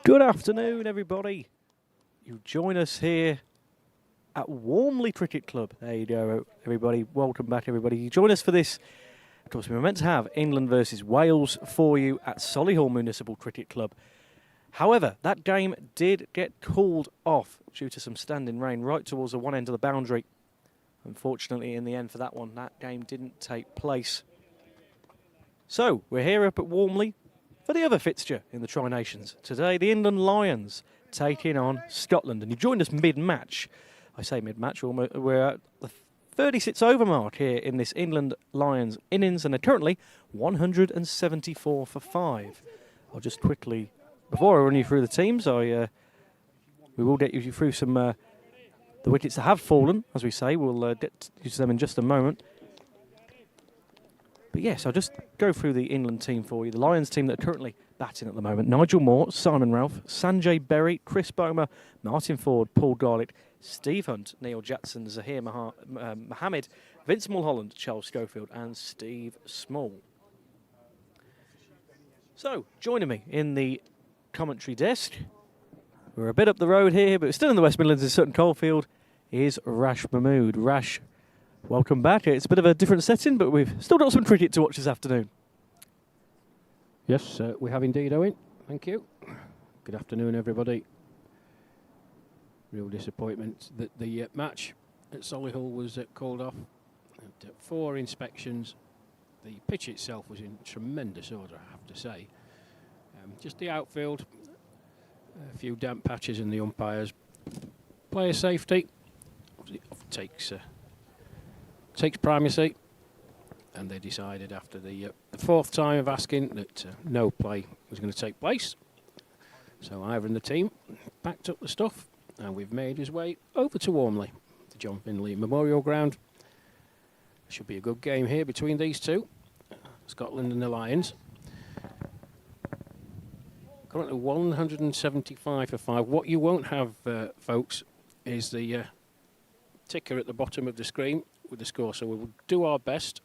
Good afternoon, everybody. You join us here at Walmley Cricket Club. There you go, everybody. Welcome back, everybody. You join us for this. Of course, we were meant to have England versus Wales for you at Solihull Municipal Cricket Club. However, that game did get called off due to some standing rain right towards the one end of the boundary. Unfortunately, in the end for that one, that game didn't take place. So, we're here up at Walmley for the other fixture in the Tri-Nations. Today, the England Lions taking on Scotland. And you joined us mid-match. I say mid-match, we're at the 36 over mark here in this England Lions innings, and they're currently 174 for 5. I'll just quickly, before I run you through the teams, we will get you through some the wickets that have fallen, as we say. We'll get to them in just a moment. But yes, I'll just go through the England team for you. The Lions team that are currently batting at the moment: Nigel Moore, Simon Ralph, Sanjay Berry, Chris Bomer, Martin Ford, Paul Garlick, Steve Hunt, Neil Jackson, Zahir Mohammed, Vince Mulholland, Charles Schofield and Steve Small. So, joining me in the commentary desk, we're a bit up the road here, but we're still in the West Midlands in Sutton Coldfield, is Rash Mahmood. Rash, welcome back. It's a bit of a different setting, but we've still got some cricket to watch this afternoon. Yes, we have indeed, Owen. Thank you. Good afternoon, everybody. Real disappointment that the match at Solihull was called off. At 4 inspections. The pitch itself was in tremendous order, I have to say. Just the outfield, a few damp patches in the umpires. Player safety takes primacy, and they decided after the 4th time of asking that no play was going to take place. So Ivor and the team packed up the stuff, and we've made his way over to Walmley, the John Finlay Memorial Ground. Should be a good game here between these two, Scotland and the Lions. Currently 175 for 5. What you won't have, folks, is the ticker at the bottom of the screen with the score, so we'll do our best.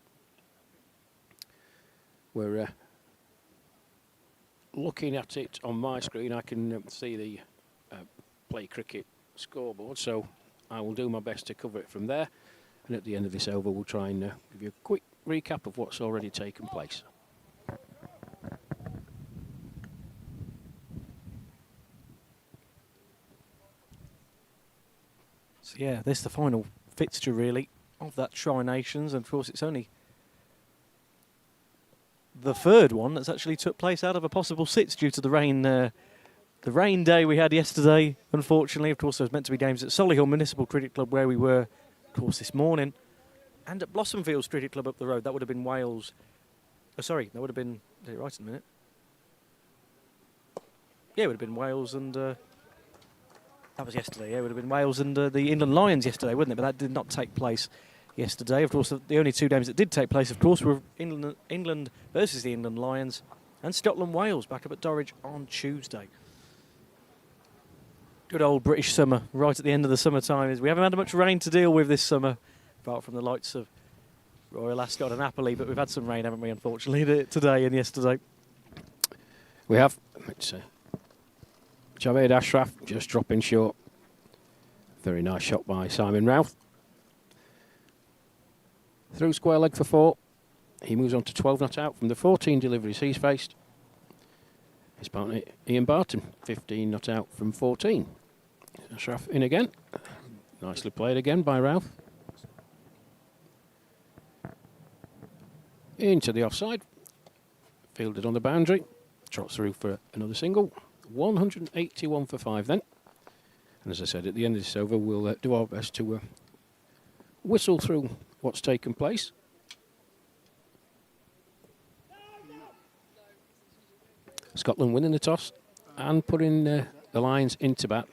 We're looking at it on my screen. I can see the Play Cricket scoreboard, so I will do my best to cover it from there, and at the end of this over we'll try and give you a quick recap of what's already taken place. So yeah, this is the final fixture really of that Tri-Nations, and of course it's only the 3rd one that's actually took place out of a possible 6 due to the rain day we had yesterday. Unfortunately, of course, there was meant to be games at Solihull Municipal Cricket Club where we were, of course, this morning, and at Blossomfields Cricket Club up the road. That would have been Wales. Oh, sorry, that would have been. Did it right in a minute? Yeah, it would have been Wales and. That was yesterday, yeah. It would have been Wales and the England Lions yesterday, wouldn't it? But that did not take place yesterday. Of course, the only 2 games that did take place, of course, were England versus the England Lions and Scotland-Wales back up at Dorridge on Tuesday. Good old British summer, right at the end of the summertime. We haven't had much rain to deal with this summer, apart from the likes of Royal Ascot and Napoli, but we've had some rain, haven't we, unfortunately, today and yesterday. We have. It's Javed Ashraf just dropping short. Very nice shot by Simon Ralph. Through square leg for 4. He moves on to 12 not out from the 14 deliveries he's faced. His partner Ian Barton, 15 not out from 14. Ashraf in again. Nicely played again by Ralph. Into the offside. Fielded on the boundary. Trots through for another single. 181 for 5 then. And as I said, at the end of this over, we'll do our best to whistle through what's taken place. Scotland winning the toss and putting the Lions into bat.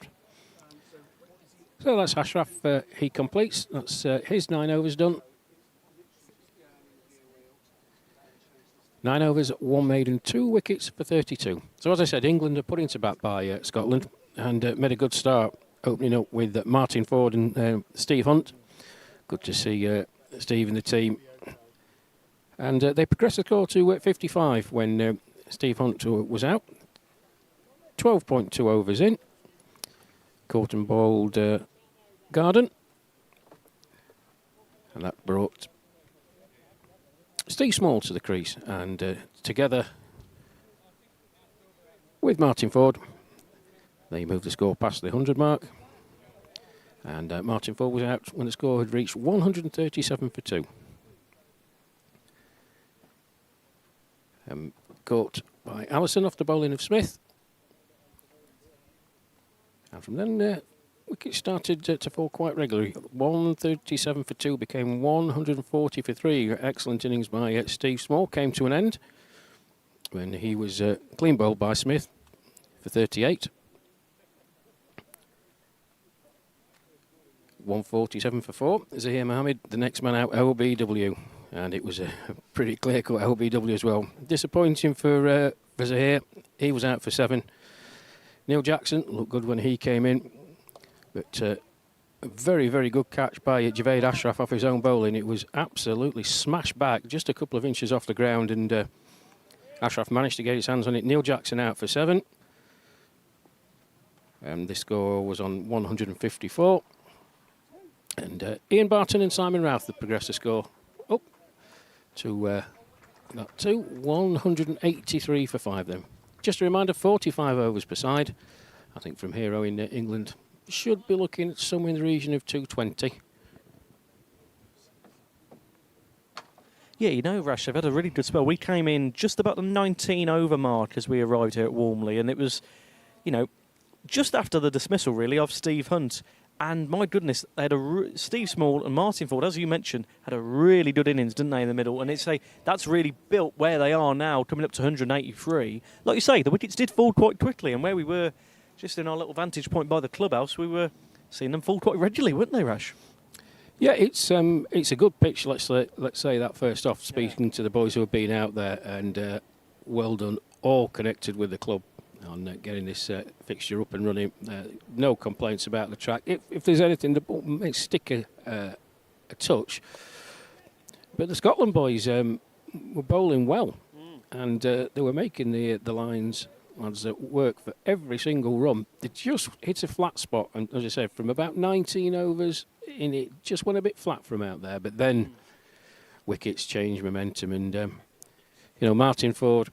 So that's Ashraf. He completes. That's his 9 overs done. 9 overs, 1 maiden, 2 wickets for 32. So as I said, England are put into bat by Scotland and made a good start, opening up with Martin Ford and Steve Hunt. Good to see Steve and the team. And they progressed the score to 55 when Steve Hunt was out. 12.2 overs in. Caught and bowled Garden. And that brought Steve Small to the crease. And together with Martin Ford, they moved the score past the 100 mark. And Martin Ford was out when the score had reached 137 for 2. Caught by Allison off the bowling of Smith. And from then, wickets started to fall quite regularly. 137 for 2 became 140 for 3. Excellent innings by Steve Small came to an end when he was clean bowled by Smith for 38. 147 for 4. Zahir Mohammed, the next man out, LBW. And it was a pretty clear-cut LBW as well. Disappointing for Zahir. He was out for 7. Neil Jackson looked good when he came in. But a very, very good catch by Javed Ashraf off his own bowling. It was absolutely smashed back, just a couple of inches off the ground. And Ashraf managed to get his hands on it. Neil Jackson out for 7. And the score was on 154. And Ian Barton and Simon Routh have progressed the score up to that 183 for 5 then. Just a reminder, 45 overs per side. I think from here in England should be looking at somewhere in the region of 220. Yeah, you know, Rash, they've had a really good spell. We came in just about the 19 over mark as we arrived here at Walmley, and it was, you know, just after the dismissal, really, of Steve Hunt. And my goodness, they had Steve Small and Martin Ford, as you mentioned, had a really good innings, didn't they, in the middle? And that's really built where they are now, coming up to 183. Like you say, the wickets did fall quite quickly, and where we were just in our little vantage point by the clubhouse, we were seeing them fall quite regularly, weren't they, Rash? Yeah, it's a good pitch. Let's say that first off. Speaking to the boys who have been out there, and well done, all connected with the club on getting this fixture up and running. No complaints about the track. If there's anything, the ball may stick a touch. But the Scotland boys were bowling well, and they were making the lines lads work for every single run. They just hit a flat spot, and as I said, from about 19 overs in, it just went a bit flat from out there. But then wickets changed momentum, and Martin Ford,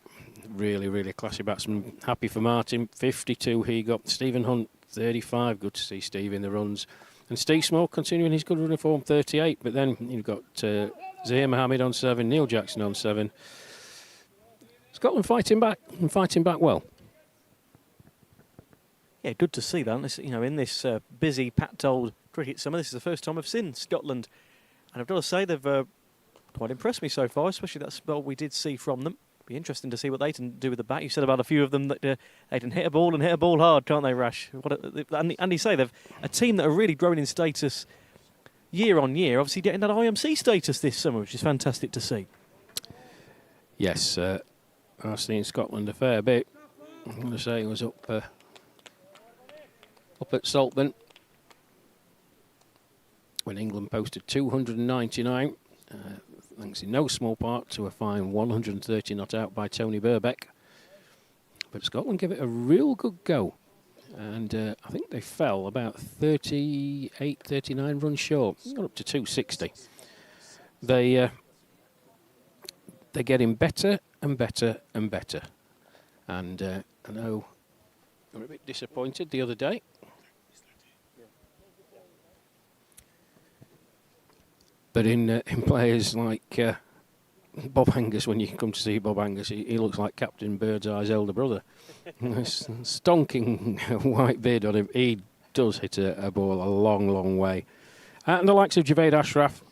really, really classy batsman. Happy for Martin. 52 he got. Stephen Hunt, 35. Good to see Steve in the runs. And Steve Small continuing his good run of form, 38. But then you've got Zahir Mohammed on 7, Neil Jackson on 7. Scotland fighting back, and fighting back well. Yeah, good to see that. This, in this busy, packed old cricket summer, this is the first time I've seen Scotland. And I've got to say, they've quite impressed me so far, especially that spell we did see from them. Be interesting to see what they can do with the bat. You said about a few of them that they can hit a ball and hit a ball hard, can't they, Rash? And you say they've a team that are really growing in status year on year, obviously getting that IMC status this summer, which is fantastic to see. Yes, I've seen Scotland a fair bit. I'm going to say it was up at Saltburn when England posted 299. Thanks in no small part to a fine 130 not out by Tony Burbeck. But Scotland gave it a real good go. And I think they fell about 38, 39 runs short. Got up to 260. They're getting better and better and better. And I know they were a bit disappointed the other day. But in players like Bob Angus, when you come to see Bob Angus, he looks like Captain Birdseye's elder brother. Stonking white beard on him. He does hit a ball a long, long way. And the likes of Javed Ashraf,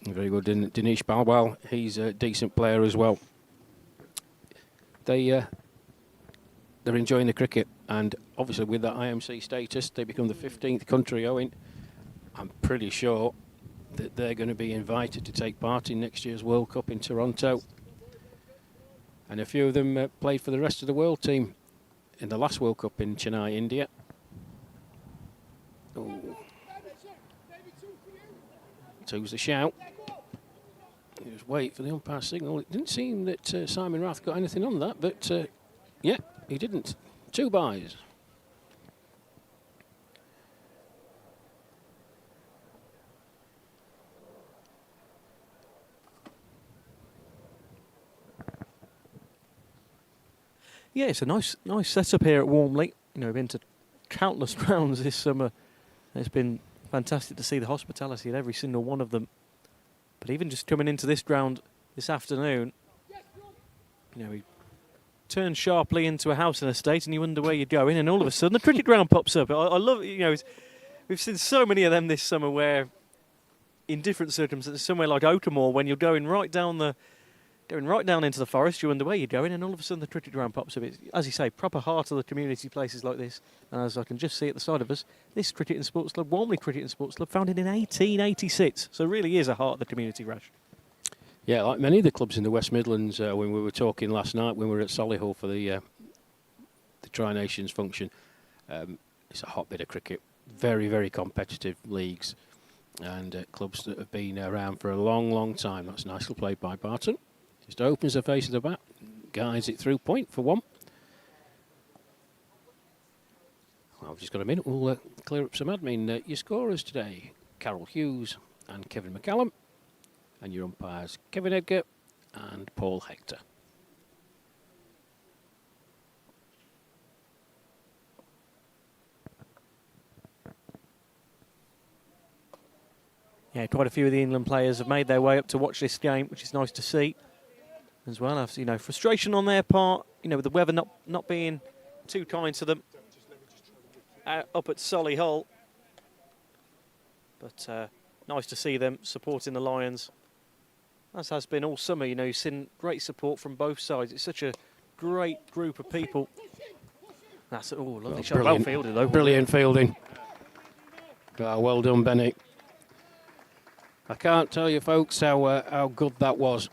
very good. Dinesh Balwal, he's a decent player as well. They're enjoying the cricket, and obviously with that IMC status, they become the 15th country going. I'm pretty sure that they're going to be invited to take part in next year's World Cup in Toronto. And a few of them played for the rest of the world team in the last World Cup in Chennai, India. Oh. Two's the shout. Just wait for the umpire signal. It didn't seem that Simon Rath got anything on that, but yeah, he didn't. 2 byes. Yeah, it's a nice setup here at Walmley. You know, we've been to countless rounds this summer. It's been fantastic to see the hospitality at every single one of them. But even just coming into this ground this afternoon, you know, we turn sharply into a house and estate and you wonder where you're going, and all of a sudden the cricket ground pops up. I love, you know, we've seen so many of them this summer where, in different circumstances, somewhere like Oakermore, when you're going right down into the forest, you wonder where you're going, and all of a sudden the cricket ground pops up. It's, as you say, proper heart of the community, places like this. And as I can just see at the side of us, this Cricket and Sports Club, Walmley Cricket and Sports Club, founded in 1886. So it really is a heart of the community, Rash. Yeah, like many of the clubs in the West Midlands, when we were talking last night, when we were at Solihull for the Tri-Nations function, it's a hotbed of cricket. Very, very competitive leagues and clubs that have been around for a long, long time. That's nicely played by Barton. Just opens the face of the bat, guides it through point for 1. Well, we've just got a minute. We'll clear up some admin. Your scorers today, Carol Hughes and Kevin McCallum. And your umpires, Kevin Edgar and Paul Hector. Yeah, quite a few of the England players have made their way up to watch this game, which is nice to see as well. You know, frustration on their part, you know, with the weather not being too kind to them up at Solihull. But nice to see them supporting the Lions, as has been all summer. You know, you've seen great support from both sides. It's such a great group of people. That's lovely shot. Well fielded, though. Brilliant fielding. Well done, Benny. I can't tell you, folks, how good that was.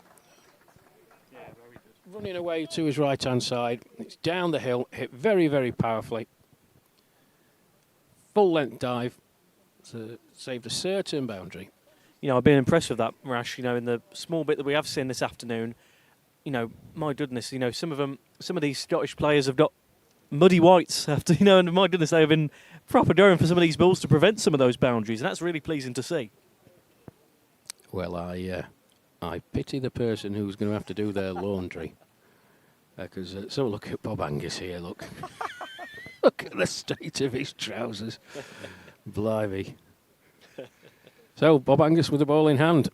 Yeah, very good. Running away to his right-hand side. It's down the hill, hit very, very powerfully. Full-length dive to save a certain boundary. You know, I've been impressed with that, Rash. You know, in the small bit that we have seen this afternoon, you know, my goodness, you know, some of these Scottish players have got muddy whites after, you know, and my goodness, they've been proper going for some of these balls to prevent some of those boundaries, and that's really pleasing to see. Well, I pity the person who's going to have to do their laundry. Because so look at Bob Angus here, look. Look at the state of his trousers. Blimey. So, Bob Angus with the ball in hand.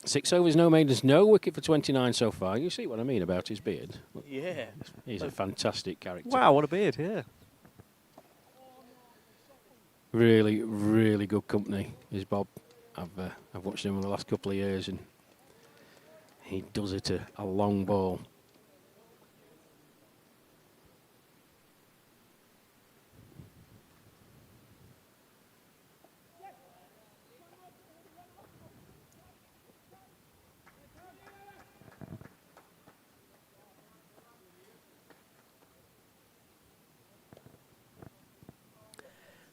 6 overs, no maidens, no wicket for 29 so far. You see what I mean about his beard? Look, Yeah. he's a fantastic character. Wow, what a beard, yeah. Really, really good company is Bob. I've watched him over the last couple of years, and he does it a long ball.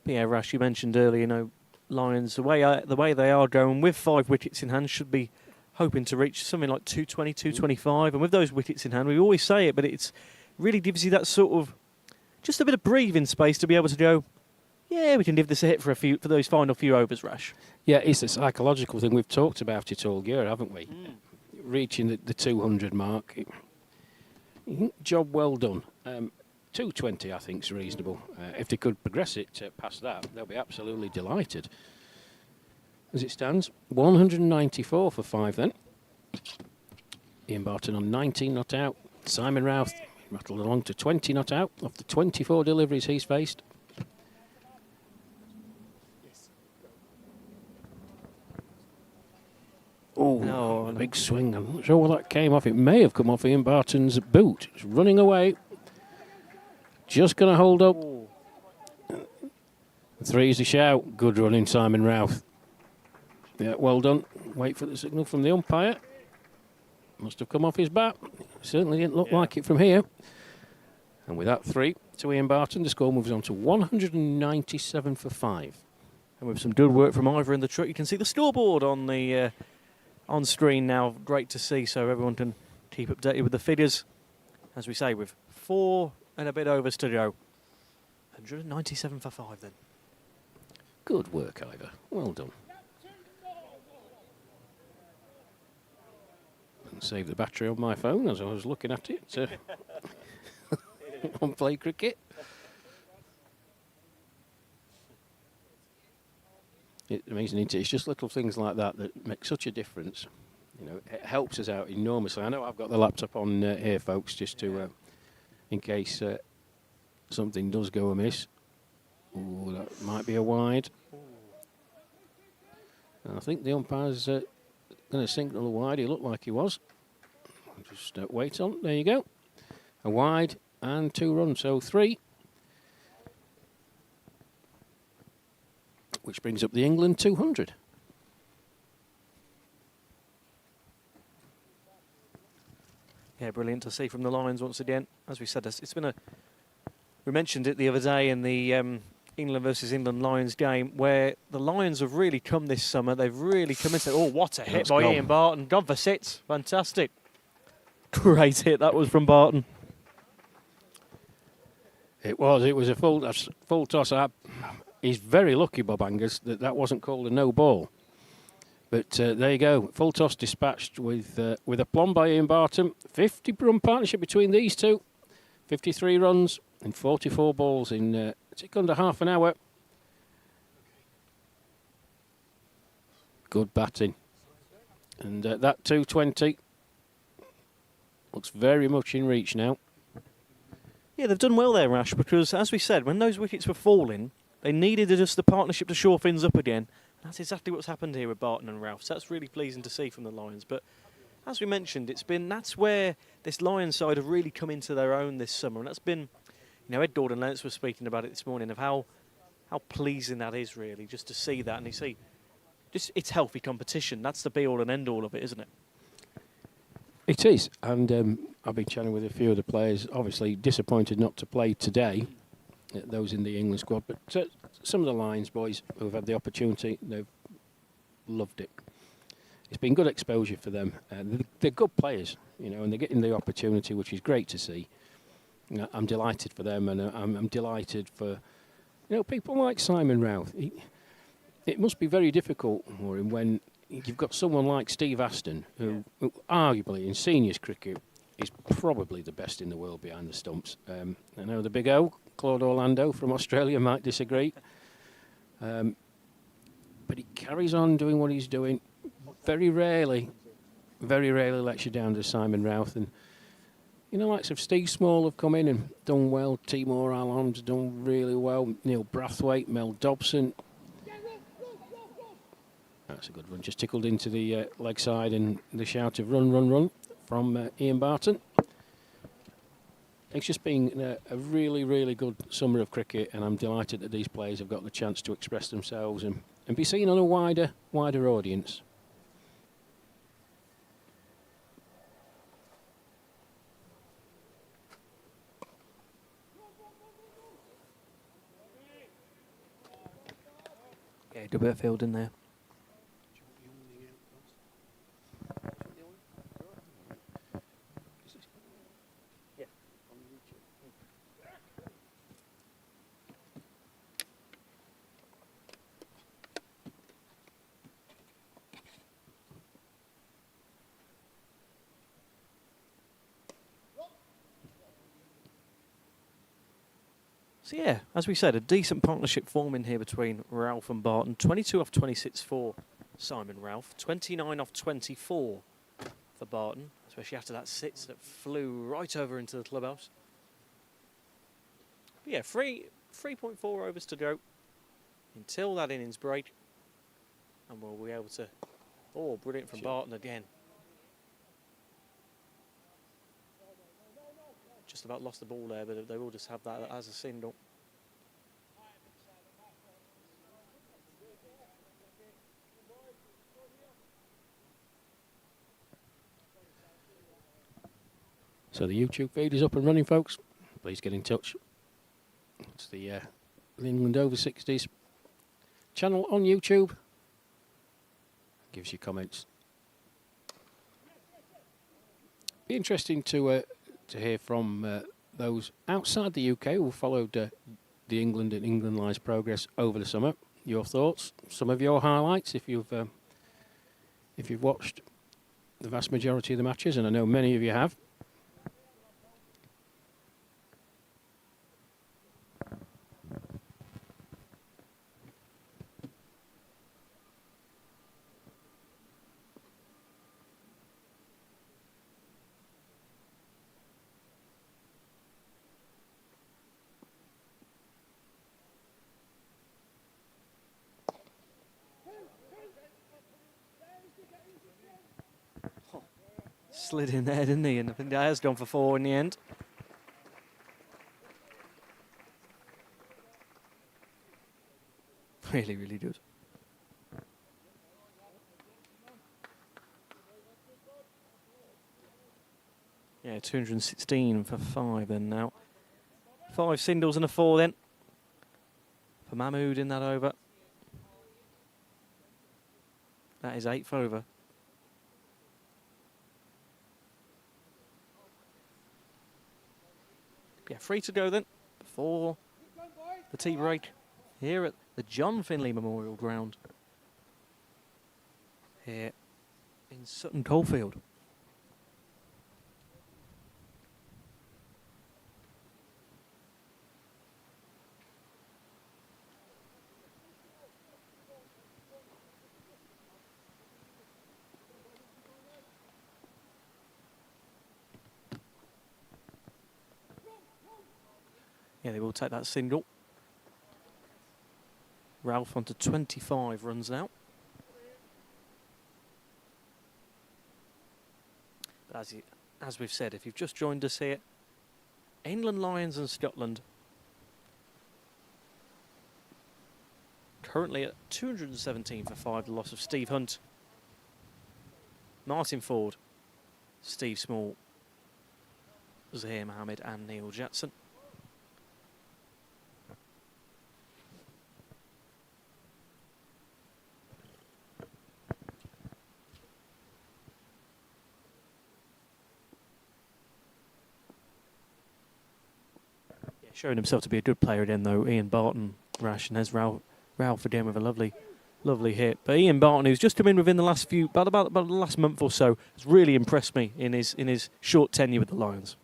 Yeah, Rash, you mentioned earlier, you know, Lions, the way they are going with 5 wickets in hand, should be hoping to reach something like 220, 225. And with those wickets in hand, we always say it, but it really gives you that sort of, just a bit of breathing space to be able to go, yeah, we can give this a hit for those final few overs, Rash. Yeah, it's a psychological thing. We've talked about it all year, haven't we? Reaching the 200 mark. Job well done. 220, I think, is reasonable. If they could progress it past that, they'll be absolutely delighted. As it stands, 194 for 5 then. Ian Barton on 19 not out. Simon Routh rattled along to 20 not out off the 24 deliveries he's faced. Oh, no. Big swing. I'm not sure where that came off. It may have come off Ian Barton's boot. It's running away. Just going to hold up. 3's the shout. Good running, Simon Routh. Yeah, well done. Wait for the signal from the umpire. Must have come off his bat. Certainly didn't look like it from here. And with that 3 to Ian Barton, the score moves on to 197 for 5. And with some good work from Ivor in the truck, you can see the scoreboard on the on screen now. Great to see, so everyone can keep updated with the figures. As we say, with 4 and a bit overs to go. 197 for 5 then. Good work, Ivor. Well done. And save the battery on my phone as I was looking at it on Play Cricket. It's amazing, isn't it? It's just little things like that that make such a difference. You know, it helps us out enormously. I know I've got the laptop on here, folks, just to in case something does go amiss. Ooh, that might be a wide. And I think the umpire's going to signal a wide. He looked like he was. Just wait on. There you go. A wide and 2 runs, so 3. Which brings up the England 200. Yeah, brilliant to see from the Lions once again. As we said, it's been we mentioned it the other day in the England versus England Lions game, where the Lions have really come this summer. They've really come into. Oh, what a hit by Ian Barton! Gone for 6. Fantastic. Great hit that was from Barton. It was. It was a full toss up. He's very lucky, Bob Angers, that wasn't called a no ball. But there you go. Full toss dispatched with a plumb by Ian Barton. 50-run partnership between these two. 53 runs and 44 balls in tick under half an hour. Good batting. And that 220 looks very much in reach now. Yeah, they've done well there, Rash, because as we said, when those wickets were falling, they needed just the partnership to shore things up again. That's exactly what's happened here with Barton and Ralph. So that's really pleasing to see from the Lions. But as we mentioned, that's where this Lions side have really come into their own this summer. And that's been, Ed Gordon-Lennox was speaking about it this morning of how pleasing that is really, just to see that. And you see, it's healthy competition. That's the be-all and end-all of it, isn't it? It is. And I've been chatting with a few of the players, obviously disappointed not to play today, those in the England squad. But some of the Lions boys who've had the opportunity, they've loved it. It's been good exposure for them. They're good players, and they're getting the opportunity, which is great to see. I'm delighted for them, and I'm delighted for, people like Simon Routh. It must be very difficult for him when you've got someone like Steve Aston, who arguably in seniors cricket is probably the best in the world behind the stumps. I know the big O, Claude Orlando from Australia, might disagree. But he carries on doing what he's doing. Very rarely lets you down to Simon Routh. And, likes of Steve Small have come in and done well. Timur Alam's done really well. Neil Brathwaite, Mel Dobson. That's a good run. Just tickled into the leg side, and the shout of run, run, run from Ian Barton. It's just been a really, really good summer of cricket, and I'm delighted that these players have got the chance to express themselves and be seen on a wider audience. Yeah, good bit of field in there. So yeah, as we said, a decent partnership forming here between Ralph and Barton. 22 off 26 for Simon Ralph. 29 off 24 for Barton, especially after that 6 that flew right over into the clubhouse. But yeah, 3.4 overs to go until that innings break. And we'll be able to... Oh, brilliant from Barton again. Just about lost the ball there, but they will just have that as a single. So the YouTube feed is up and running, folks. Please get in touch. It's the England Over 60s channel on YouTube. Gives you comments. Be interesting to hear from those outside the UK who followed the England and England Lions progress over the summer. Your thoughts, some of your highlights, if you've watched the vast majority of the matches, and I know many of you have. Slid in there, didn't he? And I think that has gone for 4 in the end. Really, really good. Yeah, 216 for 5 then now. 5 singles and a 4 then. For Mahmood in that over. That is 8th over. Yeah, free to go then before the tea break here at the John Finley Memorial Ground here in Sutton Coldfield. Yeah, they will take that single. Ralph onto 25 runs now. But as we've said, if you've just joined us here, England Lions and Scotland currently at 217 for 5, the loss of Steve Hunt, Martin Ford, Steve Small, Zahir Mohammed and Neil Jackson. Showing himself to be a good player again, though. Ian Barton, Rash, and there's Ralph again with a lovely hit. But Ian Barton, who's just come in within the last about the last month or so, has really impressed me in his short tenure with the Lions.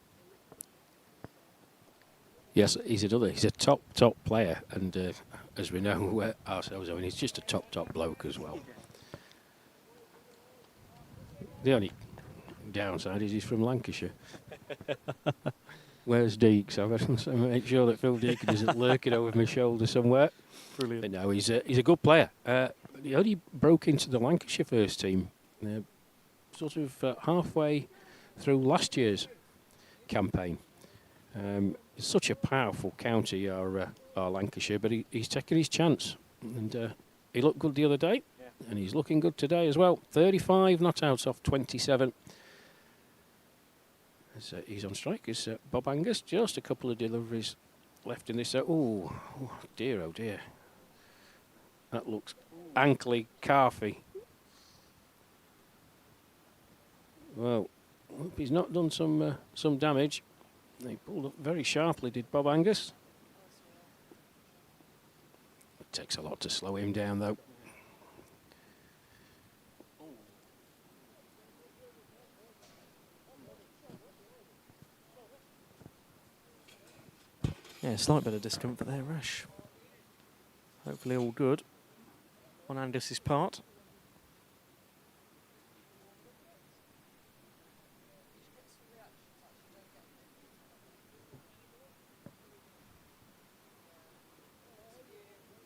Yes, he's a top player, and as we know ourselves, I mean, he's just a top bloke as well. The only downside is he's from Lancashire. Where's Deek? So I've got to make sure that Phil Deacon isn't lurking over my shoulder somewhere. Brilliant. But no, he's a good player. He only broke into the Lancashire first team sort of halfway through last year's campaign. It's such a powerful county, our Lancashire, but he's taken his chance. And he looked good the other day, and he's looking good today as well. 35 not outs off 27. He's on strike. It's Bob Angus. Just a couple of deliveries left in this. Oh dear, oh dear. That looks ankly, calfy. Well, hope he's not done some damage. He pulled up very sharply, did Bob Angus. It takes a lot to slow him down, though. Yeah, slight bit of discomfort there, Rash. Hopefully all good on Angus's part.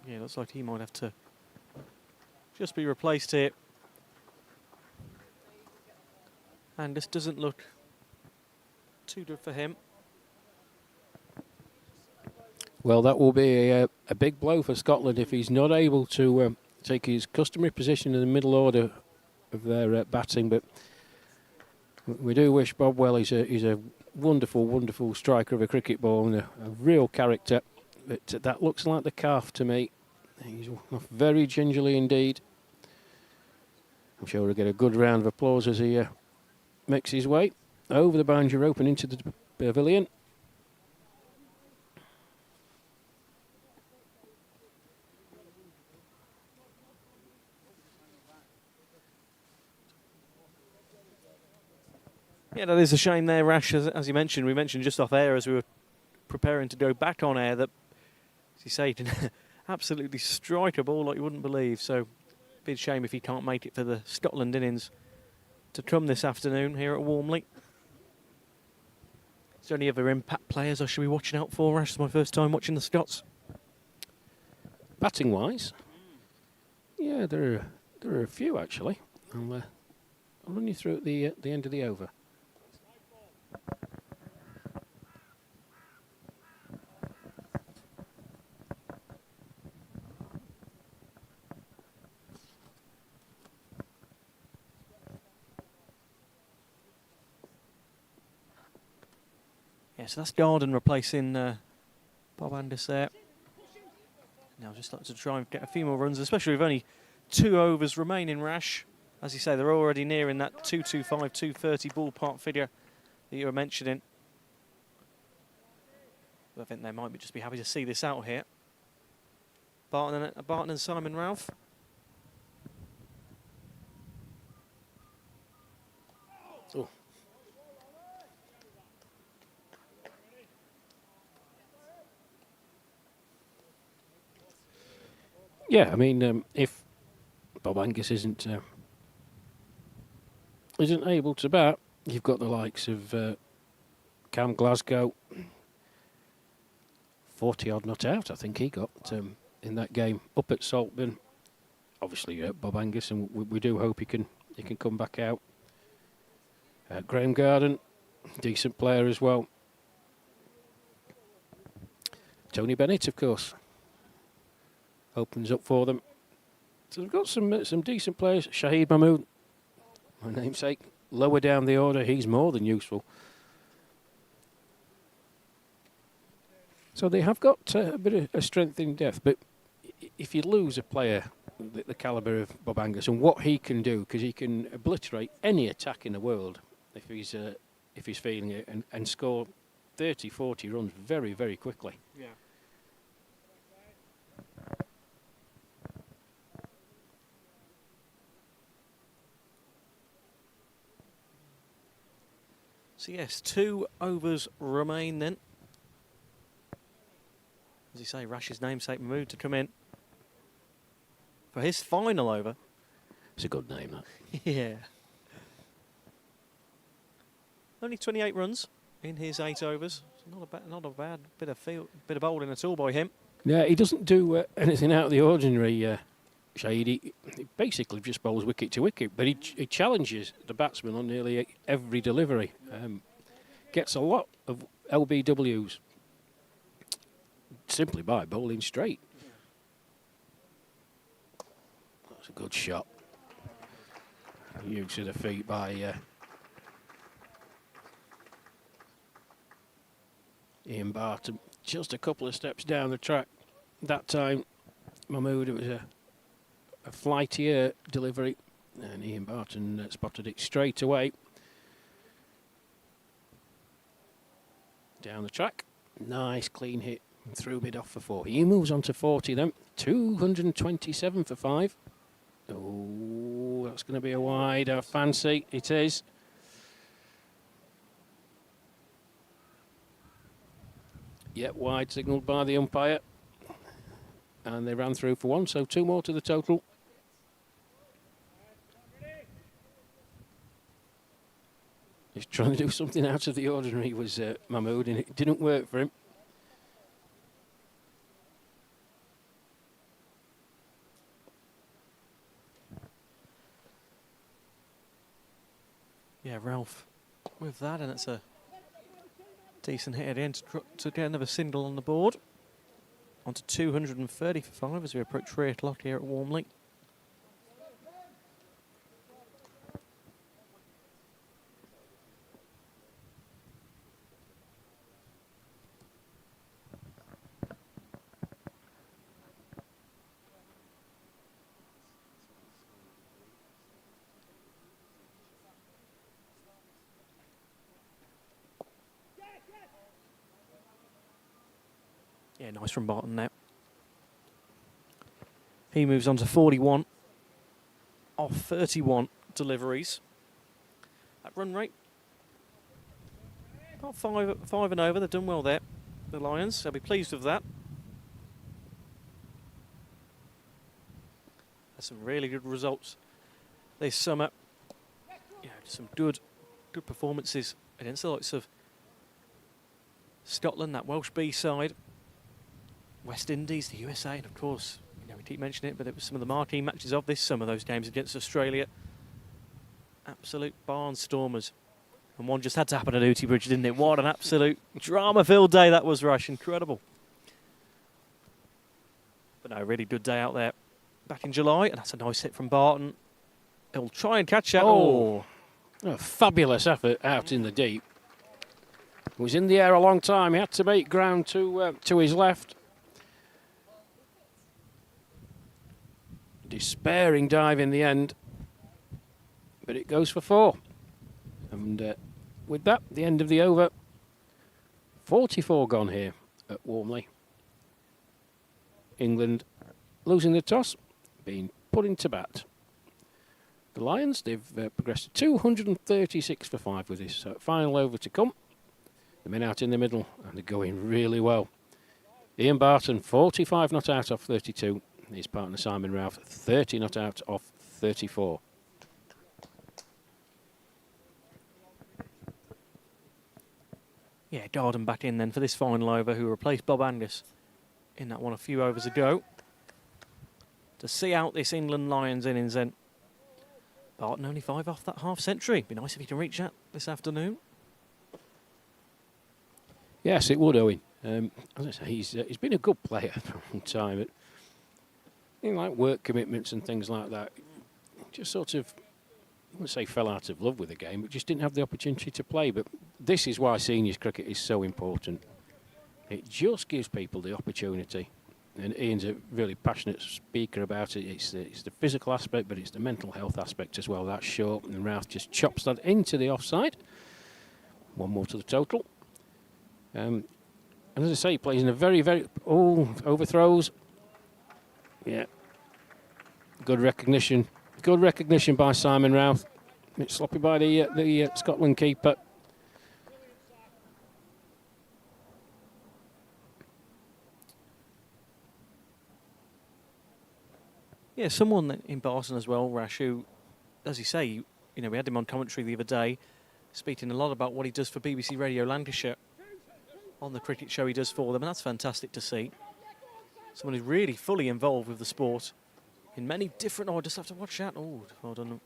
Yeah, looks like he might have to just be replaced here. And this doesn't look too good for him. Well, that will be a big blow for Scotland if he's not able to take his customary position in the middle order of their batting. But we do wish Bob well. He's a wonderful striker of a cricket ball and a real character. But that looks like the calf to me. He's off very gingerly indeed. I'm sure we'll get a good round of applause as he makes his way over the boundary rope and into the pavilion. Yeah, that is a shame there, Rash, as you mentioned. We mentioned just off air as we were preparing to go back on air that, as you say, he didn't absolutely strike a ball like you wouldn't believe. So, big shame if he can't make it for the Scotland innings to come this afternoon here at Walmley. Is there any other impact players I should be watching out for, Rash? It's my first time watching the Scots. Batting wise, yeah, there are a few actually. I'll run you through at the end of the over. Yeah, so that's Garden replacing Bob Angus there. Now just like to try and get a few more runs, especially with only 2 overs remaining, Rash. As you say, they're already nearing that 225, 230 ballpark figure that you were mentioning. But I think they might just be happy to see this out here. Barton and Simon Ralph. Oh. Yeah, I mean, if Bob Angus isn't able to bat, you've got the likes of Cam Glasgow, 40 odd not out. I think he got in that game up at Saltburn. Obviously, Bob Angus, and we do hope he can come back out. Graham Garden, decent player as well. Tony Bennett, of course, opens up for them. So we've got some decent players. Shahid Mahmood, my namesake, lower down the order. He's more than useful. So they have got a bit of a strength in depth. But if you lose a player the calibre of Bob Angus and what he can do, because he can obliterate any attack in the world if he's feeling it, and score 30, 40 runs very, very quickly. Yeah. So yes, 2 overs remain then. As you say, Rash's namesake Mahmood to come in for his final over. It's a good name, that. Yeah. Only 28 runs in his 8 overs. Not a bad bit of bowling at all by him. Yeah, he doesn't do anything out of the ordinary, Shahid. He basically just bowls wicket to wicket, but he challenges the batsman on nearly every delivery. Gets a lot of LBWs simply by bowling straight. That's a good shot. Use of the feet by Ian Barton. Just a couple of steps down the track. That time, Mahmood, it was a flightier delivery, and Ian Barton spotted it straight away. Down the track. Nice clean hit. Through mid off for 4. He moves on to 40 then. 227 for 5. Oh, that's going to be a wide. I fancy it is. Yep, wide signalled by the umpire. And they ran through for 1, so 2 more to the total. He's trying to do something out of the ordinary, was Mahmood, and it didn't work for him. Yeah, Ralph with that, and it's a decent hit at the end to get another single on the board. On to 230 for 5 as we approach 3 o'clock here at Walmley. Yeah, nice from Barton there. He moves on to 41 off 31 deliveries. At run rate, About five and over. They've done well there, the Lions. They'll be pleased with that. There's some really good results this summer. Yeah, some good performances against the likes of Scotland, that Welsh B side, West Indies, the USA, and of course, you know, we keep mentioning it, but it was some of the marquee matches of this summer, those games against Australia. Absolute barnstormers. And one just had to happen at Ooty Bridge, didn't it? What an absolute drama-filled day that was, Rush. Incredible. But no, really good day out there back in July, and that's a nice hit from Barton. He'll try and catch that. Oh, a fabulous effort out in the deep. He was in the air a long time. He had to make ground to his left. Despairing dive in the end, but it goes for 4. And with that, the end of the over. 44 gone here at Walmley. England losing the toss, being put into bat. The Lions, they've progressed to 236 for 5 with this final over to come. The men out in the middle, and they're going really well. Ian Barton, 45 not out off 32. His partner Simon Ralph, 30 not out off 34. Yeah, Garden back in then for this final over, who replaced Bob Angus in that one a few overs ago. To see out this England Lions innings then. Barton only 5 off that half century. Be nice if he can reach that this afternoon. Yes, it would, Owen. As I say, he's been a good player for a long time. But, you know, like work commitments and things like that, just sort of, I wouldn't say fell out of love with the game, but just didn't have the opportunity to play. But this is why seniors cricket is so important. It just gives people the opportunity. And Ian's a really passionate speaker about it. It's the physical aspect, but it's the mental health aspect as well. That's short, and Ralph just chops that into the offside. 1 more to the total. And as I say, he plays in a very, very... Oh, overthrows. Yeah. Good recognition. Good recognition by Simon Ralph. It's sloppy by the Scotland keeper. Yeah, someone in Barton as well, Rash, who, as you say, you know, we had him on commentary the other day, speaking a lot about what he does for BBC Radio Lancashire on the cricket show he does for them, and that's fantastic to see. Someone who's really fully involved with the sport in many different... Oh, I just have to watch that. Oh, well done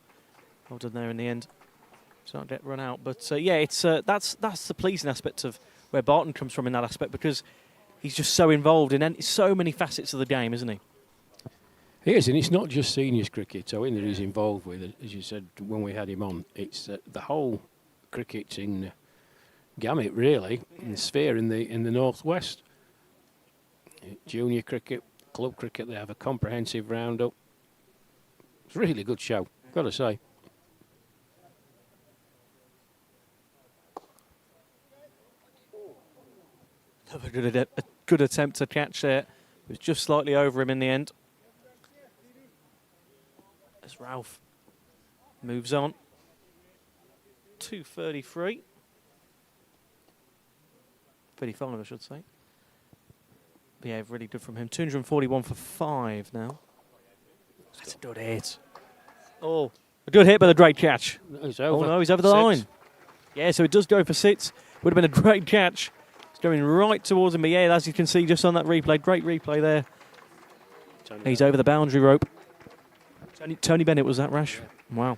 there in the end. It's not get run out, but yeah, it's that's the pleasing aspect of where Barton comes from in that aspect, because he's just so involved in so many facets of the game, isn't he? He is, and it's not just seniors cricket, that he's involved with, as you said when we had him on. It's the whole cricketing gamut, really, and sphere in the northwest. Junior cricket, club cricket, they have a comprehensive roundup. It's a really good show, got to say. A good attempt to catch there. It was just slightly over him in the end. As Ralph moves on. 233. 35, I should say. But yeah, really good from him. 241 for 5 now. That's a good hit. Oh, a good hit, but a great catch. He's over. Oh no, he's over the line. Yeah, so it does go for 6. Would have been a great catch. It's going right towards him. But yeah, as you can see just on that replay, great replay there. He's over the boundary rope. Tony Bennett was that, Rash? Yeah. Wow.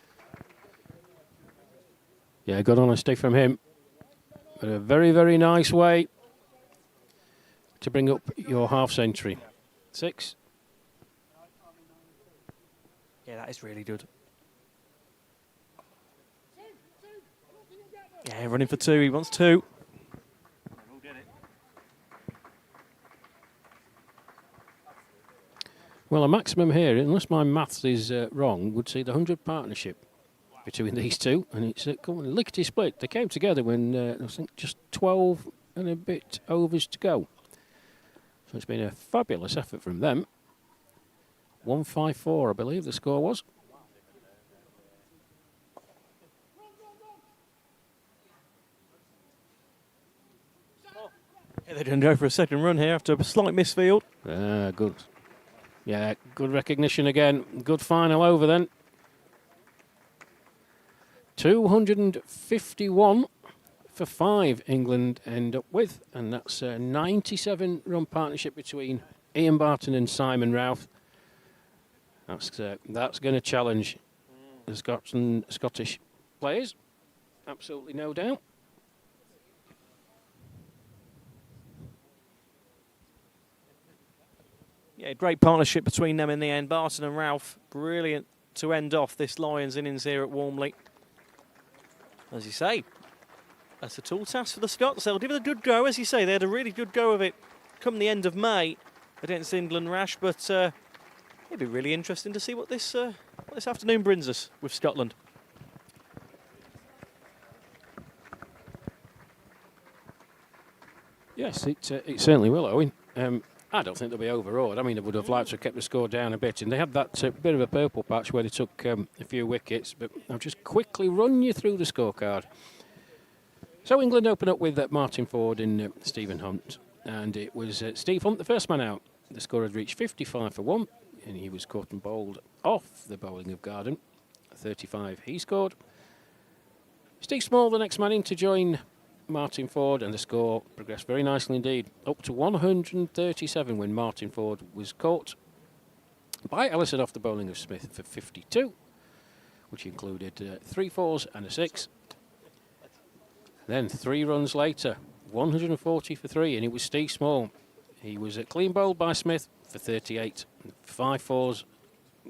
Yeah, good honesty from him. But a very, very nice way to bring up your half century. 6. Yeah, that is really good. Yeah, running for 2. He wants 2. Well, a maximum here, unless my maths is wrong, would see the 100 partnership between these two, and it's lickety split. They came together when I think just 12 and a bit overs to go. So it's been a fabulous effort from them. 154, I believe the score was. Yeah, they're going to go for a second run here after a slight misfield. Good. Yeah, good recognition again. Good final over then. 251 for 5 England end up with, and that's a 97-run partnership between Ian Barton and Simon Routh. That's going to challenge the Scottish players, absolutely no doubt. Yeah, great partnership between them in the end. Barton and Routh, brilliant to end off this Lions innings here at Walmley. As you say, that's a tall task for the Scots. They'll give it a good go, as you say. They had a really good go of it come the end of May against England Rash, but it'd be really interesting to see what this afternoon brings us with Scotland. Yes, it certainly will, Owen. I don't think they'll be overawed. I mean, they would have liked to have kept the score down a bit, and they had that bit of a purple patch where they took a few wickets, but I'll just quickly run you through the scorecard. So England open up with Martin Ford and Stephen Hunt, and it was Steve Hunt, the first man out. The score had reached 55 for 1, and he was caught and bowled off the bowling of Garden. 35 he scored. Steve Small, the next man in to join Martin Ford, and the score progressed very nicely indeed, up to 137 when Martin Ford was caught by Ellison off the bowling of Smith for 52, which included 3 fours and a 6. Then 3 runs later, 140 for 3, and it was Steve Small. He was clean bowled by Smith for 38, 5 fours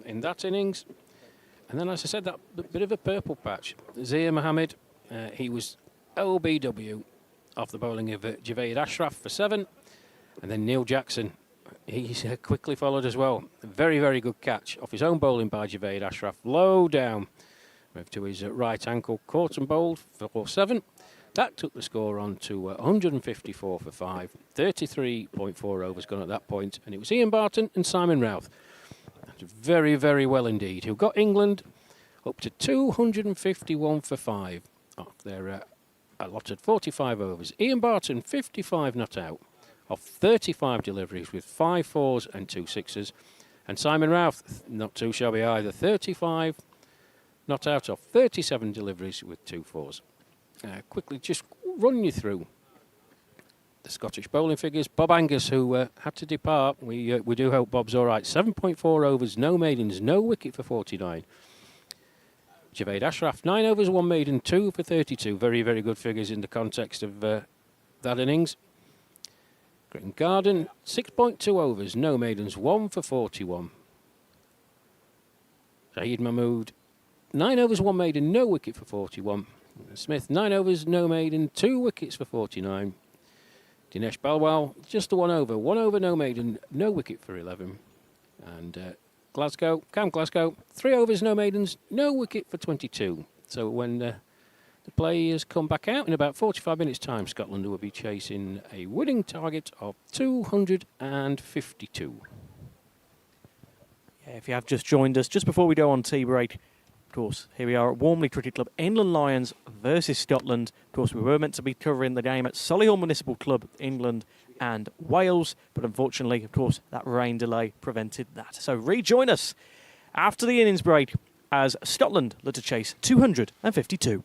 in that innings. And then, as I said, that bit of a purple patch. Zia Mohammed, he was LBW off the bowling of Javed Ashraf for 7. And then Neil Jackson, he's quickly followed as well. A very, very good catch off his own bowling by Javed Ashraf. Low down, moved to his right ankle, caught and bowled for 7. That took the score on to 154 for 5. 33.4 overs gone at that point. And it was Ian Barton and Simon Routh. Very, very well indeed. Who got England up to 251 for 5 off their allotted 45 overs. Ian Barton, 55 not out off 35 deliveries with 5 fours and 2 sixes. And Simon Routh, not too shabby either, 35 not out off 37 deliveries with 2 fours. Quickly just run you through the Scottish bowling figures. Bob Angus, who had to depart, we do hope Bob's all right. 7.4 overs, no maidens, no wicket for 49. Javed Ashraf, 9 overs, 1 maiden, 2 for 32. Very, very good figures in the context of that innings. Gretton Garden, 6.2 overs, no maidens, 1 for 41. Saeed Mahmood, 9 overs, 1 maiden, no wicket for 41. Smith, 9 overs, no maiden, 2 wickets for 49. Dinesh Balwal, just the 1 over. 1 over, no maiden, no wicket for 11. And Cam Glasgow, 3 overs, no maidens, no wicket for 22. So when the players come back out in about 45 minutes' time, Scotland will be chasing a winning target of 252. Yeah, if you have just joined us, just before we go on tea break, of course, here we are at Walmley Cricket Club, England Lions versus Scotland. Of course, we were meant to be covering the game at Solihull Municipal Club, England and Wales, but unfortunately, of course, that rain delay prevented that. So rejoin us after the innings break as Scotland look to chase 252.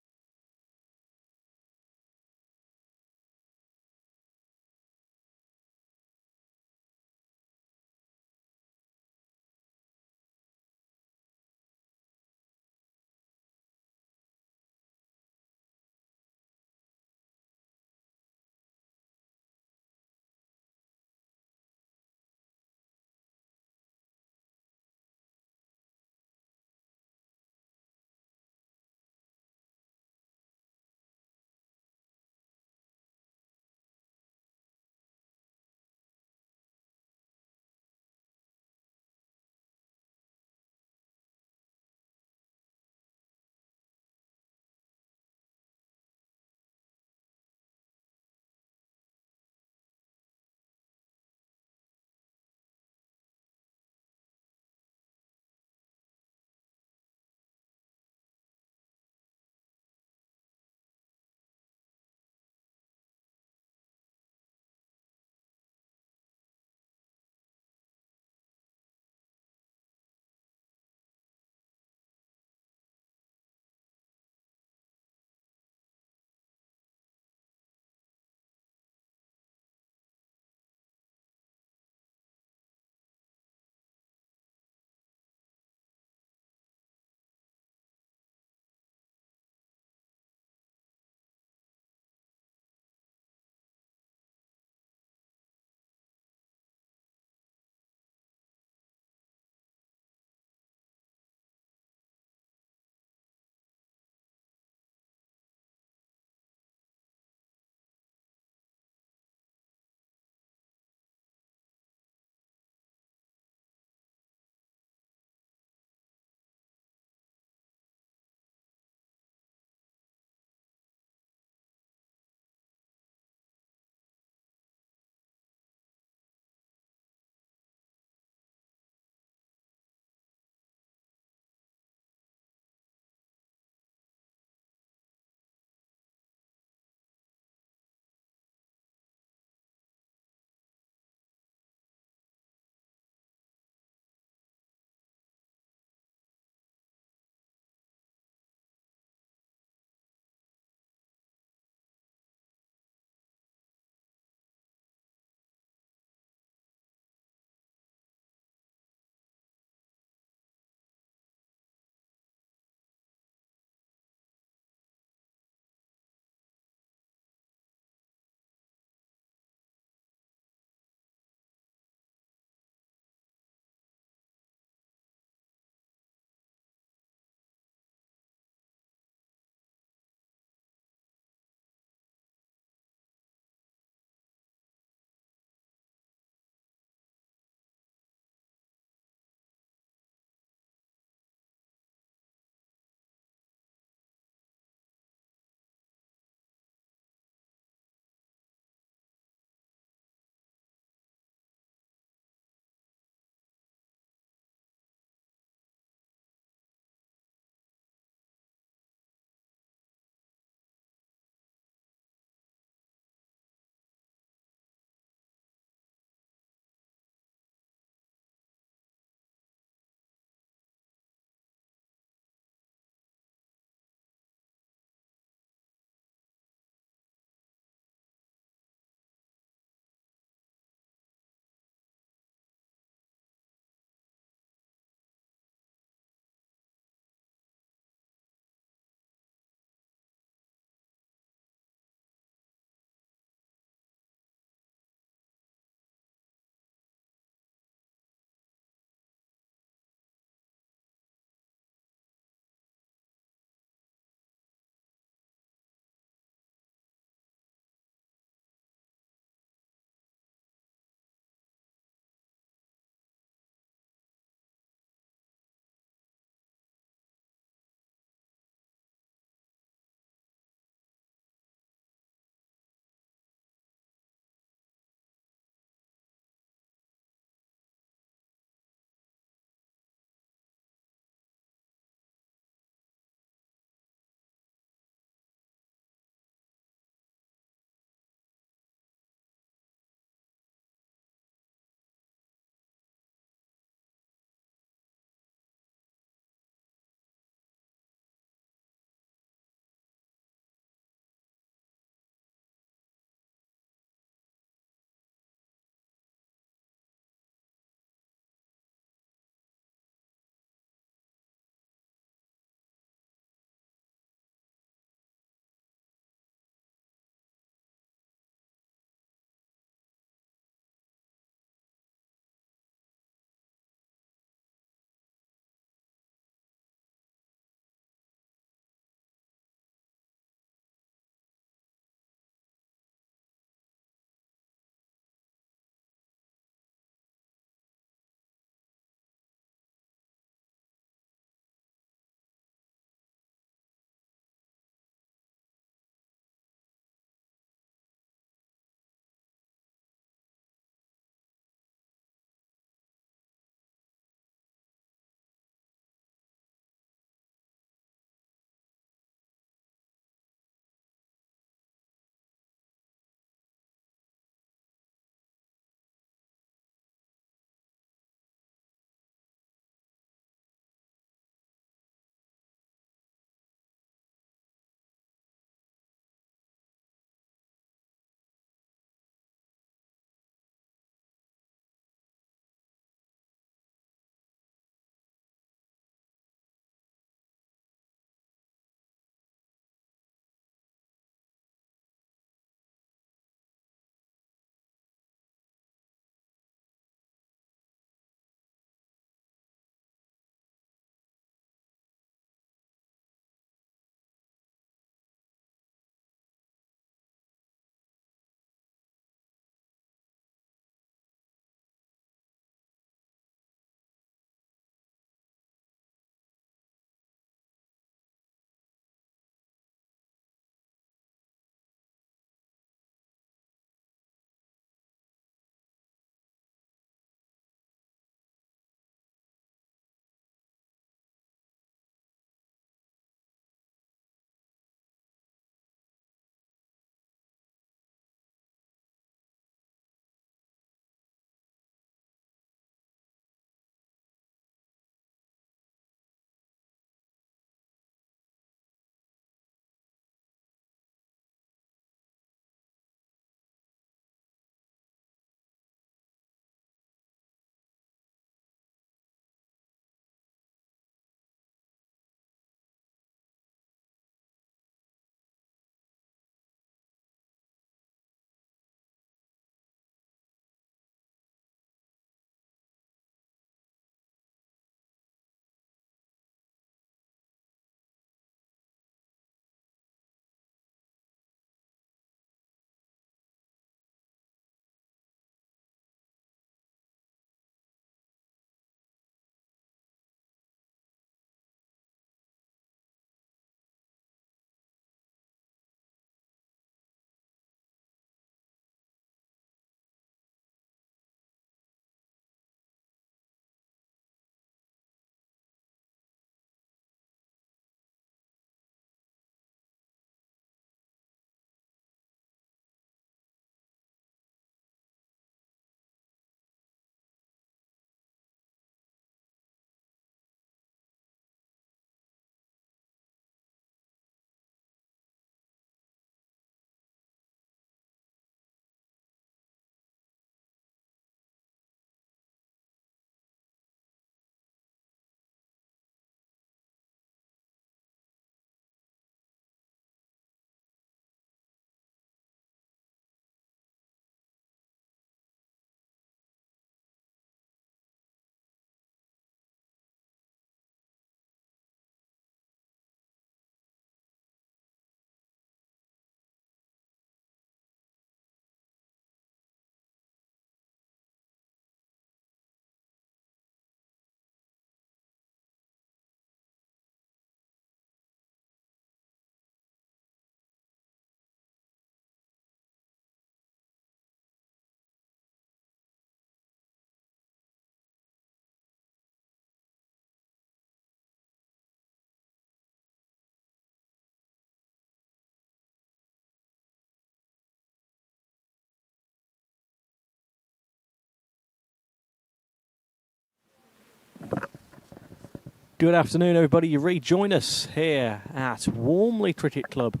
Good afternoon, everybody. You rejoin us here at Walmley Cricket Club,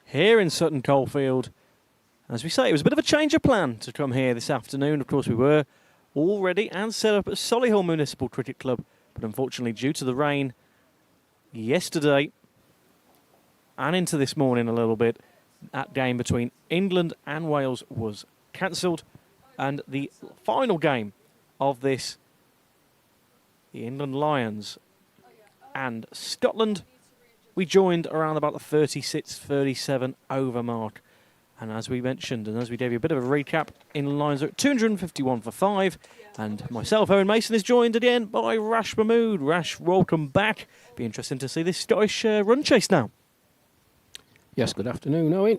here in Sutton Coldfield. As we say, it was a bit of a change of plan to come here this afternoon. Of course, we were all ready and set up at Solihull Municipal Cricket Club, but unfortunately, due to the rain yesterday and into this morning a little bit, that game between England and Wales was cancelled, and the final game of this, the England Lions and Scotland, we joined around about the 36-37 over mark. And as we mentioned, and as we gave you a bit of a recap, England Lions are at 251 for 5. And myself, Owen Mason, is joined again by Rash Mahmood. Rash, welcome back. Be interesting to see this Scottish run chase now. Yes, good afternoon, Owen.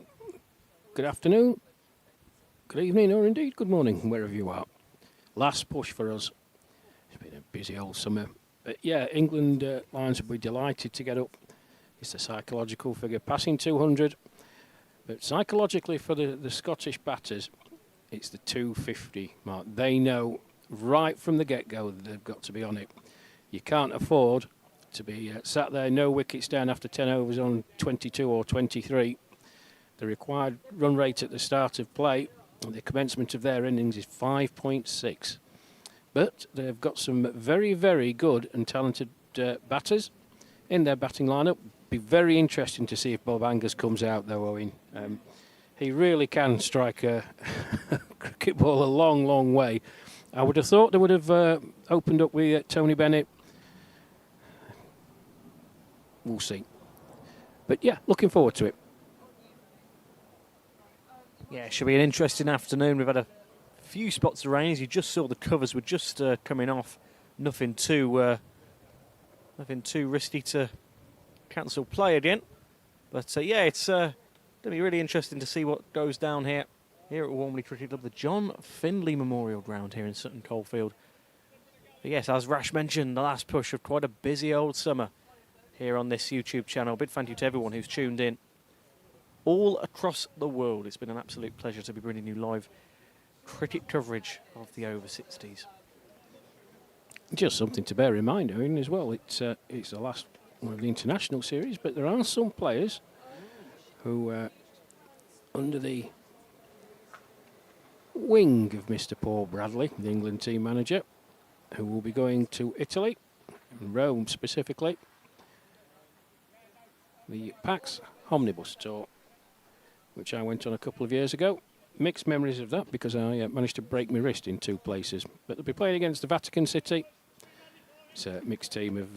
Good afternoon. Good evening, or indeed good morning, wherever you are. Last push for us. It's been a busy old summer. But yeah, England Lions will be delighted to get up. It's the psychological figure, passing 200. But psychologically for the Scottish batters, it's the 250 mark. They know right from the get-go that they've got to be on it. You can't afford to be sat there, no wickets down after 10 overs on 22 or 23. The required run rate at the start of play, the commencement of their innings, is 5.6. But they've got some very, very good and talented batters in their batting lineup. Be very interesting to see if Bob Angus comes out, though, Owen. He really can strike a cricket ball a long, long way. I would have thought they would have opened up with Tony Bennett. We'll see. But yeah, looking forward to it. Yeah, it should be an interesting afternoon. We've had a few spots of rain. As you just saw, the covers were just coming off. Nothing too risky to cancel play again. But yeah, it's going to be really interesting to see what goes down here at Walmley Cricket Club, the John Findlay Memorial Ground here in Sutton Coldfield. But yes, as Rash mentioned, the last push of quite a busy old summer here on this YouTube channel. Big thank you to everyone who's tuned in all across the world. It's been an absolute pleasure to be bringing you live cricket coverage of the over 60s. Just something to bear in mind, Owen, as well. It's the last one of the international series, but there are some players who, under the wing of Mr. Paul Bradley, the England team manager, who will be going to Italy, and Rome specifically, the Pax Omnibus Tour, which I went on a couple of years ago. Mixed memories of that because I managed to break my wrist in 2 places. But they'll be playing against the Vatican City. It's a mixed team of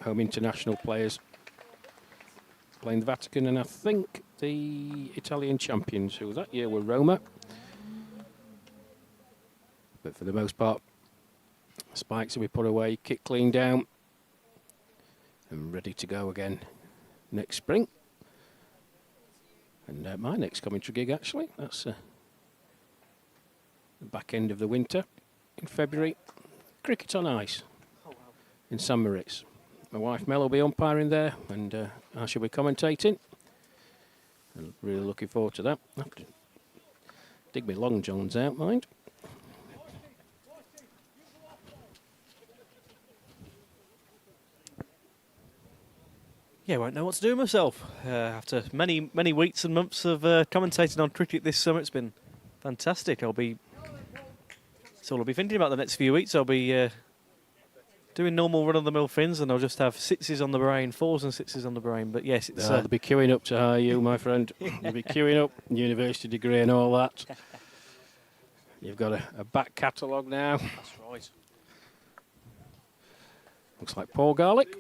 home international players playing the Vatican, and I think the Italian champions, who that year were Roma. But for the most part, spikes will be put away, kick clean down, and ready to go again next spring. And my next commentary gig, actually, that's the back end of the winter in February. Cricket on ice in St Moritz. My wife Mel will be umpiring there, and I shall be commentating. I'm really looking forward to that. I have to dig my long johns out, mind. Yeah, I won't know what to do with myself. After many, many weeks and months of commentating on cricket this summer, it's been fantastic. That's all I'll be thinking about the next few weeks. I'll be doing normal run-of-the-mill things, and I'll just have 6s on the brain, 4s and 6s on the brain. But yes, it's... they'll be queuing up to hire you, my friend. You'll be queuing up, university degree and all that. You've got a back catalogue now. That's right. Looks like Paul Garlick,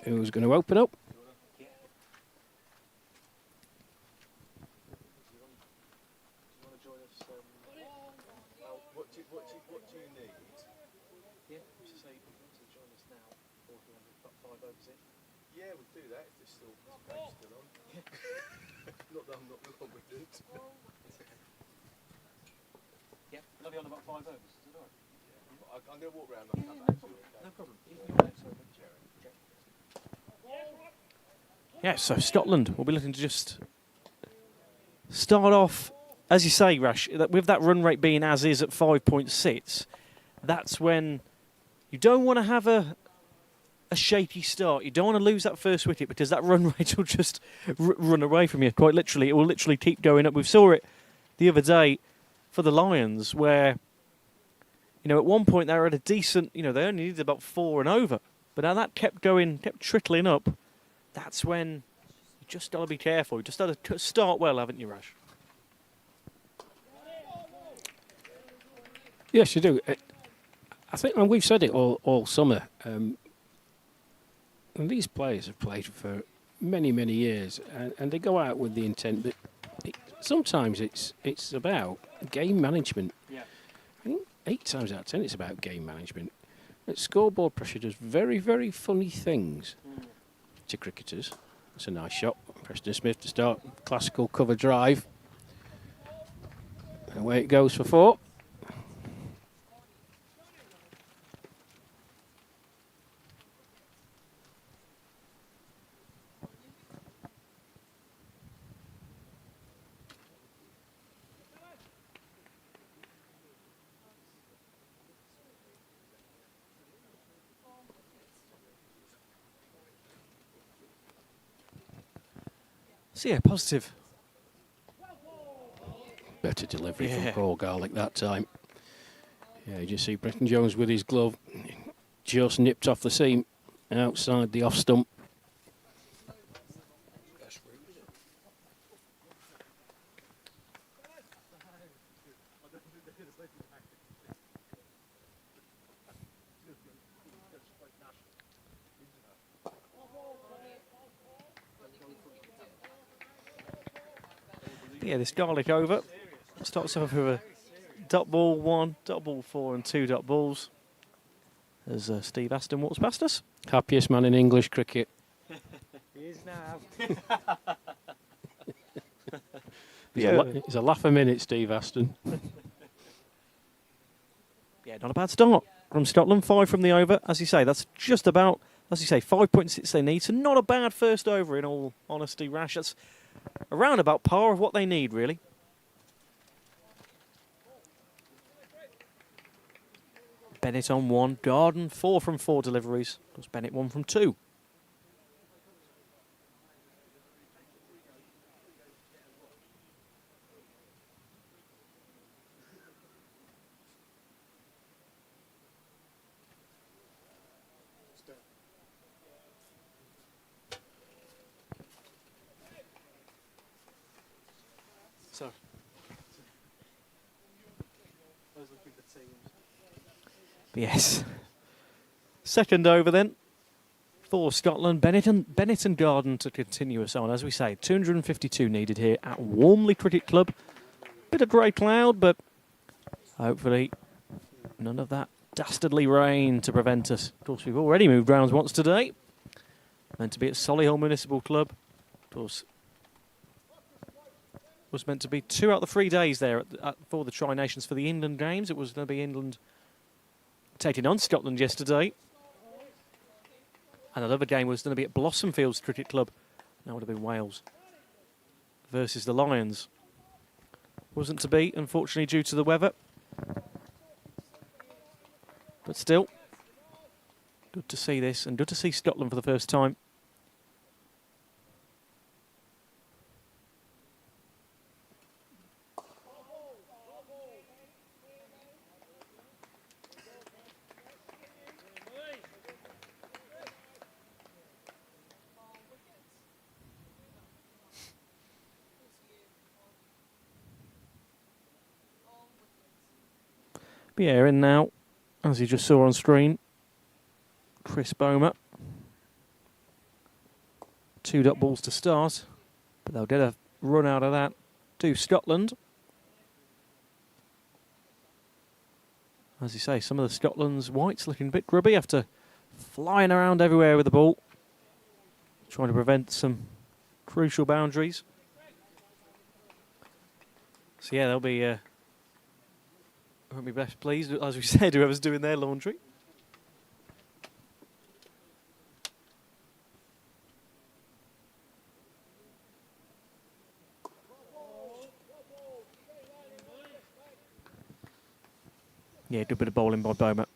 who's going to open up. What do you need? Yeah, so say if you want to join us now, or if you want to put 5 overs in. Yeah, we'll do that if this game's still on. Not that I'm not confident. Yeah, we'll have you on about 5 overs. Is that all right? Yeah. I'm going to walk around. I'll come No back to problem. you. No problem. Yeah, so Scotland will be looking to just start off, as you say, Rash, with that run rate being as is at 5.6. That's when You don't want to have a shaky start. You don't want to lose that first wicket because that run rate will just run away from you. Quite literally, it will literally keep going up. We saw it the other day for the Lions where, at one point they were at a decent, they only needed about 4 and over. But now that kept going, kept trickling up. That's when you just got to be careful. You just got to start well, haven't you, Rash? Yes, you do. I think, and we've said it all summer, and these players have played for many, many years, and they go out with the intent that sometimes it's about game management. Yeah. I think 8 times out of 10 it's about game management. That scoreboard pressure does very, very funny things to cricketers. It's a nice shot. Preston Smith to start. Classical cover drive. And away it goes for 4. So yeah, positive. Better delivery from Paul Garlick that time. Yeah, you just see Brenton Jones with his glove just nipped off the seam outside the off stump. Yeah, this Garlic over starts off with a dot ball 1, dot ball 4 and 2 dot balls as Steve Aston walks past us. Happiest man in English cricket. He is now. It's a laugh a minute, Steve Aston. Yeah, not a bad start from Scotland. 5 from the over. As you say, that's just about, 5.6 they need. So not a bad first over in all honesty, Rash. That's around about par of what they need, really. Bennett on 1. Garden 4 from 4 deliveries. Of course, Bennett 1 from 2. So, yes. Second over then for Scotland. Bennett and Garden to continue us on. As we say, 252 needed here at Walmley Cricket Club. Bit of grey cloud, but hopefully none of that dastardly rain to prevent us. Of course, we've already moved rounds once today. Meant to be at Solihull Municipal Club. Of course, was meant to be 2 out of the 3 days there for the Tri-Nations for the England games. It was going to be England taking on Scotland yesterday. And another game was going to be at Blossomfields Cricket Club. That would have been Wales versus the Lions. Wasn't to be, unfortunately, due to the weather. But still, good to see this and good to see Scotland for the first time. Yeah, in now, as you just saw on screen, Chris Bomer. 2 dot balls to start, but they'll get a run out of that to Scotland. As you say, some of the Scotland's whites looking a bit grubby after flying around everywhere with the ball, trying to prevent some crucial boundaries. So yeah, they'll be won't be best pleased, as we said, whoever's doing their laundry. Yeah, good bit of bowling by Bomer.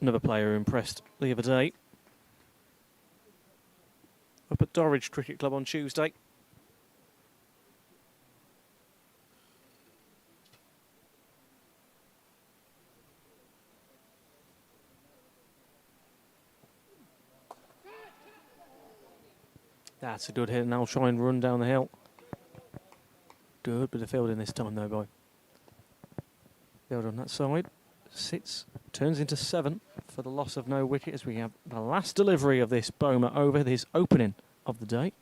Another player who impressed the other day. Up at Dorridge Cricket Club on Tuesday. That's a good hit, and I'll try and run down the hill. Good bit of fielding this time though, boy. Field on that side. Sits, turns into 7 for the loss of no wicket as we have the last delivery of this Bowmer over, this opening of the day.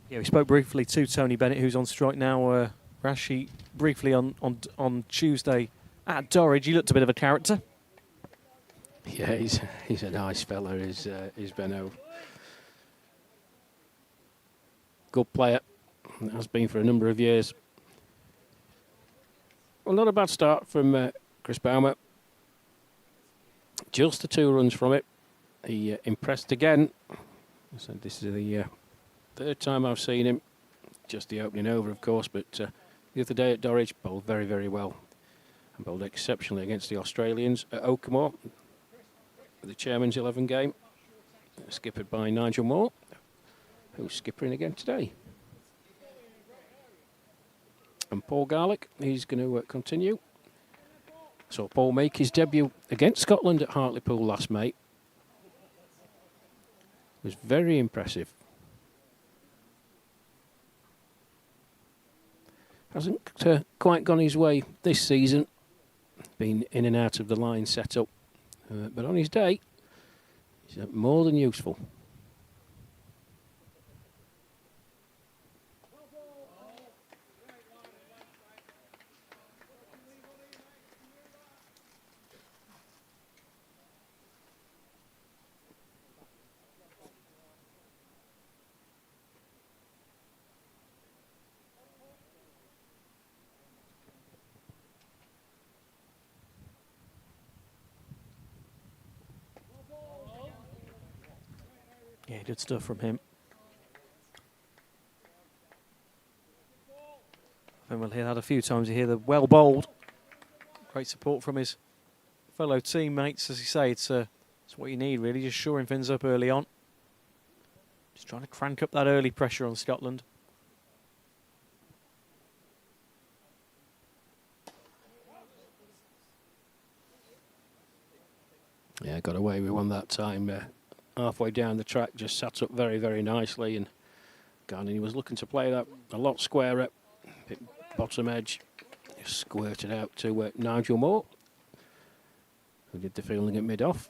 Yeah, we spoke briefly to Tony Bennett, who's on strike now. Rashi, briefly on Tuesday at Dorridge, he looked a bit of a character. Yeah, he's a nice fella, is Benno. Good player, has been for a number of years. Well, not a bad start from Chris Bowmer. Just the 2 runs from it. He impressed again. So this is the 3rd time I've seen him. Just the opening over, of course, but the other day at Dorridge, bowled very, very well. And bowled exceptionally against the Australians at Oakmore. The Chairman's 11 game. Skippered by Nigel Moore, who's skippering again today. And Paul Garlick, he's going to continue. So Paul make his debut against Scotland at Hartlepool last May. Was very impressive. Hasn't quite gone his way this season. Been in and out of the line setup. But on his day, he's more than useful. Yeah, good stuff from him. And we'll hear that a few times. You hear the well bowled. Great support from his fellow teammates. As you say, it's what you need, really. Just shoring things up early on. Just trying to crank up that early pressure on Scotland. Yeah, got away with one that time. Halfway down the track, just sat up very, very nicely, and Garney was looking to play that a lot squarer. Bottom edge, just squirted out to Nigel Moore, who did the fielding at mid-off.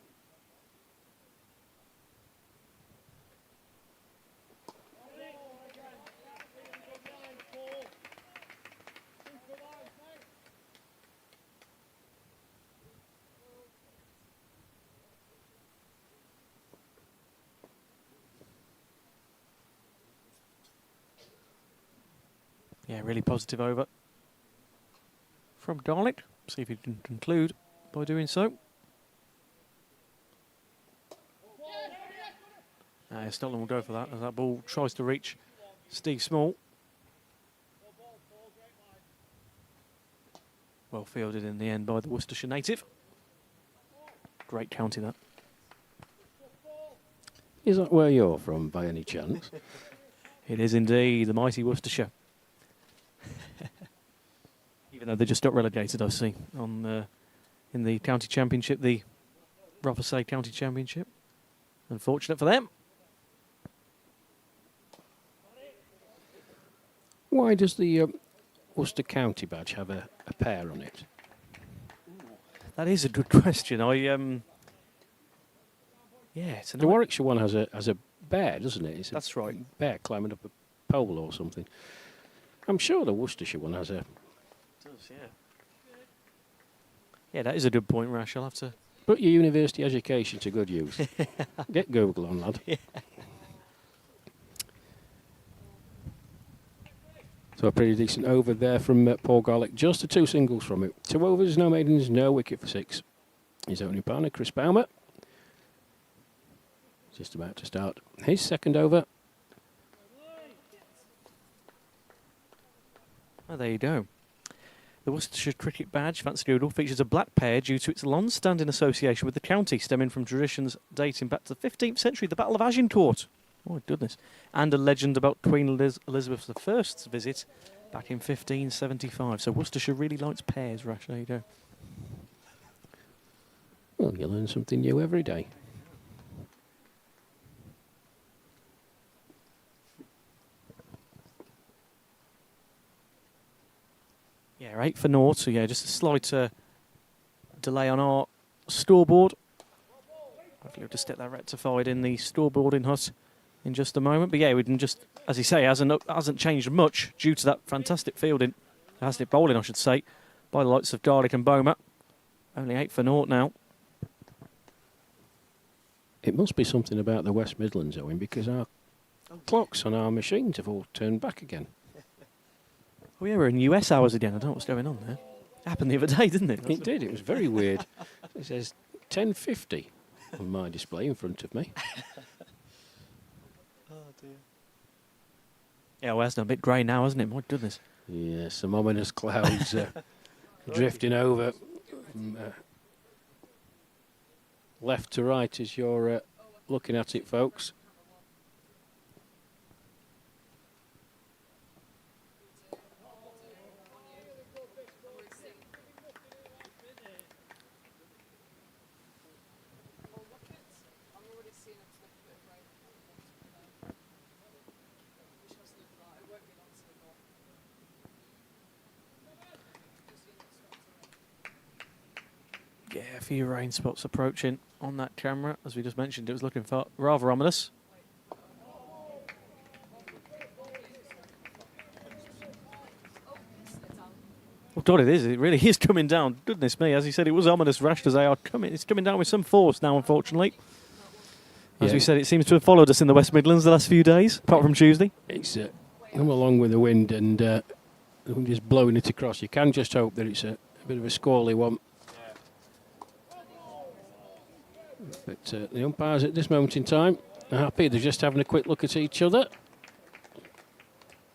Yeah, really positive over from Garlick. See if he can conclude by doing so. Scotland will go for that as that ball tries to reach Steve Small. Well fielded in the end by the Worcestershire native. Great county that. Is that where you're from by any chance? It is indeed, the mighty Worcestershire. Even though they just got relegated, I see, on in the county championship, the Rothesay County Championship. Unfortunate for them. Why does the Worcester County badge have a pair on it? That is a good question. Yeah, it's The Warwickshire one has a bear, doesn't it? It's That's right. Bear climbing up a pole or something. I'm sure the Worcestershire one has a... It does, yeah. Yeah, that is a good point, Rash. I'll have to... Put your university education to good use. Get Google on, lad. Yeah. So a pretty decent over there from Paul Garlick. Just the 2 singles from it. 2 overs, no maidens, no wicket for 6. His opening partner, Chris Bowmer. Just about to start his second over. Oh, there you go. The Worcestershire Cricket Badge, Fancy Doodle, features a black pair due to its long-standing association with the county, stemming from traditions dating back to the 15th century, the Battle of Agincourt. Oh, my goodness. And a legend about Queen Elizabeth I's visit back in 1575. So Worcestershire really likes pears, Rash. There you go. Well, you learn something new every day. Yeah, 8 for naught. So, yeah, just a slight delay on our scoreboard. Hopefully we'll just get that rectified in the scoreboarding hut in just a moment. But, yeah, we can just, as you say, hasn't changed much due to that fantastic fielding, fantastic bowling, I should say, by the likes of Garlick and Boma. Only 8 for naught now. It must be something about the West Midlands, Owen, because our clocks on our machines have all turned back again. Oh, yeah, we're in US hours again. I don't know what's going on there. Happened the other day, didn't it? It did. It was very weird. It says 10:50 on my display in front of me. Oh, dear. Yeah, well, it's a bit grey now, isn't it? My goodness. Yeah, some ominous clouds drifting over from left to right as you're looking at it, folks. Yeah, a few rain spots approaching on that camera. As we just mentioned, it was looking rather ominous. Well, God, it is. It really is coming down. Goodness me. As you said, it was ominous, Rash, as they are coming. It's coming down with some force now, unfortunately. As we said, it seems to have followed us in the West Midlands the last few days, apart from Tuesday. It's come along with the wind, and the wind is blowing it across. You can just hope that it's a bit of a squally one. But the umpires at this moment in time are happy. They're just having a quick look at each other.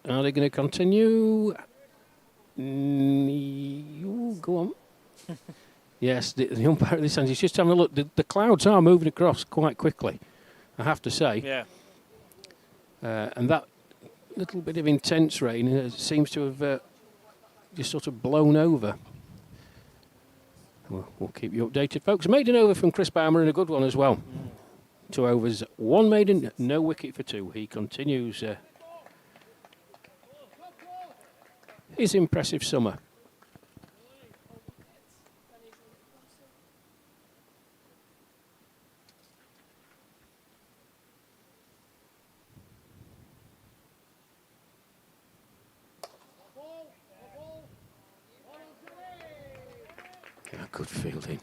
Are they going to continue? Go on. Yes, the umpire at this end is just having a look. The clouds are moving across quite quickly, I have to say. Yeah. And that little bit of intense rain seems to have just sort of blown over. We'll keep you updated, folks. Maiden over from Chris Baumer, and a good one as well. 2 overs, 1 maiden, no wicket for 2. He continues his impressive summer. Good fielding.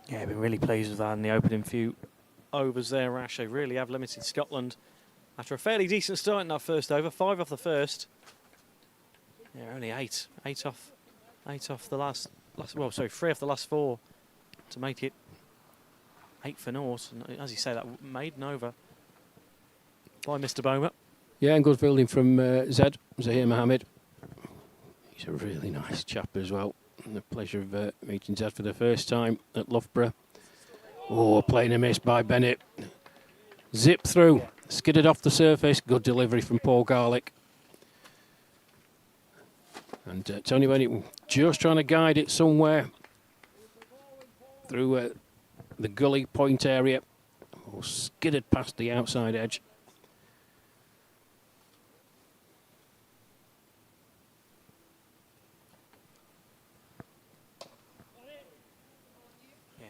Yeah, I've been really pleased with that in the opening few overs there, Rash. They really have limited Scotland. After a fairly decent start in that first over, 5 off the first. Yeah, only 8. 8 off the last well, sorry, 3 off the last 4 to make it 8 for naught. And as you say, that maiden over by Mr. Boma. Yeah, and good fielding from Zahir Mohammed. He's a really nice chap as well. And the pleasure of meeting Zed for the first time at Loughborough. Oh, playing a miss by Bennett. Zip through, skidded off the surface. Good delivery from Paul Garlick. And Tony Bennett just trying to guide it somewhere through the gully point area. Oh, skidded past the outside edge.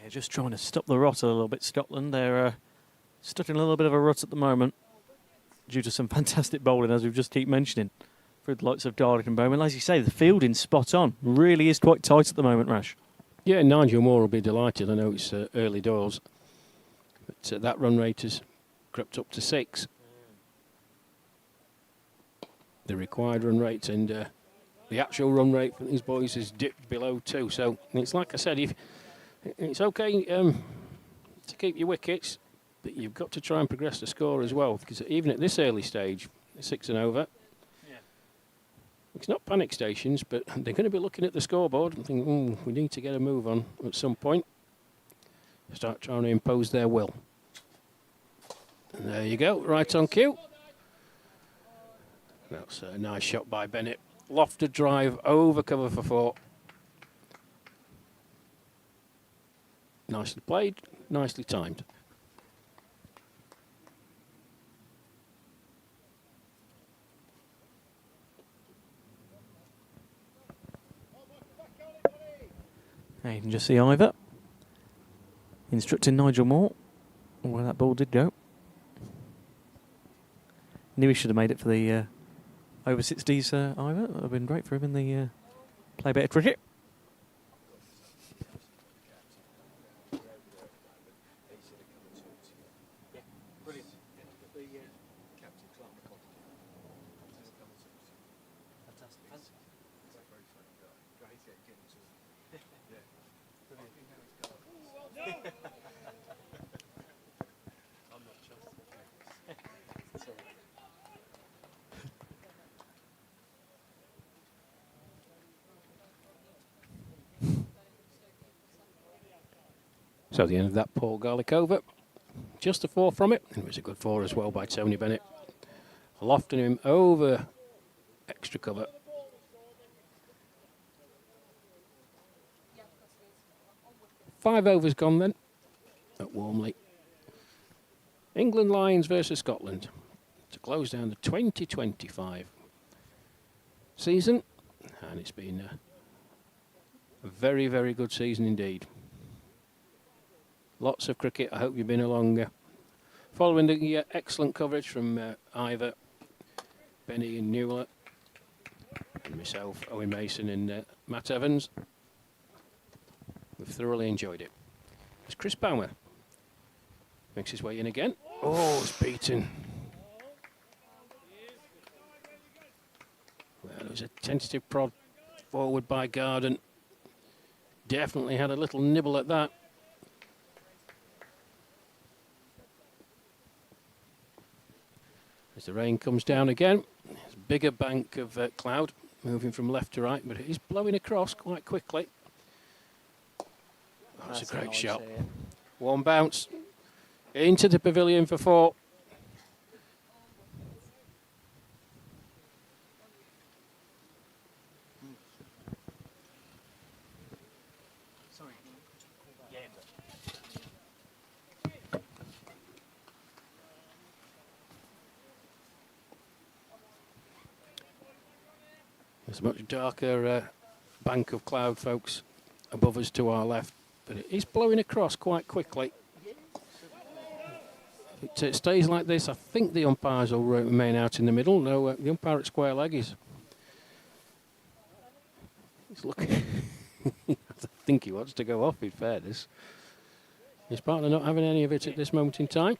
Just trying to stop the rot a little bit, Scotland. They're stuck in a little bit of a rut at the moment due to some fantastic bowling, as we've just keep mentioning, through the likes of Garlick and Bowman. As you say, the fielding's spot on. Really is quite tight at the moment, Rash. Yeah, Nigel Moore will be delighted. I know it's early doors, but that run rate has crept up to 6. The required run rate and the actual run rate for these boys has dipped below 2. So it's like I said, it's okay to keep your wickets, but you've got to try and progress the score as well, because even at this early stage, 6 and over. It's not panic stations, but they're going to be looking at the scoreboard and thinking, we need to get a move on at some point. Start trying to impose their will. And there you go, right on cue. That's a nice shot by Bennett. Lofted drive over cover for 4. Nicely played, nicely timed. Now you can just see Ivor instructing Nigel Moore where that ball did go. Knew he should have made it for the over 60s, Ivor. That would have been great for him in the play better cricket. So the end of that Paul Garlic over. Just a 4 from it. And it was a good 4 as well by Tony Bennett. Lofting him over extra cover. Five overs gone then at Walmley. England Lions versus Scotland to close down the 2025 season. And it's been a very, very good season indeed. Lots of cricket. I hope you've been along following the excellent coverage from Ivor, Benny and Newell, and myself, Owen Mason and Matt Evans. We've thoroughly enjoyed it. It's Chris Baumer. Makes his way in again. Oh, it's beaten. Well, it was a tentative prod forward by Garden. Definitely had a little nibble at that. As the rain comes down again, there's a bigger bank of cloud moving from left to right, but it is blowing across quite quickly. Oh, that's a great shot. One bounce into the pavilion for 4. There's a much darker bank of cloud, folks, above us to our left, but it is blowing across quite quickly. If it stays like this, I think the umpires will remain out in the middle. No, the umpire at square leg is looking. I think he wants to go off, in fairness. His partner not having any of it at this moment in time.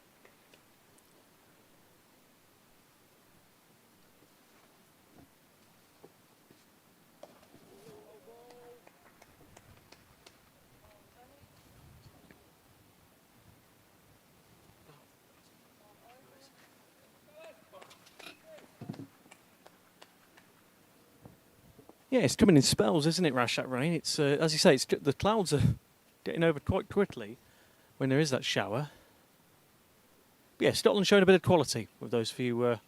Yeah, it's coming in spells, isn't it, Rash, that rain? It's, as you say, the clouds are getting over quite quickly when there is that shower. But yeah, Scotland showing a bit of quality with those few...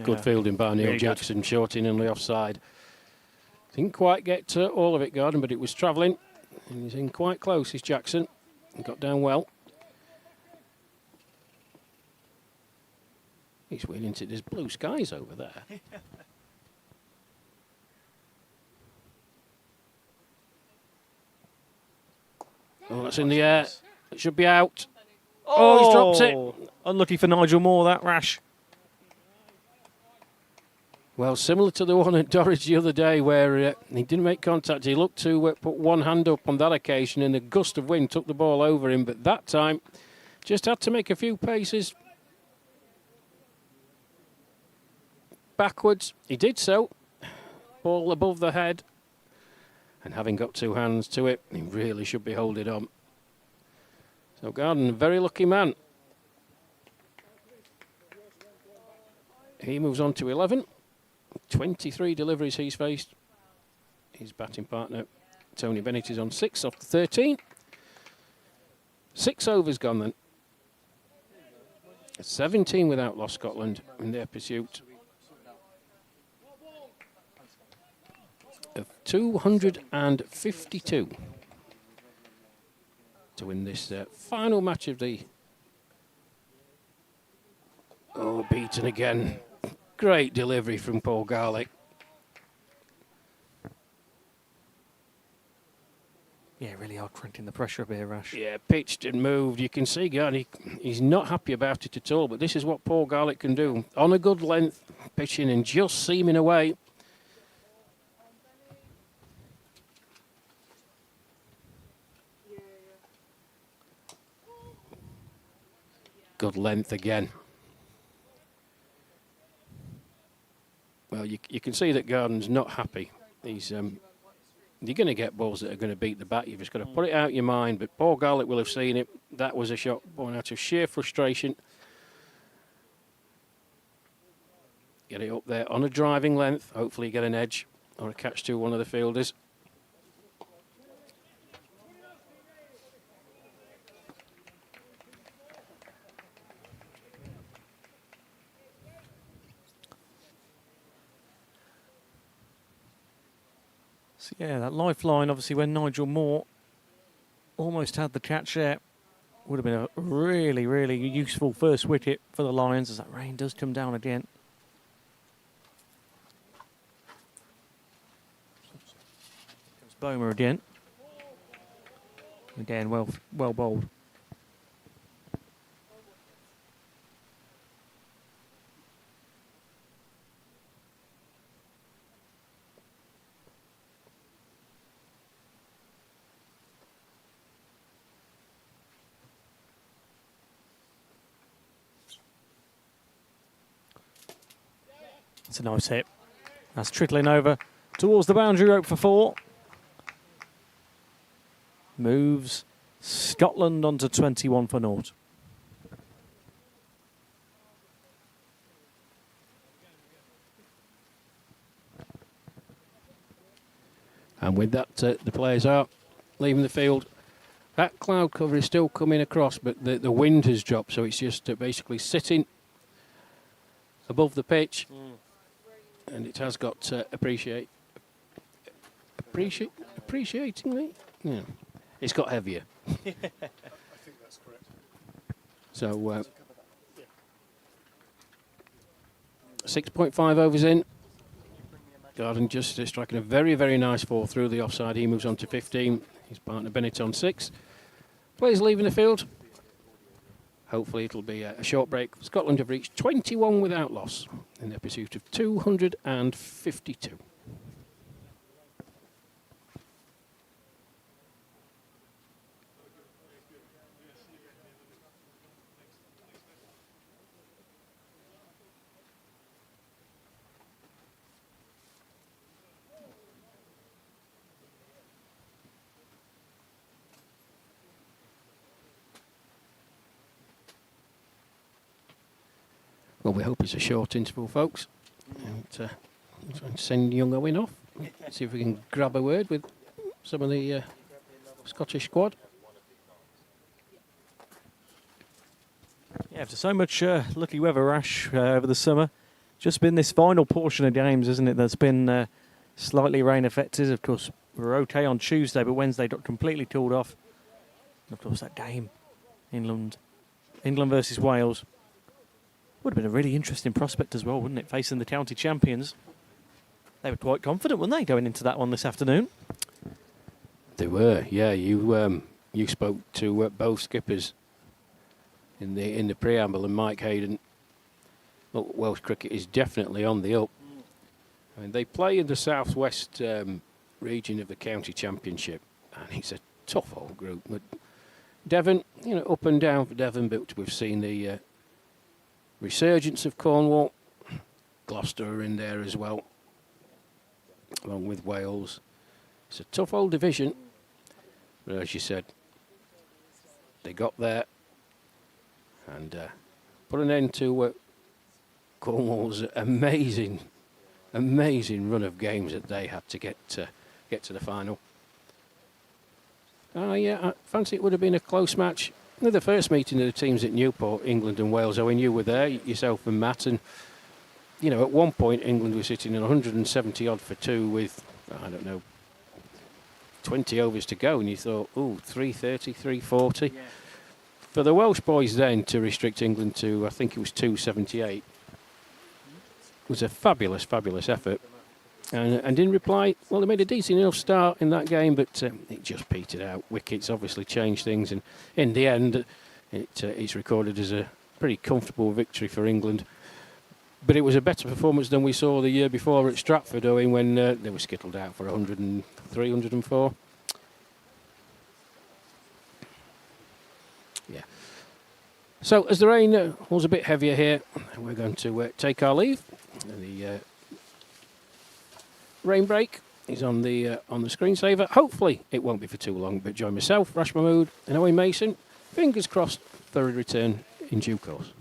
Good fielding by Neil Really Jackson, short in and the offside. Didn't quite get all of it, Gordon, but it was travelling. And he's in quite close, is Jackson. He got down well. He's wheeling into there's blue skies over there. Oh, that's in the air. It should be out. Oh, he's dropped it. Unlucky for Nigel Moore, that Rash. Well, similar to the one at Dorridge the other day where he didn't make contact. He looked to put one hand up on that occasion and a gust of wind took the ball over him. But that time, just had to make a few paces backwards. He did so. Ball above the head. And having got 2 hands to it, he really should be holding on. So Garden, a very lucky man. He moves on to 11. 23 deliveries he's faced. His batting partner, Tony Bennett, is on 6 off the 13. 6 overs gone then. 17 without loss, Scotland, in their pursuit of 252 to win this final match of the... Oh, beaten again. Great delivery from Paul Garlick. Yeah, really are cranking the pressure a bit, Rash. Yeah, pitched and moved. You can see, God, he's not happy about it at all, but this is what Paul Garlick can do. On a good length, pitching and just seaming away. Good length again. Well, you can see that Garden's not happy. He's you're going to get balls that are going to beat the bat. You've just got to put it out of your mind. But Paul Garlick will have seen it. That was a shot born out of sheer frustration. Get it up there on a driving length. Hopefully get an edge or a catch to one of the fielders. So yeah, that lifeline, obviously, when Nigel Moore almost had the catch there, would have been a really, really useful first wicket for the Lions as that rain does come down again. Comes Bomer again. Again, well bowled. It's a nice hit. That's trickling over towards the boundary rope for 4. Moves Scotland onto 21 for naught. And with that, the players are leaving the field. That cloud cover is still coming across, but the wind has dropped, so it's just basically sitting above the pitch. And it has got appreciatingly, yeah, it's got heavier. I think that's correct. So 6.5 overs in. Garden just striking a very, very nice 4 through the offside. He moves on to 15. His partner Bennett on 6. Players leaving the field. Hopefully it'll be a short break. Scotland have reached 21 without loss in their pursuit of 252. Well, we hope it's a short interval, folks. And send young Owen off. See if we can grab a word with some of the Scottish squad. Yeah, after so much lucky weather, Rash, over the summer, just been this final portion of games, isn't it, that's been slightly rain affected. Of course, we were okay on Tuesday, but Wednesday got completely cooled off. And of course, that game, England versus Wales, would have been a really interesting prospect as well, wouldn't it? Facing the county champions. They were quite confident, weren't they, going into that one this afternoon? They were, yeah. You spoke to both skippers in the preamble, and Mike Hayden. Look, Welsh cricket is definitely on the up. I mean, they play in the southwest region of the county championship, and it's a tough old group. But Devon, up and down for Devon, but we've seen the resurgence of Cornwall. Gloucester are in there as well, along with Wales. It's a tough old division, but as you said, they got there and put an end to Cornwall's amazing run of games that they had to get to the final. Yeah, I fancy it would have been a close match. The first meeting of the teams at Newport, England and Wales. Owen, you were there, yourself and Matt, and you know, at one point England was sitting at 170 odd for 2 with, I don't know, 20 overs to go, and you thought, ooh, 330, 340. Yeah. For the Welsh boys then to restrict England to, I think it was 278, was a fabulous effort. And in reply, well, they made a decent enough start in that game, but it just petered out. Wickets obviously changed things, and in the end, it's recorded as a pretty comfortable victory for England. But it was a better performance than we saw the year before at Stratford, Owen, when they were skittled out for 103, 104. Yeah. So as the rain was a bit heavier here, we're going to take our leave. The rain break is on the screensaver. Hopefully it won't be for too long, but join myself, Rash Mahmood and Owen Mason. Fingers crossed for a return in due course.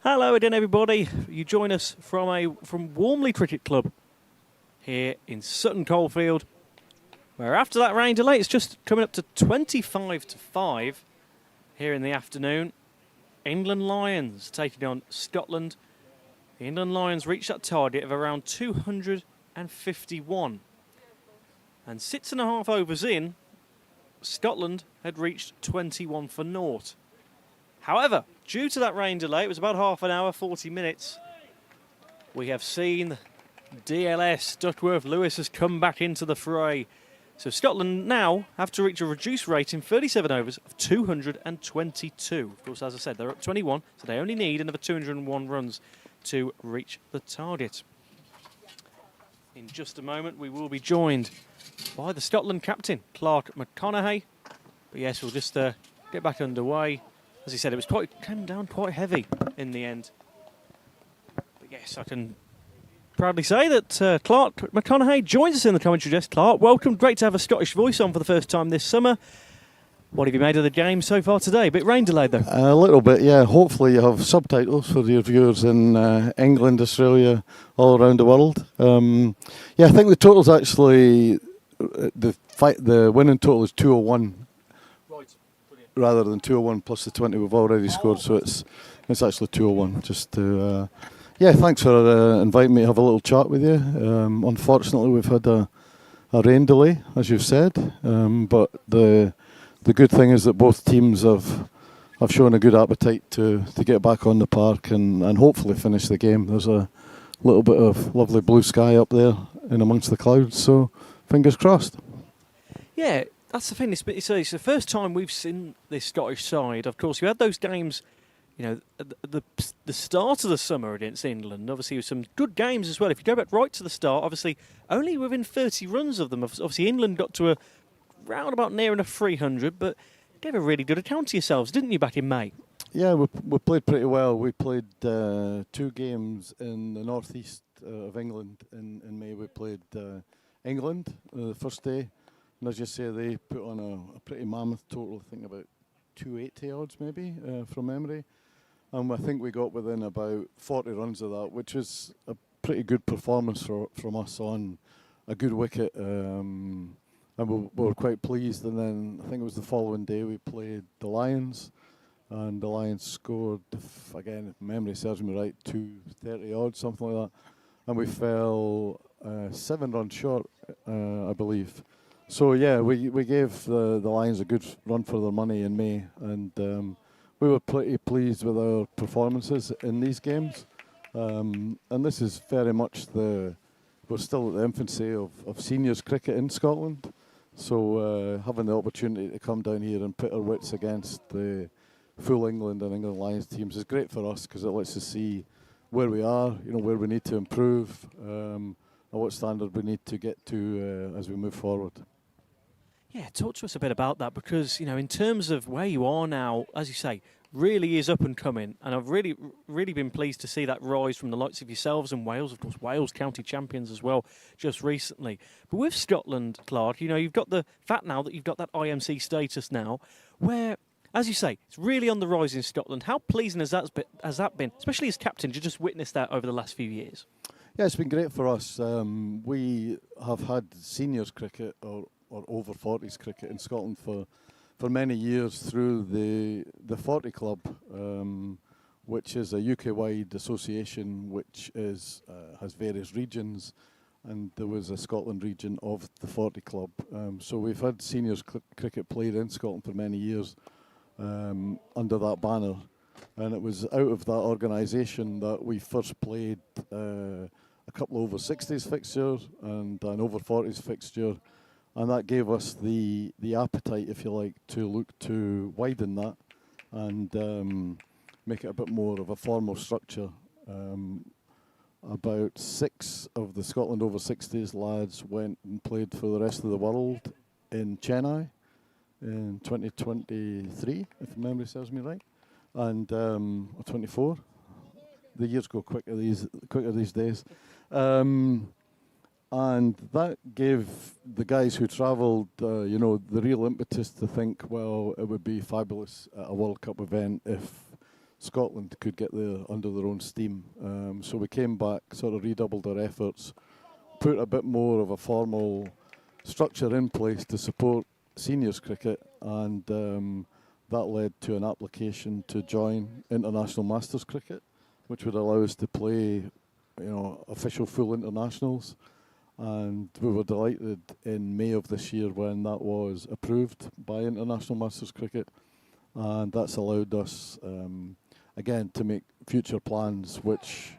Hello again, everybody. You join us from Walmley Cricket Club here in Sutton Coldfield, where after that rain delay, it's just coming up to 25 to 5 here in the afternoon. England Lions taking on Scotland. The England Lions reached that target of around 251. And 6.5 overs in, Scotland had reached 21 for naught. However, due to that rain delay, it was about half an hour, 40 minutes. We have seen DLS, Duckworth Lewis, has come back into the fray. So Scotland now have to reach a reduced rate in 37 overs of 222. Of course, as I said, they're up 21, so they only need another 201 runs to reach the target. In just a moment, we will be joined by the Scotland captain, Clark McConaughey. But yes, we'll just get back underway. As he said, it came down quite heavy in the end. But yes, I can proudly say that Clark McConaughey joins us in the commentary desk. Clark, welcome. Great to have a Scottish voice on for the first time this summer. What have you made of the game so far today? A bit rain delayed, though. A little bit, yeah. Hopefully you have subtitles for your viewers in England, Australia, all around the world. Yeah, I think the total's actually, the winning total is 201. Rather than 201 plus the 20 we've already scored, so it's actually 201. Just to, yeah, thanks for inviting me to have a little chat with you. Unfortunately, we've had a rain delay, as you've said, but the good thing is that both teams have shown a good appetite to get back on the park and hopefully finish the game. There's a little bit of lovely blue sky up there in amongst the clouds, so fingers crossed. Yeah. That's the thing. It's the first time we've seen this Scottish side. Of course, you had those games, you know, at the start of the summer against England. Obviously, with some good games as well. If you go back right to the start, obviously, only within 30 runs of them. Obviously, England got to a round about near enough 300, but gave a really good account to yourselves, didn't you, back in May? Yeah, we played pretty well. We played 2 games in the northeast of England in May. We played England the first day. And as you say, they put on a pretty mammoth total, I think about 280 odds maybe, from memory. And I think we got within about 40 runs of that, which is a pretty good performance from us on a good wicket. And we were quite pleased. And then I think it was the following day we played the Lions. And the Lions scored, again, if memory serves me right, 230 odds, something like that. And we fell 7 runs short, I believe. So yeah, we gave the Lions a good run for their money in May, and we were pretty pleased with our performances in these games. And this is very much we're still at the infancy of seniors cricket in Scotland. So having the opportunity to come down here and put our wits against the full England and England Lions teams is great for us because it lets us see where we are, you know, where we need to improve, and what standard we need to get to as we move forward. Yeah, talk to us a bit about that because, you know, in terms of where you are now, as you say, really is up and coming. And I've really been pleased to see that rise from the likes of yourselves and Wales, of course, Wales county champions as well, just recently. But with Scotland, Clark, you know, you've got the fact now that you've got that IMC status now, where, as you say, it's really on the rise in Scotland. How pleasing has that been, especially as captain, to just witness that over the last few years? Yeah, it's been great for us. We have had seniors cricket or over 40s cricket in Scotland for many years through the 40 Club, which is a UK-wide association which has various regions, and there was a Scotland region of the 40 Club. So we've had seniors cricket played in Scotland for many years under that banner, and it was out of that organisation that we first played a couple of over 60s fixtures and an over 40s fixture. And that gave us the appetite, if you like, to look to widen that and make it a bit more of a formal structure. About 6 of the Scotland over 60s lads went and played for the rest of the world in Chennai in 2023, if memory serves me right, and 24. The years go quicker these days. And that gave the guys who travelled, you know, the real impetus to think, well, it would be fabulous at a World Cup event if Scotland could get under their own steam. So we came back, sort of redoubled our efforts, put a bit more of a formal structure in place to support seniors cricket, and that led to an application to join International Masters Cricket, which would allow us to play, official full internationals. And we were delighted in May of this year when that was approved by International Masters Cricket, and that's allowed us again to make future plans, which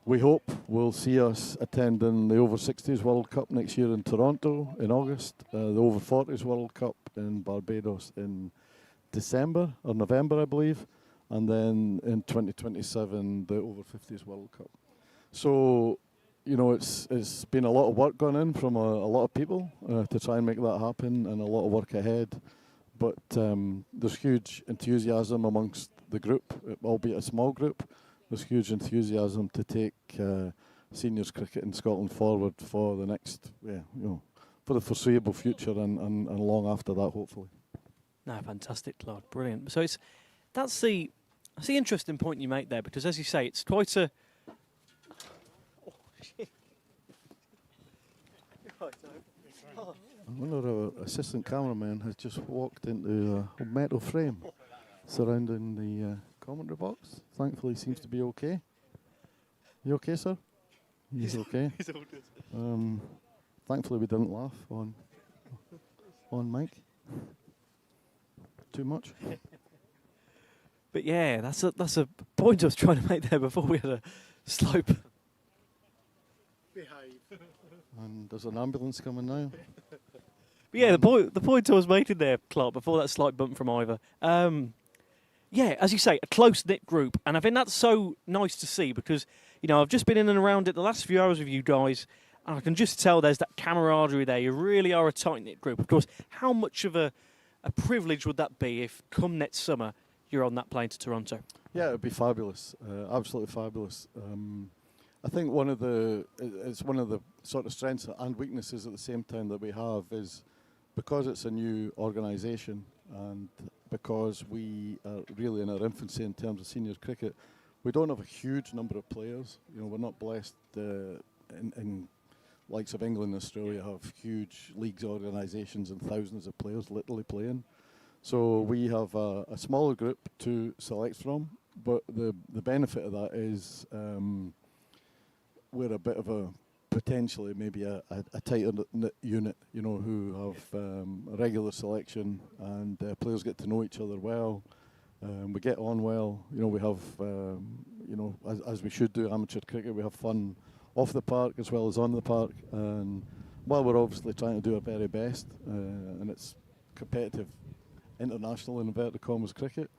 we hope will see us attending the Over 60s World Cup next year in Toronto in August, the Over 40s World Cup in Barbados in December or November, I believe, and then in 2027 the Over 50s World Cup. So, it's been a lot of work gone in from a lot of people to try and make that happen, and a lot of work ahead. But there's huge enthusiasm amongst the group, albeit a small group. There's huge enthusiasm to take seniors cricket in Scotland forward for the next, for the foreseeable future and long after that, hopefully. No, fantastic, Claude. Brilliant. So that's the interesting point you make there, because as you say, it's quite a... Oh, shit. I wonder our assistant cameraman has just walked into a metal frame surrounding the commentary box. Thankfully, seems to be okay. You okay, sir? He's okay. He's all good. Thankfully, we didn't laugh on mic. Too much. But yeah, that's a point I was trying to make there before we had a slope. Behave. And there's an ambulance coming now. But yeah, the point I was making there, Clark, before that slight bump from Ivor. Yeah, as you say, a close-knit group. And I think that's so nice to see because, I've just been in and around it the last few hours with you guys, and I can just tell there's that camaraderie there. You really are a tight-knit group. Of course, how much of a privilege would that be if, come next summer, you're on that plane to Toronto? Yeah, it would be fabulous. Absolutely fabulous. I think it's one of the sort of strengths and weaknesses at the same time that we have is because it's a new organisation and because we are really in our infancy in terms of senior cricket, we don't have a huge number of players. We're not blessed in likes of England and Australia have huge leagues, organisations and thousands of players literally playing. So we have a smaller group to select from, but the benefit of that is we're a bit of a potentially maybe a tighter knit unit, who have a regular selection and players get to know each other well. We get on well. We have, as we should do amateur cricket, we have fun off the park as well as on the park. And while we're obviously trying to do our very best, and it's competitive international in inverted commas cricket,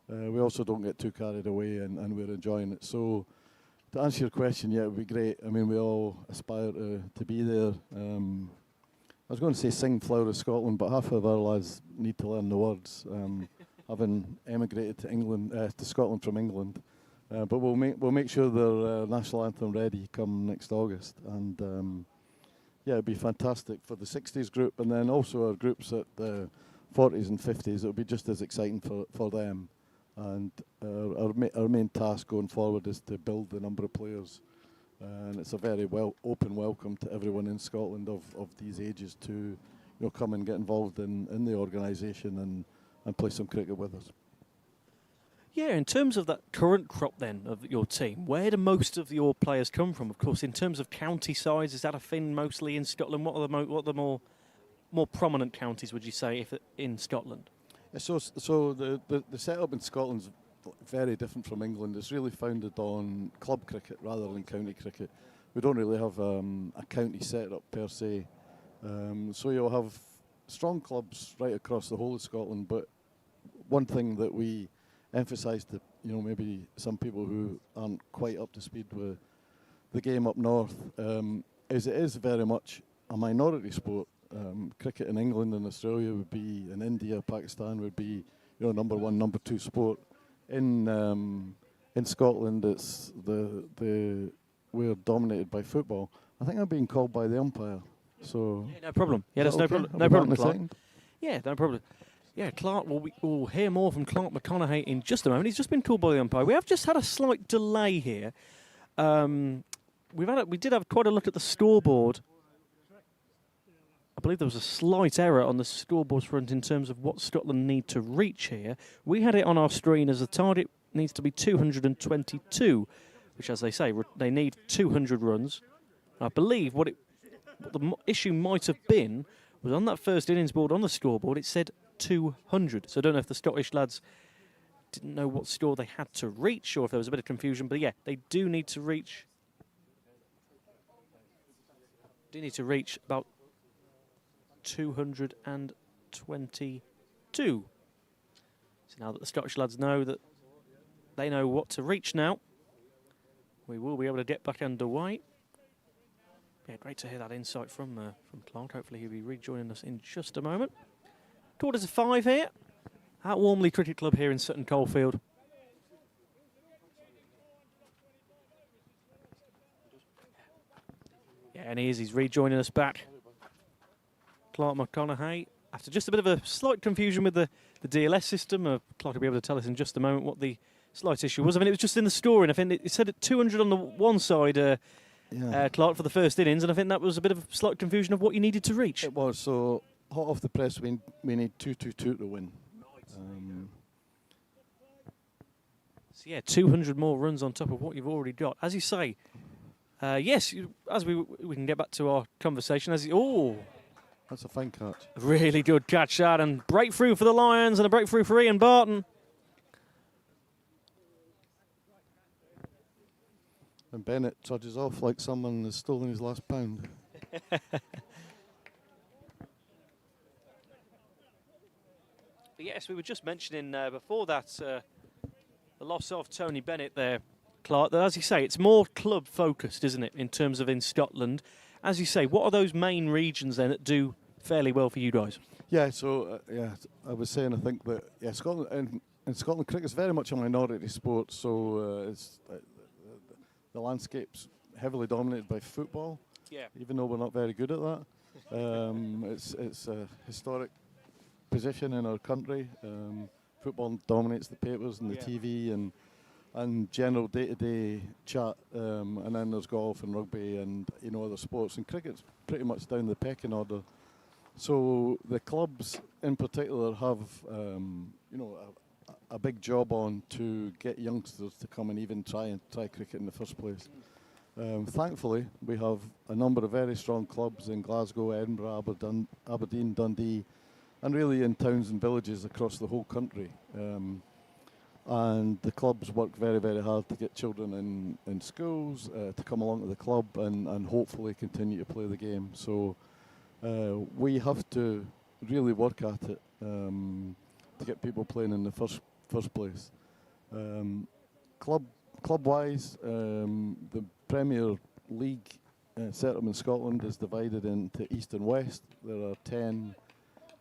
we also don't get too carried away and we're enjoying it. So to answer your question, yeah, it would be great. I mean, we all aspire to be there. I was going to say sing Flower of Scotland, but half of our lads need to learn the words, having emigrated to England, to Scotland from England. But we'll make sure their national anthem ready come next August, and yeah, it'd be fantastic for the 60s group, and then also our groups at the 40s and 50s. It'll be just as exciting for them. And our main task going forward is to build the number of players, and it's a very open welcome to everyone in Scotland of these ages to come and get involved in the organisation and play some cricket with us. Yeah, in terms of that current crop then of your team, where do most of your players come from? Of course, in terms of county size, is that a thing mostly in Scotland? What are the more prominent counties, would you say, if in Scotland? So the setup in Scotland's very different from England. It's really founded on club cricket rather than county cricket. We don't really have a county setup per se. So you'll have strong clubs right across the whole of Scotland, but one thing that we emphasise to maybe some people who aren't quite up to speed with the game up north is it is very much a minority sport. Cricket in England and Australia would be, in India, Pakistan would be, number one, number two sport. In Scotland, it's we're dominated by football. I think I'm being called by the umpire. So yeah, no problem. Yeah, that's okay? no problem. No problem. Clark. Yeah, no problem. Yeah, Clark. Well, we'll hear more from Clark McConaughey in just a moment. He's just been called by the umpire. We have just had a slight delay here. We did have quite a look at the scoreboard. I believe there was a slight error on the scoreboard front in terms of what Scotland need to reach here. We had it on our screen as the target needs to be 222, which, as they say, they need 200 runs. I believe what the issue might have been was on that first innings board on the scoreboard, it said 200. So I don't know if the Scottish lads didn't know what score they had to reach or if there was a bit of confusion. But yeah, they do need to reach about 222. So now that the Scottish lads know that they know what to reach now, we will be able to get back underway. Yeah, great to hear that insight from Clark. Hopefully he'll be rejoining us in just a moment. 4:45 here at Walmley Cricket Club here in Sutton Coldfield. Yeah, and he's rejoining us back. Clark McConaughey. After just a bit of a slight confusion with the DLS system, Clark will be able to tell us in just a moment what the slight issue was. I mean, it was just in the scoring. I think it said at 200 on the one side, Clark, for the first innings, and I think that was a bit of a slight confusion of what you needed to reach. It was. So, hot off the press, we need 222 to win. So, yeah, 200 more runs on top of what you've already got. As you say, yes, as we can get back to our conversation. That's a fine catch. Really good catch that, and breakthrough for the Lions and a breakthrough for Ian Barton. And Bennett trudges off like someone has stolen his last pound. Yes, we were just mentioning before that the loss of Tony Bennett there, Clark. That, as you say, it's more club focused, isn't it, in terms of in Scotland? As you say, what are those main regions then that do fairly well for you guys? Yeah, so I was saying, I think that Scotland and Scotland cricket's very much a minority sport, so it's the landscape's heavily dominated by football. Yeah. Even though we're not very good at that, it's a historic position in our country. Football dominates the papers and the TV and general day-to-day chat, and then there's golf and rugby and other sports, and cricket's pretty much down the pecking order. So the clubs in particular have a big job on to get youngsters to come and even try cricket in the first place. Thankfully, we have a number of very strong clubs in Glasgow, Edinburgh, Aberdeen, Dundee, and really in towns and villages across the whole country. And the clubs work very, very hard to get children in schools to come along to the club and hopefully continue to play the game. So we have to really work at it to get people playing in the first place. Club-wise, the Premier League set up in Scotland is divided into East and West. There are 10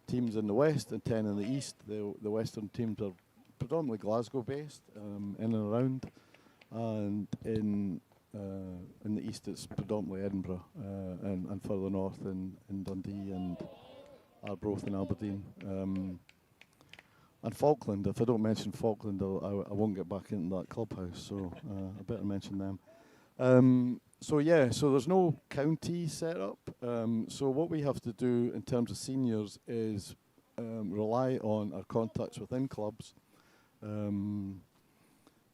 teams in the West and 10 in the East. The Western teams are predominantly Glasgow-based, in and around, and in the East it's predominantly Edinburgh, and further north in Dundee and Arbroath and Aberdeen. And Falkland, if I don't mention Falkland, I won't get back into that clubhouse, so I better mention them. So there's no county set up. So what we have to do in terms of seniors is rely on our contacts within clubs,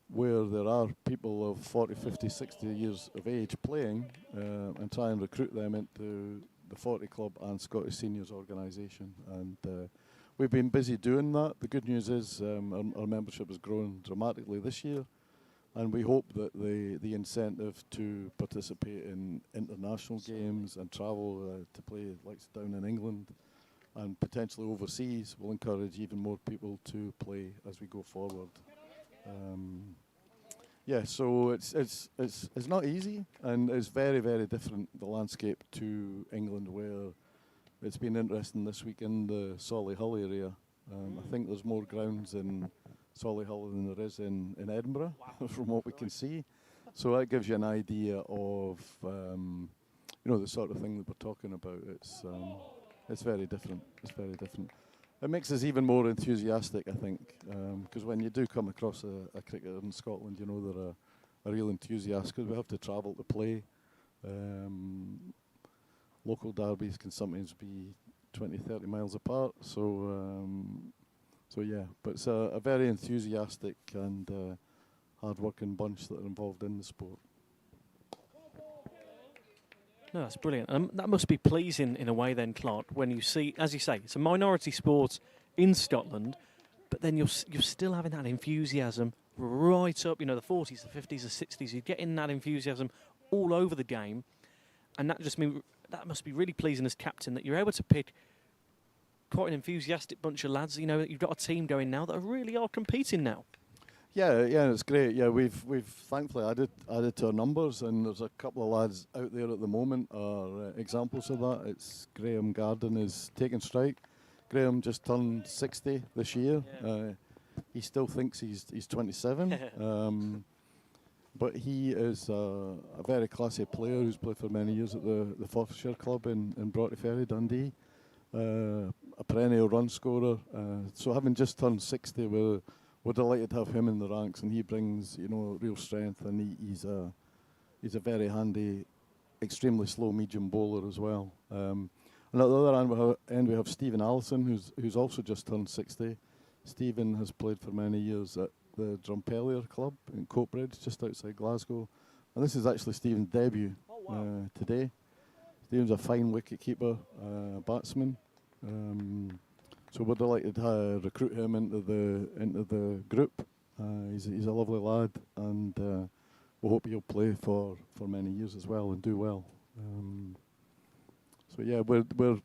where there are people of 40, 50, 60 years of age playing, and try and recruit them into the 40 Club and Scottish Seniors Organisation. And we've been busy doing that. The good news is our membership has grown dramatically this year, and we hope that the incentive to participate in international games and travel to play like down in England and potentially overseas will encourage even more people to play as we go forward. So it's not easy, and it's very, very different, the landscape, to England, where it's been interesting this week in the Solihull area. I think there's more grounds in Solihull than there is in Edinburgh, from what we can see. So that gives you an idea of the sort of thing that we're talking about. It's very different. It's very different. It makes us even more enthusiastic, I think, because when you do come across a cricketer in Scotland, you know they're a real enthusiast, because we have to travel to play. Local derbies can sometimes be 20, 30 miles apart, so yeah, but it's a very enthusiastic and hard-working bunch that are involved in the sport. No, that's brilliant. That must be pleasing in a way then, Clark, when you see, as you say, it's a minority sport in Scotland, but then you're still having that enthusiasm right up, the 40s, the 50s, the 60s. You're getting that enthusiasm all over the game, and that must be really pleasing as captain that you're able to pick quite an enthusiastic bunch of lads. That you've got a team going now that really are competing now. Yeah, it's great. Yeah, we've thankfully added to our numbers, and there's a couple of lads out there at the moment are examples of that. It's Graham Garden is taking strike. Graham just turned 60 this year. Yeah. He still thinks he's 27, but he is a very classy player who's played for many years at the Forfarshire Club in Broughty Ferry, Dundee. A perennial run scorer. So having just turned 60, we're delighted to have him in the ranks, and he brings real strength, and he's a very handy, extremely slow medium bowler as well. And at the other end we have Stephen Allison, who's also just turned 60. Stephen has played for many years at the Drumpellier Club in Coatbridge, just outside Glasgow, and this is actually Stephen's debut today. Stephen's a fine wicket keeper, batsman. So we're delighted to recruit him into the group. He's a lovely lad, and we hope he'll play for many years as well and do well. So yeah, we're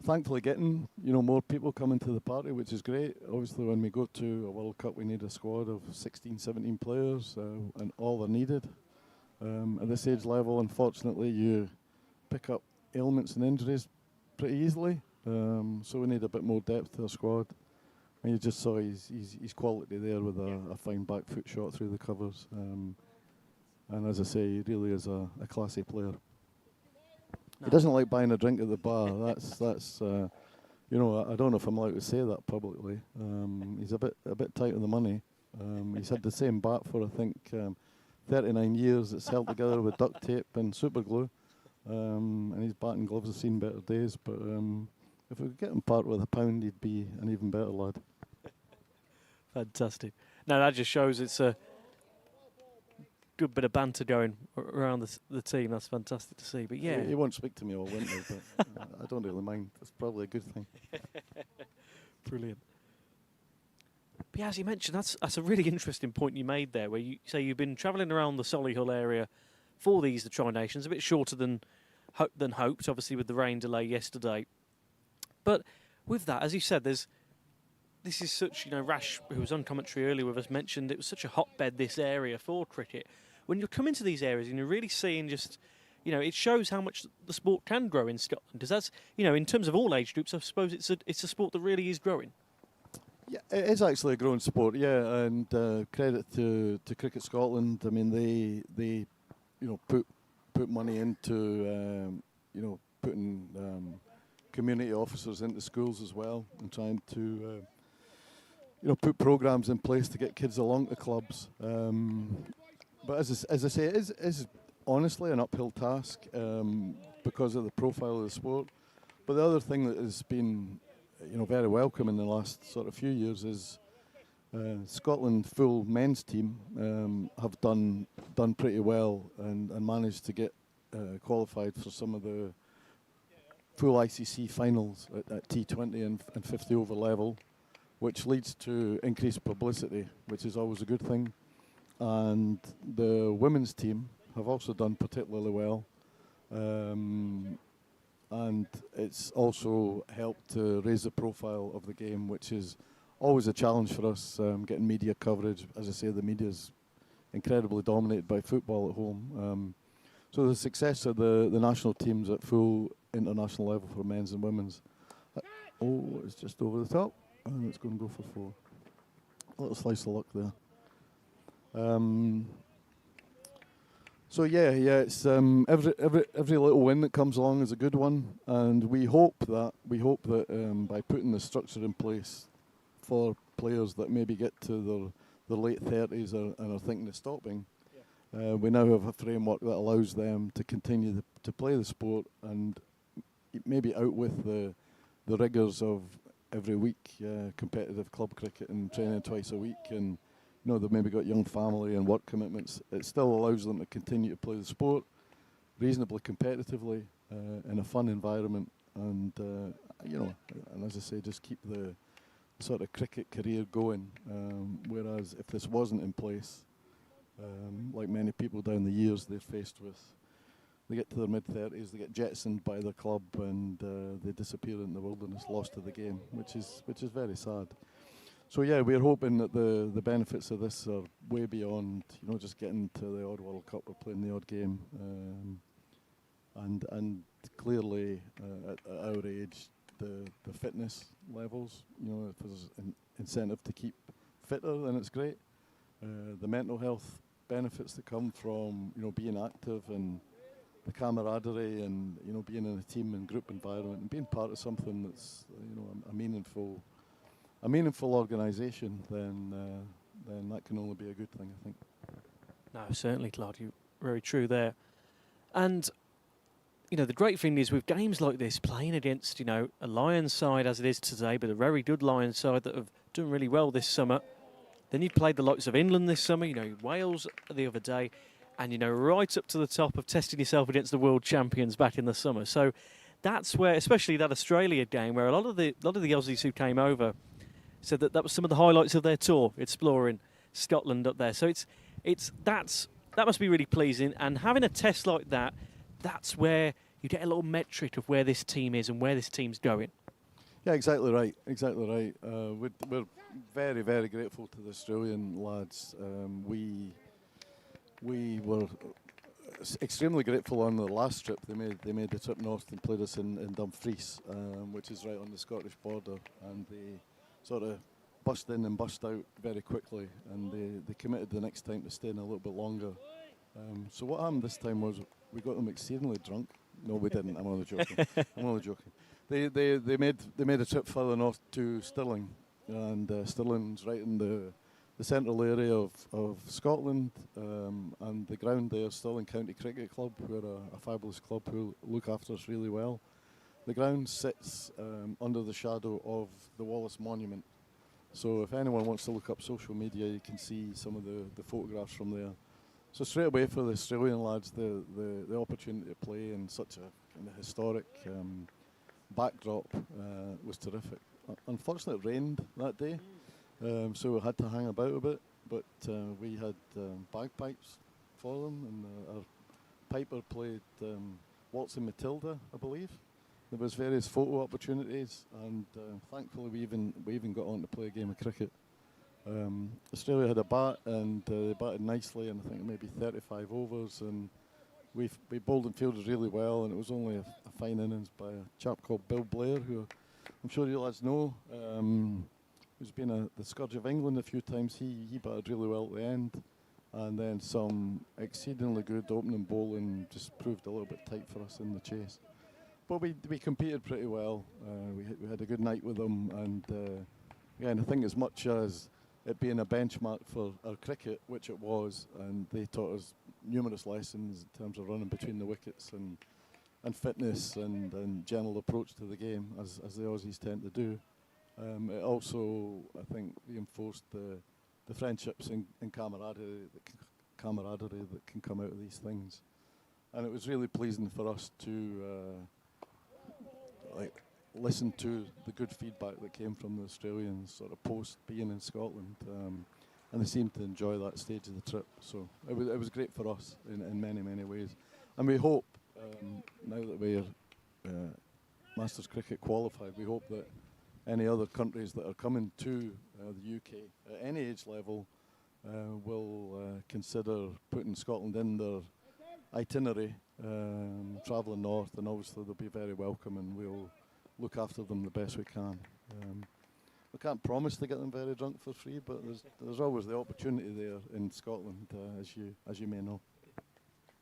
thankfully getting more people coming to the party, which is great. Obviously, when we go to a World Cup, we need a squad of 16, 17 players, and all are needed. At this age level, unfortunately, you pick up ailments and injuries pretty easily. So we need a bit more depth to our squad. And you just saw his quality there with a fine back foot shot through the covers. And as I say, he really is a classy player. No. He doesn't like buying a drink at the bar. That's I don't know if I'm allowed to say that publicly. He's a bit tight on the money. He's had the same bat for I think 39 years. It's held together with duct tape and super glue. And his bat and gloves have seen better days, but if we could get him part with £1, he'd be an even better lad. Fantastic. Now that just shows it's a good bit of banter going around the team. That's fantastic to see. But yeah, he won't speak to me all winter, but I don't really mind. It's probably a good thing. Brilliant. But yeah, as you mentioned, that's a really interesting point you made there, where you say you've been travelling around the Solihull area for the Tri-Nations, a bit shorter than hoped, obviously with the rain delay yesterday. But with that, as you said, this is such, Rash, who was on commentary earlier with us, mentioned it was such a hotbed, this area for cricket. When you're coming to these areas and you're really seeing just, it shows how much the sport can grow in Scotland. Because that's, in terms of all age groups, I suppose it's a sport that really is growing. Yeah, it is actually a growing sport, yeah, and credit to Cricket Scotland. I mean, they put money into putting community officers into schools as well, and trying to put programs in place to get kids along to clubs. But as I say, it is honestly an uphill task because of the profile of the sport. But the other thing that has been very welcome in the last sort of few years is Scotland full men's team have done pretty well and managed to get qualified for some of the full ICC finals at T20 and 50 over level, which leads to increased publicity, which is always a good thing. And the women's team have also done particularly well. And it's also helped to raise the profile of the game, which is always a challenge for us, getting media coverage. As I say, the media is incredibly dominated by football at home. So the success of the national teams at full international level for men's and women's. It's just over the top, and it's going to go for 4. A little slice of luck there. So yeah, it's every little win that comes along is a good one, and we hope that by putting the structure in place for players that maybe get to their late 30s and are thinking of stopping, we now have a framework that allows them to continue to play the sport and maybe out with the rigours of every week competitive club cricket and training twice a week, and they've maybe got young family and work commitments. It still allows them to continue to play the sport reasonably competitively in a fun environment, and and as I say, just keep the sort of cricket career going. Whereas if this wasn't in place, like many people down the years, they're faced with, they get to their mid-30s, they get jettisoned by the club, and they disappear in the wilderness, lost to the game, which is very sad. So yeah, we're hoping that the benefits of this are way beyond just getting to the odd World Cup or playing the odd game, and clearly at our age, the fitness levels, if there's an incentive to keep fitter, then it's great. The mental health benefits that come from being active and the camaraderie and being in a team and group environment and being part of something that's a meaningful organisation, then that can only be a good thing, I think. No, certainly, Claude, you're very true there. And the great thing is with games like this, playing against a Lions side as it is today, but a very good Lions side that have done really well this summer. Then you played the likes of England this summer, Wales the other day, and right up to the top of testing yourself against the world champions back in the summer. So that's where, especially that Australia game, where a lot of the Aussies who came over said that was some of the highlights of their tour, exploring Scotland up there. So that must be really pleasing. And having a test like that, that's where you get a little metric of where this team is and where this team's going. Yeah, exactly right. We're very, very grateful to the Australian lads. We were extremely grateful on the last trip. They made the trip north and played us in Dumfries, which is right on the Scottish border, and they sort of bust in and bust out very quickly, and they committed the next time to staying a little bit longer. So what happened this time was we got them exceedingly drunk. No, we didn't. I'm only joking. They made a trip further north to Stirling, and Stirling's right in the central area of Scotland, and the ground there, Stirling County Cricket Club, who are a fabulous club who look after us really well. The ground sits under the shadow of the Wallace Monument. So if anyone wants to look up social media, you can see some of the photographs from there. So straight away for the Australian lads, the opportunity to play in such a kind of historic backdrop was terrific. Unfortunately, it rained that day, so we had to hang about a bit. But we had bagpipes for them, and our piper played Waltzing Matilda, I believe. There was various photo opportunities, and thankfully we even got on to play a game of cricket. Australia had a bat, and they batted nicely, and I think maybe 35 overs, and we bowled and fielded really well, and it was only a fine innings by a chap called Bill Blair, who I'm sure you lads know, who's been the scourge of England a few times. He batted really well at the end, and then some exceedingly good opening bowling just proved a little bit tight for us in the chase. But we competed pretty well. We had a good night with them, and again, I think as much as it being a benchmark for our cricket, which it was, and they taught us numerous lessons in terms of running between the wickets and fitness and general approach to the game, as the Aussies tend to do. It also, I think, reinforced the friendships and camaraderie that can come out of these things. And it was really pleasing for us to listen to the good feedback that came from the Australians sort of post being in Scotland, and they seemed to enjoy that stage of the trip. So it was great for us in many, many ways. And we hope, now that we're Masters Cricket qualified, we hope that any other countries that are coming to the UK at any age level will consider putting Scotland in their itinerary, travelling north, and obviously they'll be very welcome, and we'll look after them the best we can. We can't promise to get them very drunk for free, but there's always the opportunity there in Scotland, as you may know.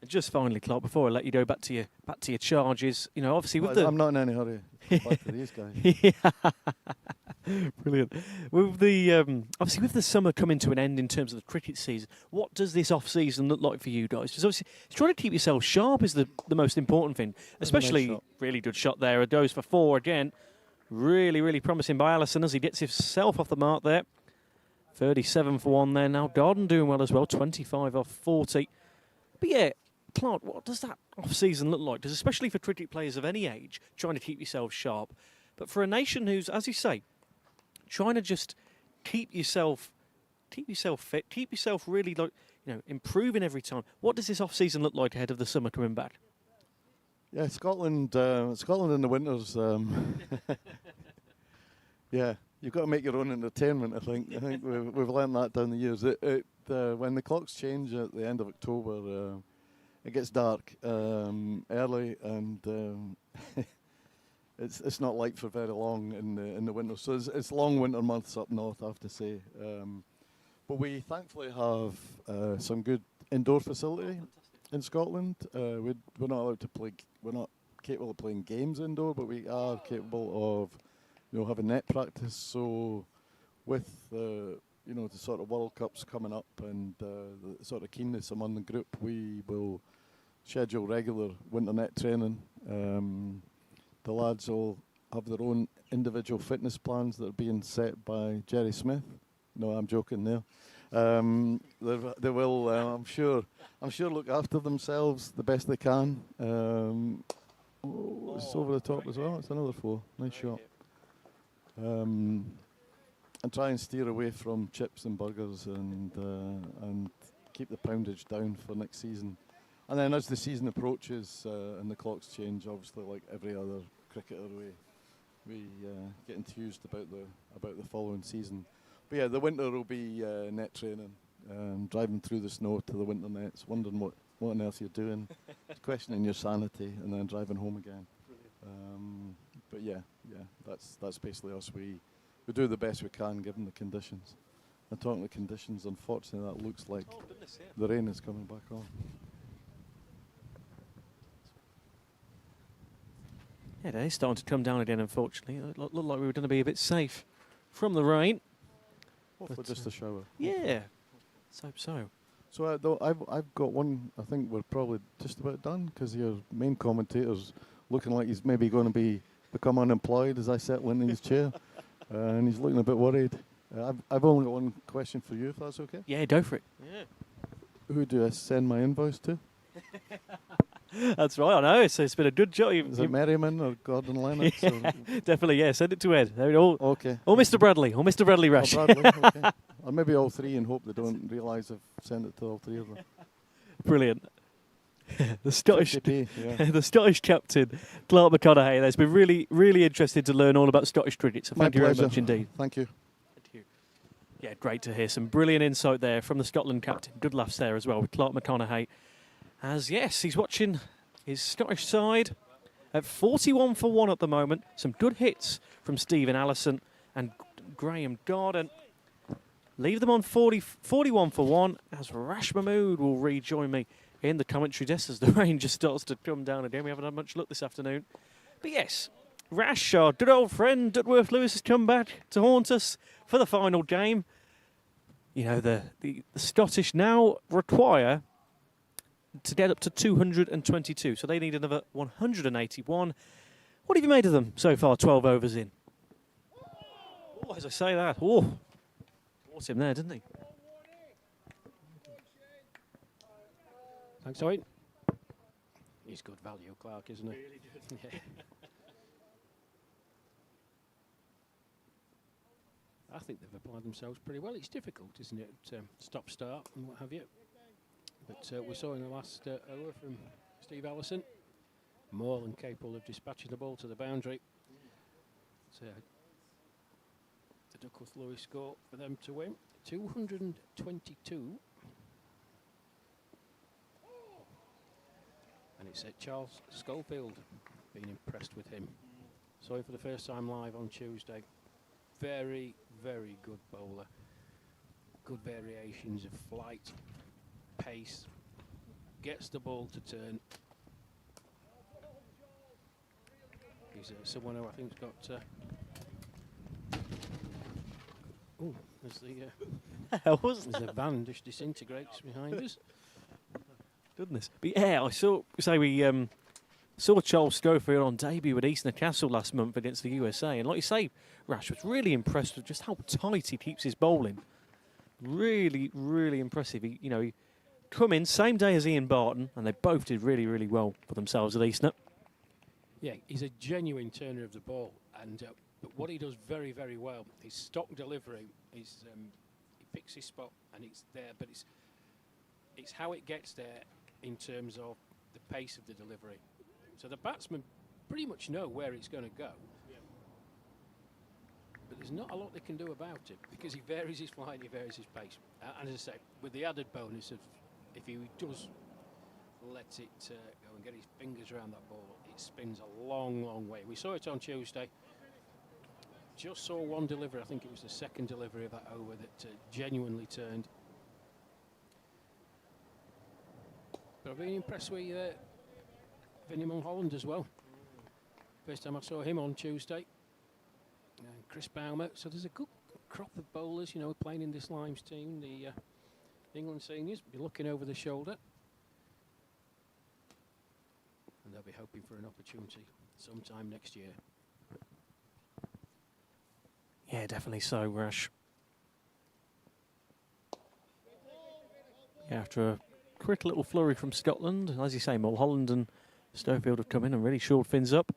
And just finally, Clark, before I let you go back to your charges, you know, obviously with the I'm not in any hurry. Back to these guys. yeah. Brilliant. With the obviously with the summer coming to an end in terms of the cricket season, what does this off season look like for you guys? Because obviously trying to keep yourself sharp is the most important thing. Especially shot. really good shot there. A goes for 4 again. Really promising by Allison as he gets himself off the mark there. 37 for 1 there now. Garden doing well as well. 25 off 40. But yeah, Clark, what does that off-season look like? Because especially for cricket players of any age, trying to keep yourself sharp. But for a nation who's, as you say, trying to just keep yourself fit, keep yourself really, like, you know, improving every time. What does this off-season look like ahead of the summer coming back? Yeah, Scotland in the winters. Yeah, you've got to make your own entertainment. I think we've learned that down the years. When the clocks change at the end of October, it gets dark early, and it's not light for very long in the winter. So it's long winter months up north, I have to say. But we thankfully have some good indoor facility in Scotland. We're not allowed to play. We're not capable of playing games indoor, but we are capable of, you know, having net practice. So with the sort of World Cups coming up and the sort of keenness among the group, we will schedule regular winter net training. The lads will have their own individual fitness plans that are being set by Jerry Smith. No, I'm joking there. They will, I'm sure, look after themselves the best they can. It's over the top as well. It's another 4. Nice shot. And try and steer away from chips and burgers and keep the poundage down for next season. And then as the season approaches and the clocks change, obviously like every other cricketer, we get enthused about the following season. But yeah, the winter will be net training, driving through the snow to the winter nets, wondering what on earth you're doing, questioning your sanity, and then driving home again. But yeah, that's basically us. We do the best we can given the conditions. And talking to conditions, unfortunately, that looks like the rain is coming back on. Yeah, it is starting to come down again, unfortunately. It looked like we were going to be a bit safe from the rain. Hopefully just a shower. Yeah, let's hope so. So though I've got one. I think we're probably just about done because your main commentator's looking like he's maybe going to become unemployed as I settle in his chair, and he's looking a bit worried. I've only got one question for you, if that's okay. Yeah, go for it. Yeah. Who do I send my invoice to? That's right, I know. It's been a good job. Is it Merriman or Gordon Lennox? Definitely, yeah. Send it to Ed. Okay. Or Mr. Bradley. Or Mr. Bradley Rush. Oh, Bradley, okay. Or maybe all 3 and hope they don't realise I've sent it to all 3 of them. Brilliant. The Scottish 50p, yeah. the Scottish captain, Clark McConaughey. There's been really interested to learn all about Scottish cricket. So My thank you very pleasure. much indeed. Thank you. Yeah, great to hear. Some brilliant insight there from the Scotland captain. Good laughs there as well with Clark McConaughey. As, yes, he's watching his Scottish side at 41 for 1 at the moment. Some good hits from Stephen Allison and Graham Garden. Leave them on 41 for 1 as Rash Mahmood will rejoin me in the commentary desk as the rain just starts to come down again. We haven't had much luck this afternoon. But yes, Rash, our good old friend Dudworth Lewis, has come back to haunt us for the final game. You know, the Scottish now require to get up to 222, so they need another 181. What have you made of them so far, 12 overs in? Oh, as I say that, caught him there, didn't he? Thanks, Owen. He's good value, Clark, isn't he? Really good. Yeah. I think they've applied themselves pretty well. It's difficult, isn't it? Stop-start and what have you. But we saw in the last over from Steve Allison, more than capable of dispatching the ball to the boundary. So the Duckworth Lewis score for them to win, 222. And it's Charles Schofield being impressed with him. Saw him for the first time live on Tuesday. Very, very good bowler. Good variations of flight, pace, gets the ball to turn. He's someone who I think's got. Oh, there's Wasn't there's a van just disintegrates behind us. Goodness. But yeah, I saw. Say we saw Charles Schofield on debut at East Newcastle last month against the USA, and like you say, Rash was really impressed with just how tight he keeps his bowling. Really, really impressive. He come in same day as Ian Barton, and they both did really, really well for themselves at Eastnett. Yeah, he's a genuine turner of the ball, and but what he does very, very well, his stock delivery is he picks his spot and it's there, but it's how it gets there in terms of the pace of the delivery. So the batsmen pretty much know where it's going to go, but there's not a lot they can do about it because he varies his flight, he varies his pace, and as I say, with the added bonus of if he does let it go and get his fingers around that ball, it spins a long, long way. We saw it on Tuesday. Just saw one delivery, I think it was the second delivery of that over that genuinely turned. But I've been impressed with Vinnie Mulholland as well. First time I saw him on Tuesday. Chris Baumer. So there's a good crop of bowlers, playing in this Limes team. The England seniors be looking over the shoulder. And they'll be hoping for an opportunity sometime next year. Yeah, definitely so, Rash. Yeah, after a quick little flurry from Scotland, as you say, Mulholland and Schofield have come in and really shored things up.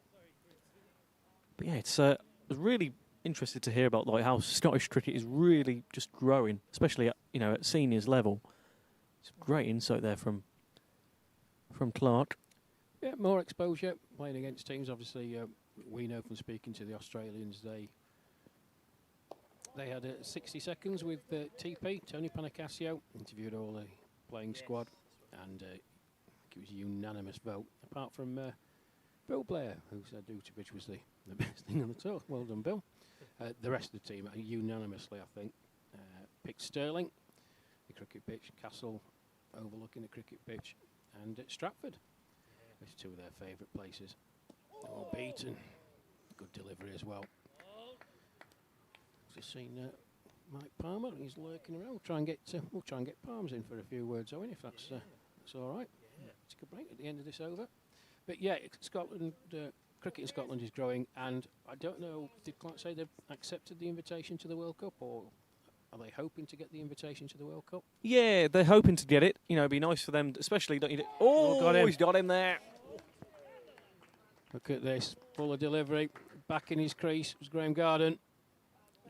But yeah, it's I was really interested to hear about how Scottish cricket is really just growing, especially at seniors level. It's great insight there from Clark. Yeah, more exposure playing against teams. Obviously, we know from speaking to the Australians, they had 60 seconds with TP, Tony Panicasio, interviewed all the playing squad, and it was a unanimous vote, apart from Bill Blair, who said Dutibridge was the best thing on the tour. Well done, Bill. The rest of the team, unanimously, I think, picked Stirling, the cricket pitch, Castle overlooking the cricket pitch, and Stratford. Those two of their favourite places. Oh, Beaton, good delivery as well. Just seen Mike Palmer, he's lurking around. We'll try and get Palms in for a few words, Owen, if that's all right. Yeah. Take a break at the end of this over. But yeah, Scotland, cricket in Scotland is growing, and I don't know, did Clark say they've accepted the invitation to the World Cup, or are they hoping to get the invitation to the World Cup? Yeah, they're hoping to get it. It'd be nice for them, especially. He's got him there. Look at this, full of delivery, back in his crease was Graham Garden.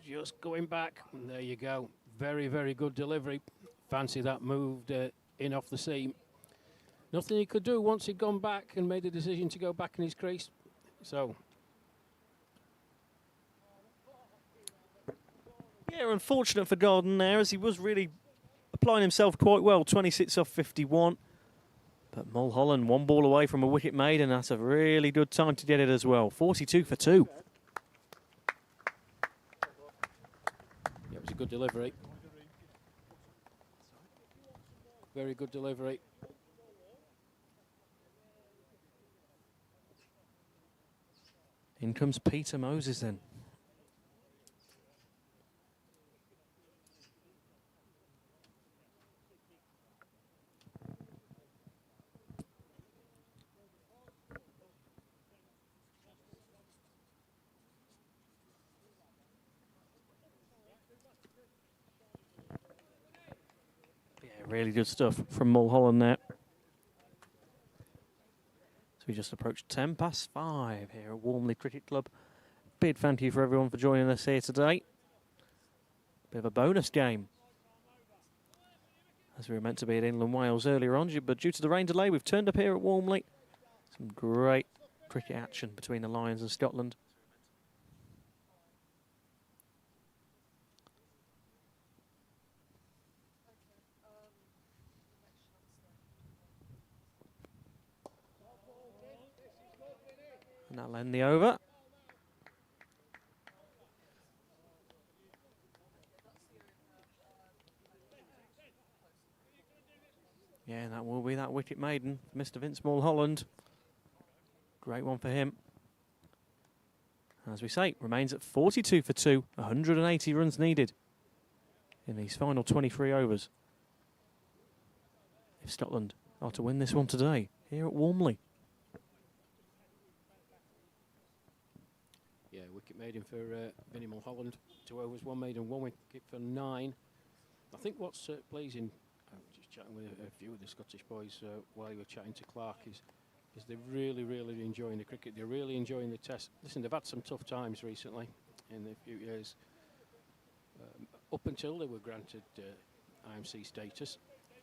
Just going back, and there you go. Very, very good delivery. Fancy that moved in off the seam. Nothing he could do once he'd gone back and made the decision to go back in his crease. So. Yeah, unfortunate for Garden there, as he was really applying himself quite well. 26 off 51. But Mulholland, one ball away from a wicket made, and that's a really good time to get it as well. 42 for 2. Yeah, it was a good delivery. Very good delivery. In comes Peter Moses then. Really good stuff from Mulholland there. So we just approached 5 here at Walmley Cricket Club. Big thank you for everyone for joining us here today. Bit of a bonus game, as we were meant to be at England Wales earlier on, but due to the rain delay, we've turned up here at Walmley. Some great cricket action between the Lions and Scotland. And that'll end the over. Yeah, that will be that wicket maiden, Mr. Vince Mulholland. Great one for him. As we say, remains at 42 for 2, 180 runs needed in these final 23 overs. If Scotland are to win this one today, here at Walmley. Yeah, wicket maiden for Vinnie Mulholland. 2 overs, 1 maiden, 1 wicket for 9. I think what's pleasing, I was just chatting with a few of the Scottish boys while you were chatting to Clark, is they're really, really enjoying the cricket. They're really enjoying the test. Listen, they've had some tough times recently in the few years. Up until they were granted IMC status.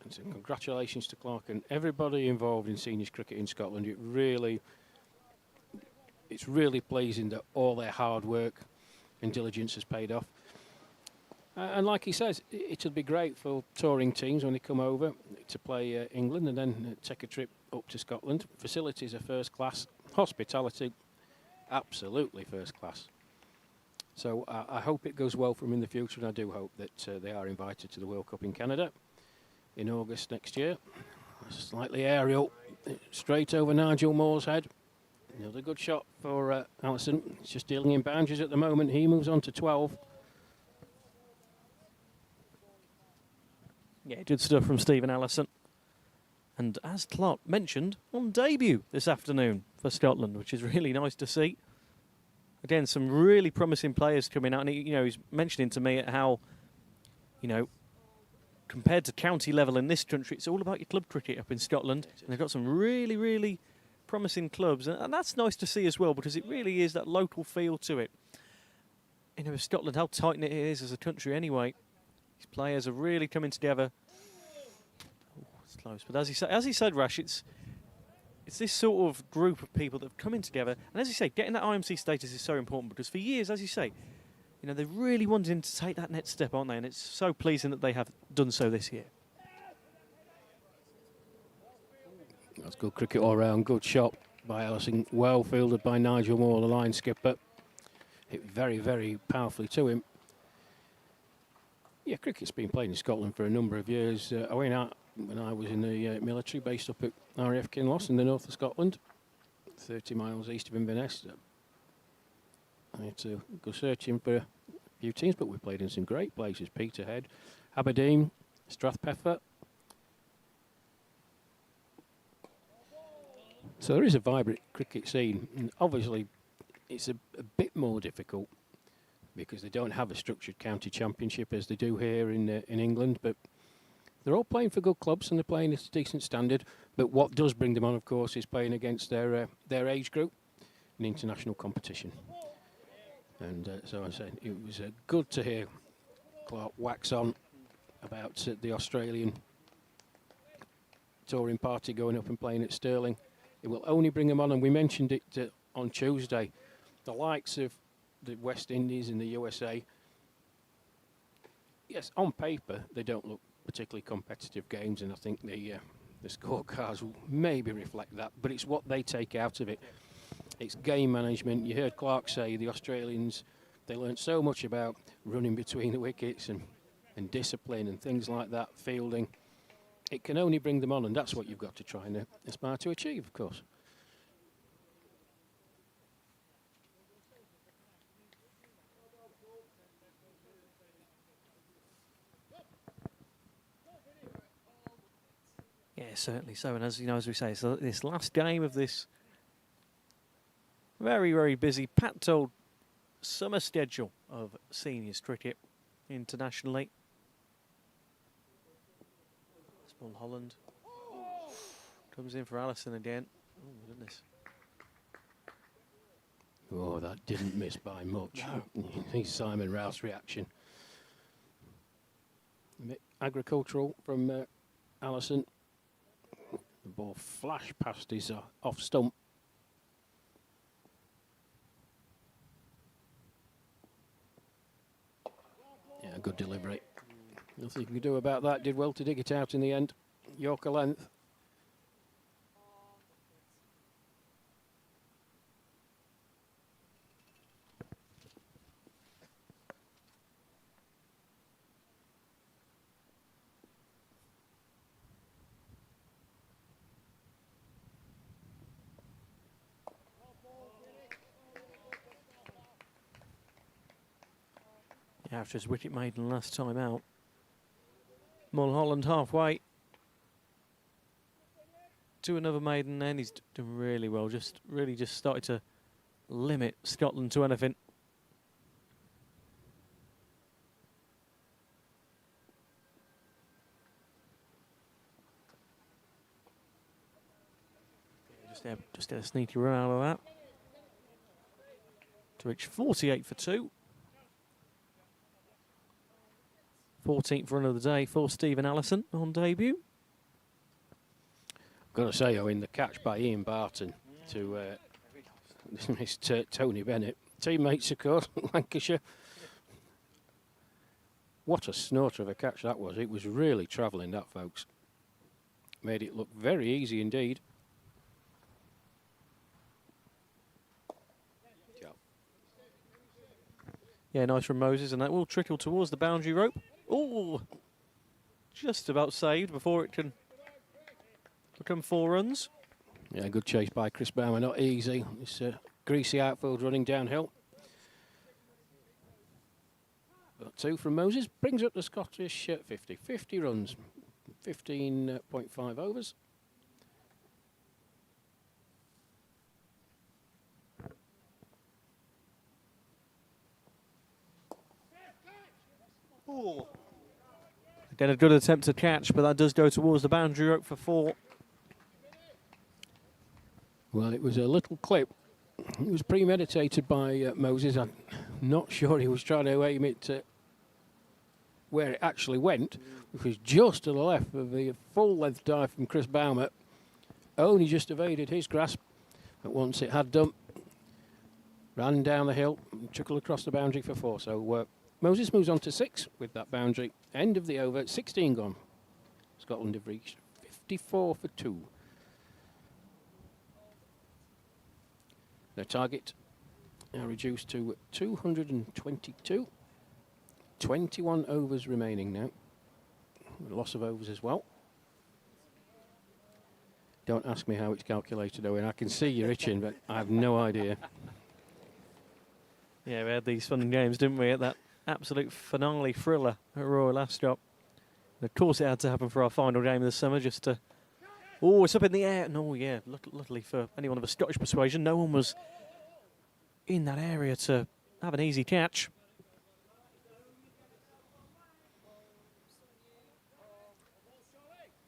And so congratulations to Clark and everybody involved in seniors cricket in Scotland. It's really pleasing that all their hard work and diligence has paid off. And like he says, it'll be great for touring teams when they come over to play England and then take a trip up to Scotland. Facilities are first class. Hospitality, absolutely first class. So I hope it goes well for them in the future, and I do hope that they are invited to the World Cup in Canada in August next year. Slightly aerial, straight over Nigel Moore's head. Another good shot for Allison. He's just dealing in boundaries at the moment. He moves on to 12. Yeah, good stuff from Stephen Allison. And as Clark mentioned, on debut this afternoon for Scotland, which is really nice to see. Again, some really promising players coming out. And he's mentioning to me how, compared to county level in this country, it's all about your club cricket up in Scotland. And they've got some really, really promising clubs. And that's nice to see as well, because it really is that local feel to it. Scotland, how tight-knit it is as a country anyway. These players are really coming together. Oh, it's close. But as he said, Rash, it's this sort of group of people that have come in together. And as you say, getting that IMC status is so important, because for years, as you say, they're really wanting to take that next step, aren't they? And it's so pleasing that they have done so this year. That's good cricket all round. Good shot by Allison. Well fielded by Nigel Moore, the line skipper. Hit very, very powerfully to him. Yeah, cricket's been played in Scotland for a number of years. I went out when I was in the military, based up at RAF Kinloss in the north of Scotland, 30 miles east of Inverness. I had to go searching for a few teams, but we played in some great places. Peterhead, Aberdeen, Strathpeffer. So there is a vibrant cricket scene. And obviously, it's a bit more difficult because they don't have a structured county championship as they do here in England. But they're all playing for good clubs and they're playing at a decent standard. But what does bring them on, of course, is playing against their age group in international competition. And so I said it was good to hear Clark wax on about the Australian touring party going up and playing at Stirling. It will only bring them on, and we mentioned it on Tuesday. The likes of the West Indies and the USA, yes, on paper they don't look particularly competitive games, and I think the scorecards will maybe reflect that, but it's what they take out of it. It's game management. You heard Clark say the Australians, they learned so much about running between the wickets and discipline and things like that, fielding. It can only bring them on, and that's what you've got to try and aspire to achieve, of course. Yeah, certainly so. And as we say, so this last game of this very, very busy, packed-old summer schedule of seniors cricket internationally. Small Holland comes in for Allison again. Oh, goodness. Oh, that didn't miss by much. No. He's Simon Rouse reaction. A bit agricultural from Allison. The ball flashed past his off stump. Yeah, good delivery. Nothing you can do about that. Did well to dig it out in the end. Yorker length. After his wicket maiden last time out. Mulholland halfway to another maiden end. He's doing really well. Really just started to limit Scotland to anything. Just had a sneaky run out of that to reach 48 for 2. 14th run of the day for Stephen Allison on debut. I've got to say, in the catch by Ian Barton to Mr. Tony Bennett, teammates, of course, Lancashire. What a snorter of a catch that was. It was really travelling, that, folks. Made it look very easy indeed. Yeah, nice from Moses, and that will trickle towards the boundary rope. Oh, just about saved before it can become 4 runs. Yeah, good chase by Chris Bauer, not easy. This greasy outfield running downhill. Got 2 from Moses, brings up the Scottish 50. 50 runs, 15.5 overs. Again, a good attempt to catch, but that does go towards the boundary rope for 4. Well, it was a little clip. It was premeditated by Moses. I'm not sure he was trying to aim it where it actually went, which was just to the left of the full-length dive from Chris Baumer. Only just evaded his grasp, but once it had done, ran down the hill and trickled across the boundary for 4. So Moses moves on to 6 with that boundary. End of the over, 16 gone. Scotland have reached 54 for 2. Their target now reduced to 222. 21 overs remaining now. Loss of overs as well. Don't ask me how it's calculated, Owen. I can see you're itching, but I have no idea. Yeah, we had these fun games, didn't we, at that absolute finale thriller at Royal Ascot. And of course it had to happen for our final game of the summer, just to... Oh, it's up in the air. No, yeah, luckily for anyone of a Scottish persuasion, no one was in that area to have an easy catch.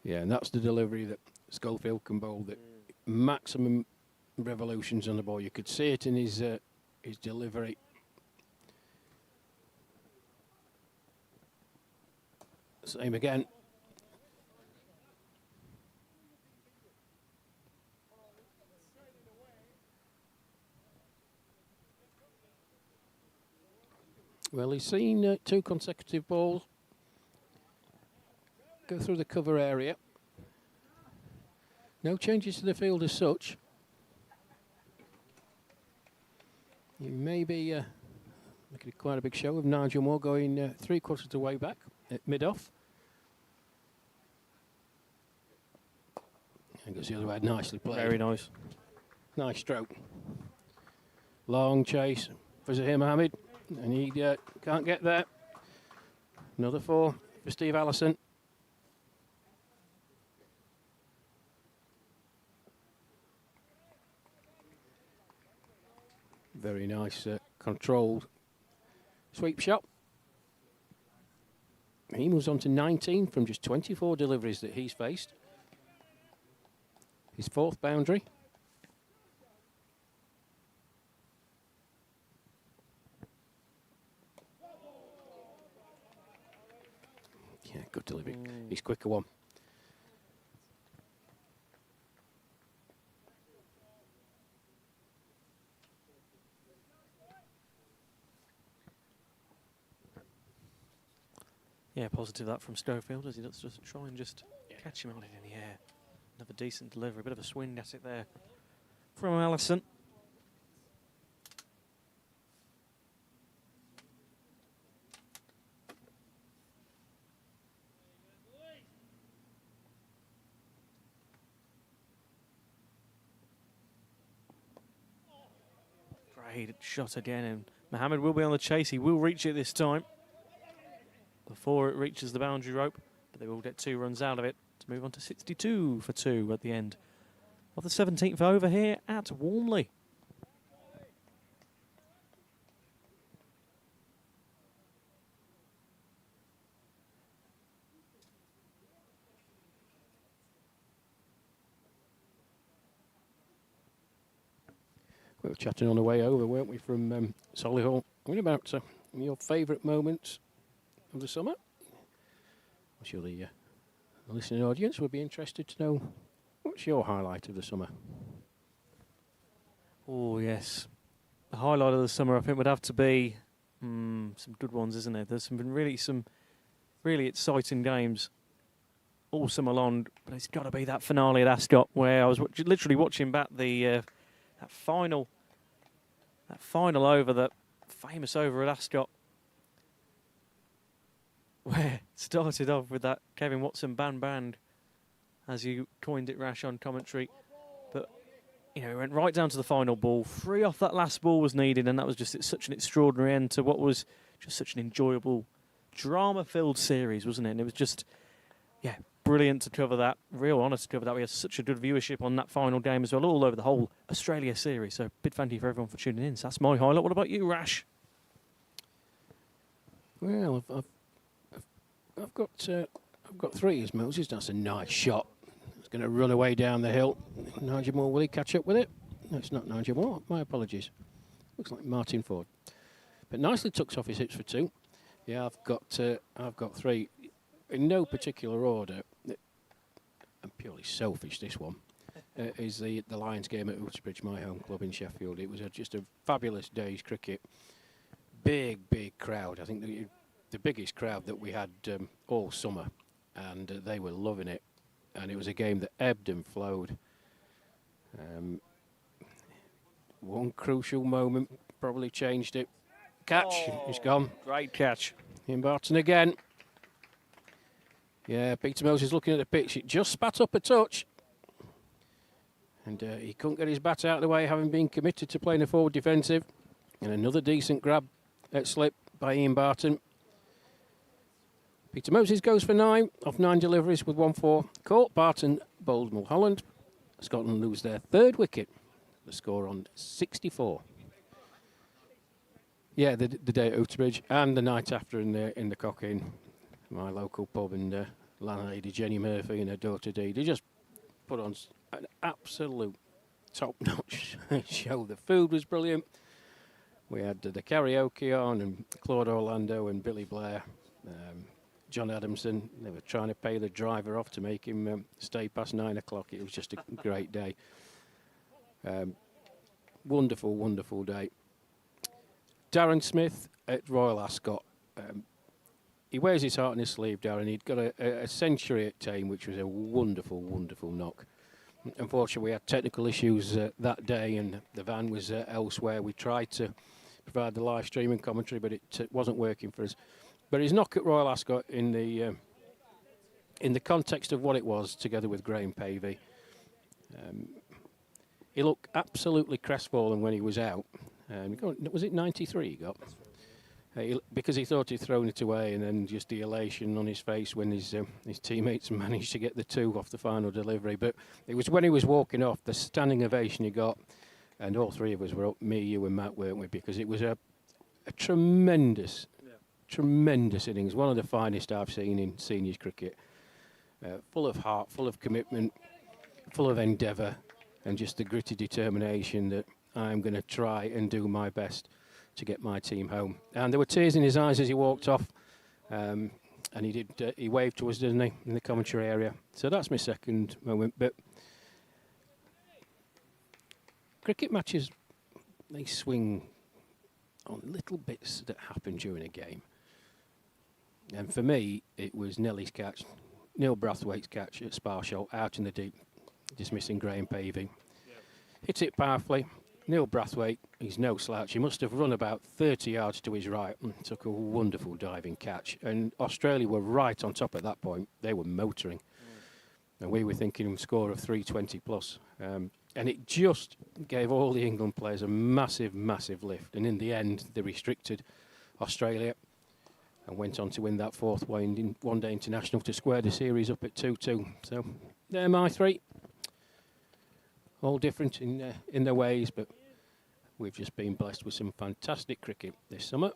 Yeah, and that's the delivery that Schofield can bowl, the maximum revolutions on the ball. You could see it in his delivery. Same again. Well, he's seen 2 consecutive balls go through the cover area. No changes to the field as such. He may be making quite a big show of Nigel Moore going 3/4 of the way back at mid-off. And goes the other way, nicely played. Very nice. Nice stroke. Long chase for Zahir Mohammed, and he can't get there. Another 4 for Steve Allison. Very nice, controlled sweep shot. He moves on to 19 from just 24 deliveries that he's faced. His 4th boundary. Yeah, good delivery. He's quicker one. Yeah, positive that from Schofield as he does just try and just catch him out in the air. Another decent delivery, a bit of a swing at it there from Allison. Great shot again, and Mohammed will be on the chase. He will reach it this time. before it reaches the boundary rope, but they will get 2 runs out of it to move on to 62 for 2 at the end of the 17th over here at Walmley. We were chatting on the way over, weren't we, from Solihull? What about your favourite moments of the summer? I'm sure the listening audience would be interested to know, what's your highlight of the summer? Oh, yes. The highlight of the summer, I think, would have to be some good ones, isn't it? There's been some really exciting games all summer long, but it's got to be that finale at Ascot where I was literally watching back the that final over, that famous over at Ascot, where it started off with that Kevin Watson band, as you coined it, Rash, on commentary. But, you know, it went right down to the final ball. 3 off that last ball was needed, and that was just such an extraordinary end to what was just such an enjoyable, drama-filled series, wasn't it? And it was just, yeah, brilliant to cover that. Real honour to cover that. We had such a good viewership on that final game as well, all over the whole Australia series. So big thank you for everyone for tuning in. So that's my highlight. What about you, Rash? Well, I've got 3 as Moses. That's a nice shot. It's going to run away down the hill. Nigel Moore, will he catch up with it? No, it's not Nigel Moore. My apologies. Looks like Martin Ford. But nicely tucks off his hips for 2. Yeah, I've got 3 in no particular order. I'm purely selfish. This one is the Lions game at Uxbridge, my home club in Sheffield. It was just a fabulous day's cricket. Big crowd. I think the biggest crowd that we had all summer, and they were loving it. And it was a game that ebbed and flowed. One crucial moment probably changed it. Catch, he's gone. Great catch. Ian Barton again. Yeah, Peter Moses looking at the pitch. It just spat up a touch. And he couldn't get his bat out of the way, having been committed to playing a forward defensive. And another decent grab at slip by Ian Barton. Peter Moses goes for 9 off 9 deliveries with 1-4. Caught. Barton bowled Mulholland. Scotland lose their 3rd wicket. The score on 64. Yeah, the day at Uxbridge and the night after in the Cock Inn, my local pub, and landlady Jenny Murphy and her daughter Dee. They just put on an absolute top-notch show. The food was brilliant. We had the karaoke on, and Claude Orlando and Billy Blair, John Adamson. They were trying to pay the driver off to make him stay past 9 o'clock. It was just a great day. Wonderful day. Darren Smith at Royal Ascot. He wears his heart on his sleeve, Darren. He'd got a century at Tame, which was a wonderful knock. Unfortunately, we had technical issues that day, and the van was elsewhere. We tried to provide the live streaming commentary, but it wasn't working for us. But his knock at Royal Ascot, in the context of what it was, together with Graham Pavey, he looked absolutely crestfallen when he was out. Was it 93 he got? Because he thought he'd thrown it away, and then just the elation on his face when his teammates managed to get the 2 off the final delivery. But it was when he was walking off, the standing ovation he got, and all 3 of us were up, me, you and Matt, weren't we? Because it was a tremendous innings, one of the finest I've seen in seniors cricket. Full of heart, full of commitment, full of endeavour, and just the gritty determination that I'm going to try and do my best to get my team home. And there were tears in his eyes as he walked off, and he waved to us, didn't he, in the commentary area. So that's my second moment. But cricket matches, they swing on little bits that happen during a game. And for me, it was Nelly's catch, Neil Brathwaite's catch at Sparsholt, out in the deep, dismissing Graham Pavey. Yep. Hit it powerfully. Neil Brathwaite, he's no slouch. He must have run about 30 yards to his right and took a wonderful diving catch. And Australia were right on top at that point. They were motoring. And we were thinking a score of 320 plus. And it just gave all the England players a massive lift. And in the end, they restricted Australia. and went on to win that fourth one-day international to square the series up at 2-2. So they're my three. All different in their ways, but we've just been blessed with some fantastic cricket this summer.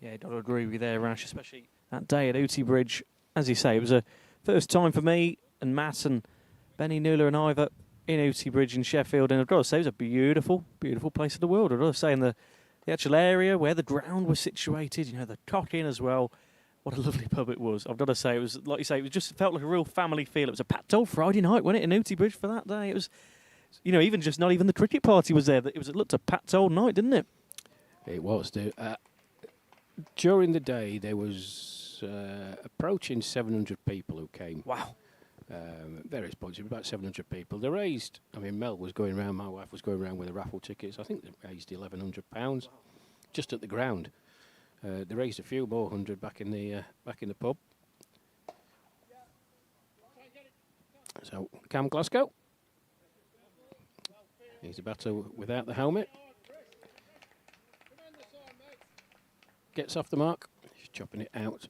Yeah, I'd agree with you there, Rash, especially that day at Ooty Bridge. As you say, it was a first time for me and Matt and Benny, Nuala and Ivor in Ooty Bridge in Sheffield. And I've got to say, it was a beautiful, beautiful place of the world. I've got to say, in the actual area where the ground was situated, you know, the cock in as well. What a lovely pub it was. I've got to say, it was, like you say, it was just felt like a real family feel. It was a packed old Friday night, wasn't it, in Ooty Bridge for that day? It was, you know, even just not even the cricket party was there. It looked a packed old night, didn't it? It was. During the day, there was approaching 700 people who came. Wow. At various points, it was about 700 people. They raised, I mean, Mel was going around, my wife was going around with the raffle tickets. I think they raised £1,100 just at the ground. They raised a few more hundred back in the pub. So Cam Glasgow, he's a batter without the helmet. Gets off the mark, he's chopping it out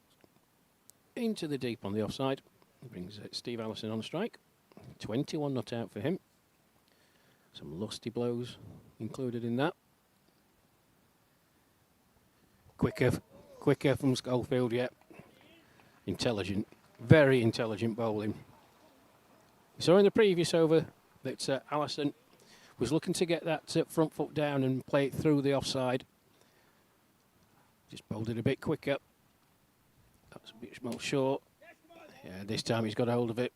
into the deep on the offside. Brings Steve Allison on strike. 21 not out for him. Some lusty blows included in that. Quicker from Schofield, yeah. Intelligent, very intelligent bowling. We saw in the previous over that Allison was looking to get that front foot down and play it through the offside. Just bowled it a bit quicker. That was a bit more short. Yeah, this time he's got hold of it.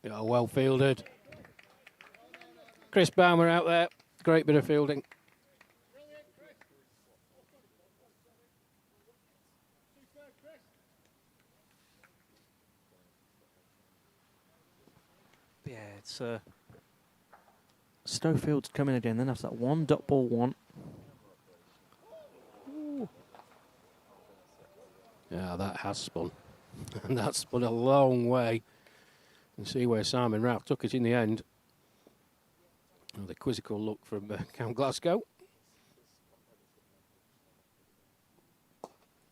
Oh, well fielded. Chris Baumer out there. Great bit of fielding. Yeah, it's Stowfield's coming again. Then that's that one dot ball one. Ooh. Yeah, that has spun. And that's spun a long way. And see where Simon Ralph took it in the end. Oh, the quizzical look from Cam Glasgow.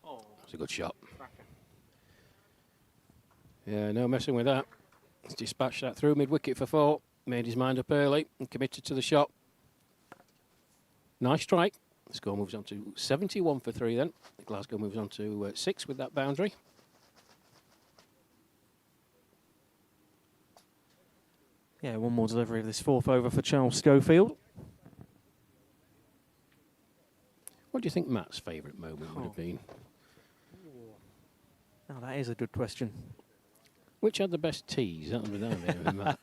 Oh, That's a good shot. Yeah, no messing with that. He's dispatched that through mid-wicket for 4. Made his mind up early and committed to the shot. Nice strike. The score moves on to 71 for 3 then. Glasgow moves on to 6 with that boundary. yeah, one more delivery of this fourth over for Charles Schofield. What do you think Matt's favourite moment would have been? Now that is a good question. Which had the best teas? That would be Matt.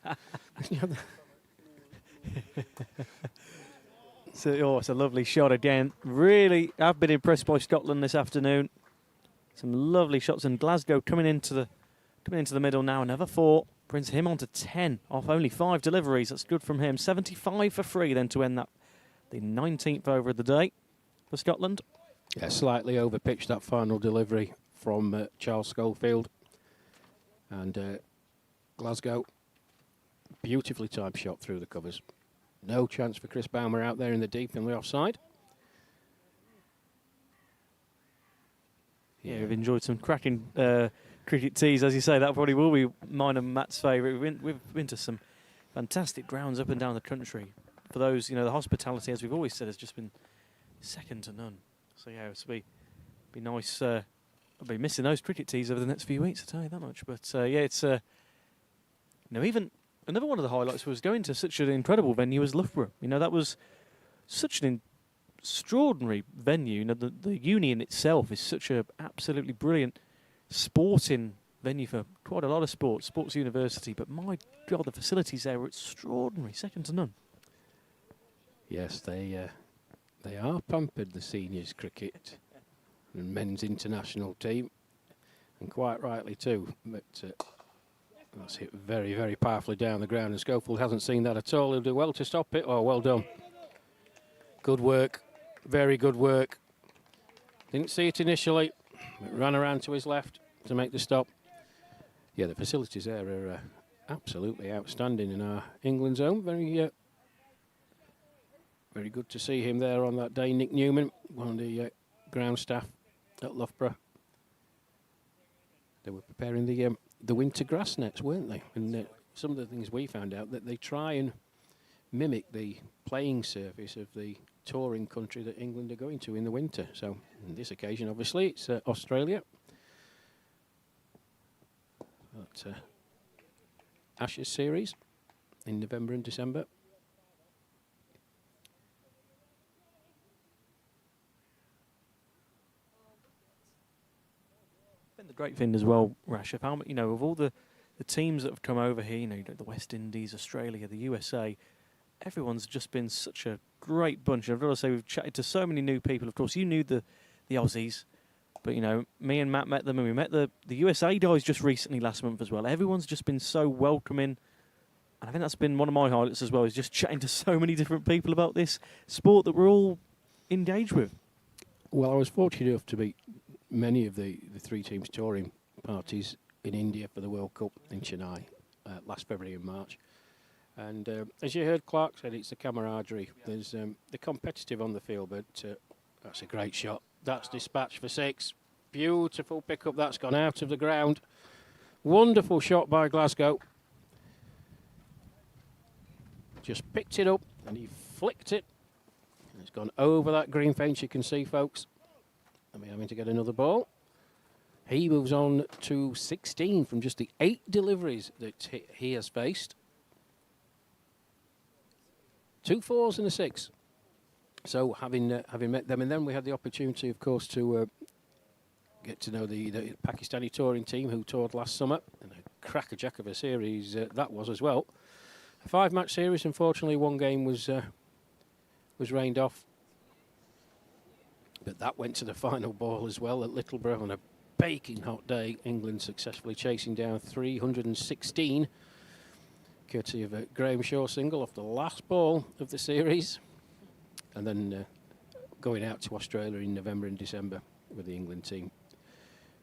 So, it's a lovely shot again. Really, I've been impressed by Scotland this afternoon. Some lovely shots, and Glasgow coming into the middle now. Another 4 brings him on to 10 off only 5 deliveries. That's good from him. 75 for 3 then to end that the 19th over of the day for Scotland. Yeah, slightly overpitched that final delivery from Charles Schofield. And Glasgow, beautifully timed shot through the covers. No chance for Chris Baumer out there in the deep in the offside. Yeah, we've enjoyed some cracking cricket teas, as you say. That probably will be mine and Matt's favourite. We've been to some fantastic grounds up and down the country. For those, you know, the hospitality, as we've always said, has just been second to none. So yeah, it'll be nice. I'll be missing those cricket teas over the next few weeks, I'll tell you that much. But yeah, it's even another one of the highlights was going to such an incredible venue as Loughborough. You know, that was such an extraordinary venue. You know, the Union itself is such a absolutely brilliant sporting venue for quite a lot of sports university. But my God, the facilities there were extraordinary, second to none. Yes, they are pampered, the seniors cricket and men's international team, and quite rightly too. But that's hit very, very powerfully down the ground, and Schofield hasn't seen that at all. He'll do well to stop it. Oh, well done. Good work. Very good work. Didn't see it initially, but ran around to his left to make the stop. Yeah, the facilities there are absolutely outstanding in our England zone. Very good to see him there on that day. Nick Newman, one of the ground staff at Loughborough. They were preparing the winter grass nets, weren't they? And some of the things we found out that they try and mimic the playing surface of the touring country that England are going to in the winter. So, on this occasion, obviously, it's Australia. But, Ashes series in November and December. And the great thing as well, Rash, of how you know of all the teams that have come over here, you know, the West Indies, Australia, the USA, everyone's just been such a great bunch. I've got to say, we've chatted to so many new people. Of course, you knew the Aussies, but you know, me and Matt met them, and we met the USA guys just recently last month as well. Everyone's just been so welcoming, and I think that's been one of my highlights as well, is just chatting to so many different people about this sport that we're all engaged with. Well, I was fortunate enough to meet many of the three teams touring parties in India for the World Cup in Chennai last February and March. And as you heard Clark said, it's the camaraderie. There's the competitive on the field, but that's a great shot. That's dispatched for 6. Beautiful pickup. That's gone out of the ground. Wonderful shot by Glasgow. Just picked it up and he flicked it. It's gone over that green fence, you can see, folks. And we're having to get another ball. He moves on to 16 from just the 8 deliveries that he has faced. 2 4s and a 6. So having met them, and then we had the opportunity, of course, to get to know the Pakistani touring team who toured last summer, and a crackerjack of a series that was as well. A 5-match series. Unfortunately, one game was rained off, but that went to the final ball as well at Littleborough on a baking hot day. England successfully chasing down 316, courtesy of a Graham Shaw single off the last ball of the series, and then going out to Australia in November and December with the England team.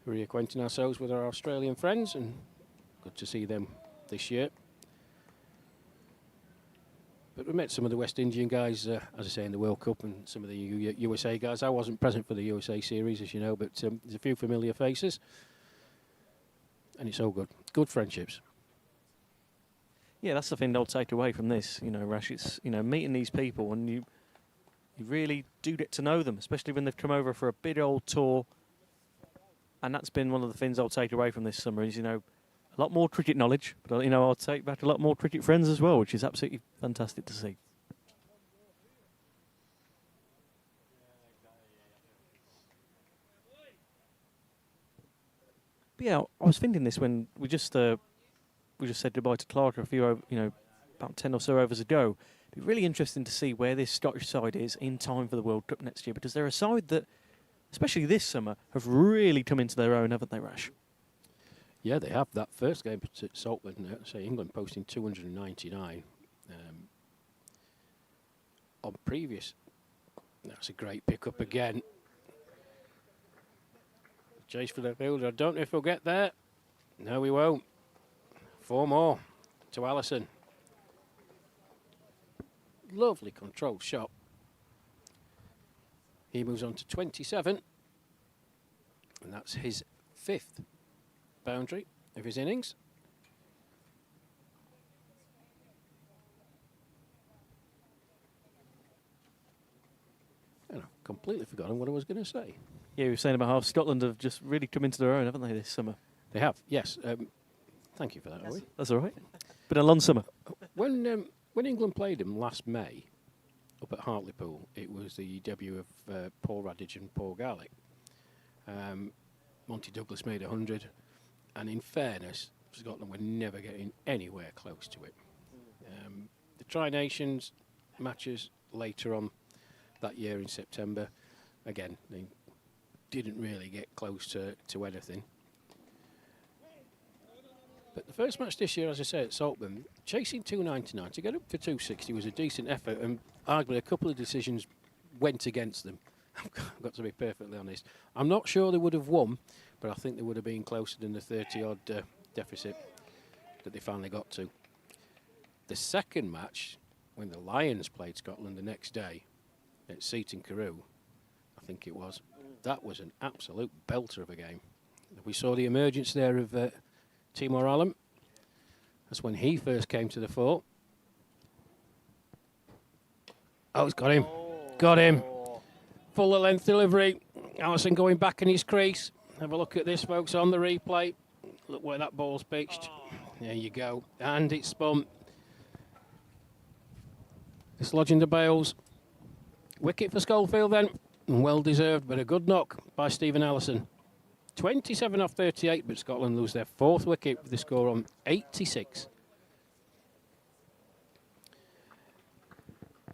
Reacquainting ourselves with our Australian friends, and good to see them this year. But we met some of the West Indian guys, as I say, in the World Cup, and some of the USA guys. I wasn't present for the USA series, as you know, but there's a few familiar faces, and it's all good. Good friendships. Yeah, that's the thing they'll take away from this, you know, Rash. It's, you know, meeting these people, and you really do get to know them, especially when they've come over for a big old tour. And that's been one of the things I'll take away from this summer is, you know, a lot more cricket knowledge, but, you know, I'll take back a lot more cricket friends as well, which is absolutely fantastic to see. But yeah, I was thinking this when we just said goodbye to Clark a few, you know, about 10 or so overs ago. It'd be really interesting to see where this Scottish side is in time for the World Cup next year, because they're a side that, especially this summer, have really come into their own, haven't they, Rash? Yeah, they have. That first game at Saltland, say England posting 299 on previous. That's a great pickup again. Chase for the fielder. I don't know if we'll get there. No, we won't. 4 more to Allison. Lovely controlled shot. He moves on to 27. And that's his 5th boundary of his innings. And I've completely forgotten what I was going to say. Yeah, you were saying about how Scotland have just really come into their own, haven't they, this summer? They have, yes. Thank you for that, Owie. That's all right. Been a long summer. When England played them last May up at Hartlepool, it was the debut of Paul Radage and Paul Garlick. Monty Douglas made 100, and in fairness, Scotland were never getting anywhere close to it. The Tri-Nations matches later on that year in September, again, they didn't really get close to anything. But the first match this year, as I say, at Saltburn, chasing 299 to get up for 260 was a decent effort, and arguably a couple of decisions went against them. I've got to be perfectly honest. I'm not sure they would have won, but I think they would have been closer than the 30-odd deficit that they finally got to. The second match, when the Lions played Scotland the next day at Seaton Carew, I think it was. That was an absolute belter of a game. We saw the emergence there of Timor Allen. That's when he first came to the fore. Oh, he's got him. Got him. Full length delivery. Allison going back in his crease. Have a look at this, folks, on the replay. Look where that ball's pitched. There you go. And it's spun. Dislodging the bails. Wicket for Schofield then. Well deserved, but a good knock by Stephen Allison. 27 off 38, but Scotland lose their 4th wicket with the score on 86.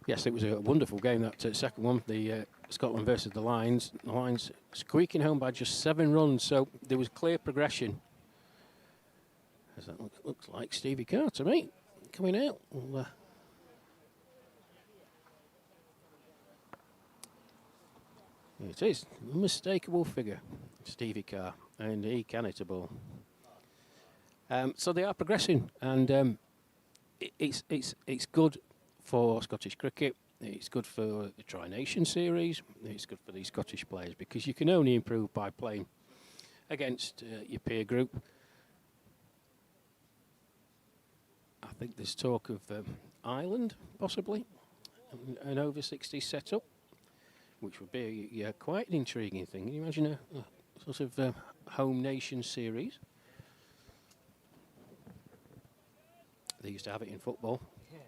Yes, it was a wonderful game, that second one, the Scotland versus the Lions. The Lions squeaking home by just 7 runs, so there was clear progression. As that looks like Stevie Carr to me, coming out. Well, it is, unmistakable figure, Stevie Carr, and he can hit a ball. So they are progressing, and it's good for Scottish cricket. It's good for the Tri-Nation series. It's good for these Scottish players because you can only improve by playing against your peer group. I think there's talk of Ireland, possibly, an over-60s setup, which would be quite an intriguing thing. Can you imagine a sort of home nation series? They used to have it in football. Yeah.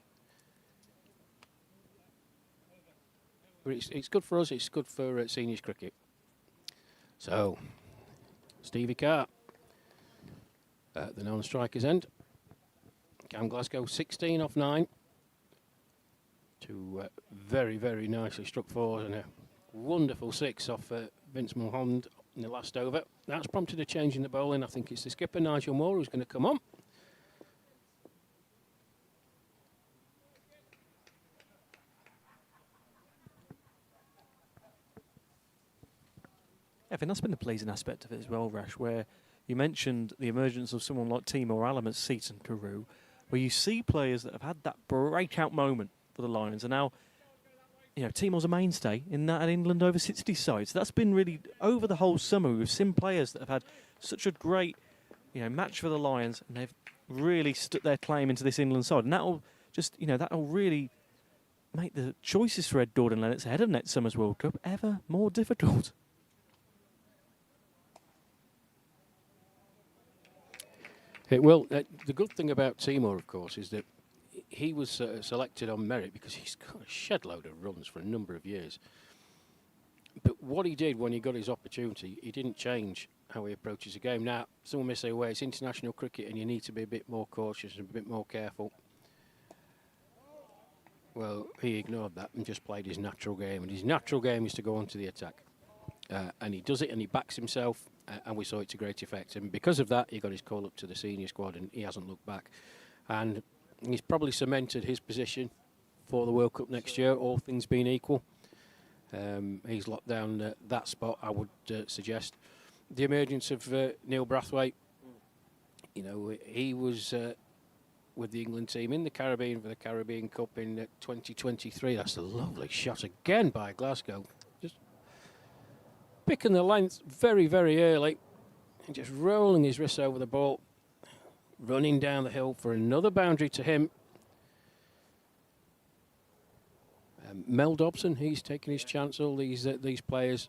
But it's good for us, it's good for seniors cricket. So, Stevie Carr at the non-striker's end. Cam Glasgow 16 off 9. Two very, very nicely struck fours and a wonderful 6 off Vince Mulholland in the last over. That's prompted a change in the bowling. I think it's the skipper, Nigel Moore, who's going to come on. Evan, that's been the pleasing aspect of it as well, Rash, where you mentioned the emergence of someone like Timor Allen at Seaton Carew, where you see players that have had that breakout moment for the Lions, and now, you know, Timor's a mainstay in that England over 60 side. So that's been really, over the whole summer, we've seen players that have had such a great, you know, match for the Lions, and they've really stuck their claim into this England side. And that'll just, you know, that'll really make the choices for Ed Dorden-Lennox ahead of next summer's World Cup ever more difficult. It will. The good thing about Timor, of course, is that he was selected on merit because he's got a shed load of runs for a number of years. But what he did when he got his opportunity, he didn't change how he approaches a game. Now, someone may say, well, it's international cricket and you need to be a bit more cautious and a bit more careful. Well, he ignored that and just played his natural game. And his natural game is to go onto the attack. And he does it and he backs himself. And we saw it to great effect. And because of that, he got his call up to the senior squad and he hasn't looked back. And he's probably cemented his position for the World Cup next year, all things being equal. He's locked down that spot, I would suggest. The emergence of Neil Brathwaite, you know, he was with the England team in the Caribbean for the Caribbean Cup in 2023. That's a lovely shot again by Glasgow. Just picking the length very, very early and just rolling his wrists over the ball, running down the hill for another boundary to him. Mel Dobson, he's taking his chance, all these players.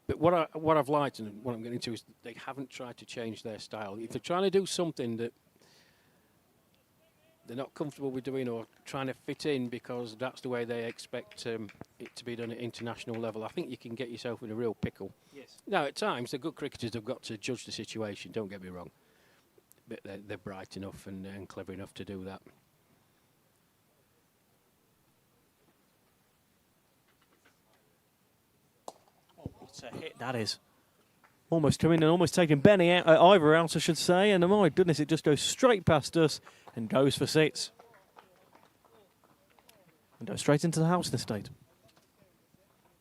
But what I've liked and what I'm getting to is they haven't tried to change their style. If they're trying to do something that they're not comfortable with doing or trying to fit in because that's the way they expect it to be done at international level, I think you can get yourself in a real pickle. Yes. Now, at times, the good cricketers have got to judge the situation, don't get me wrong. But they're bright enough and clever enough to do that. What a hit that is. Almost coming and almost taking Benny out, Ivor out, I should say. And my goodness, it just goes straight past us and goes for 6. And goes straight into the housing estate.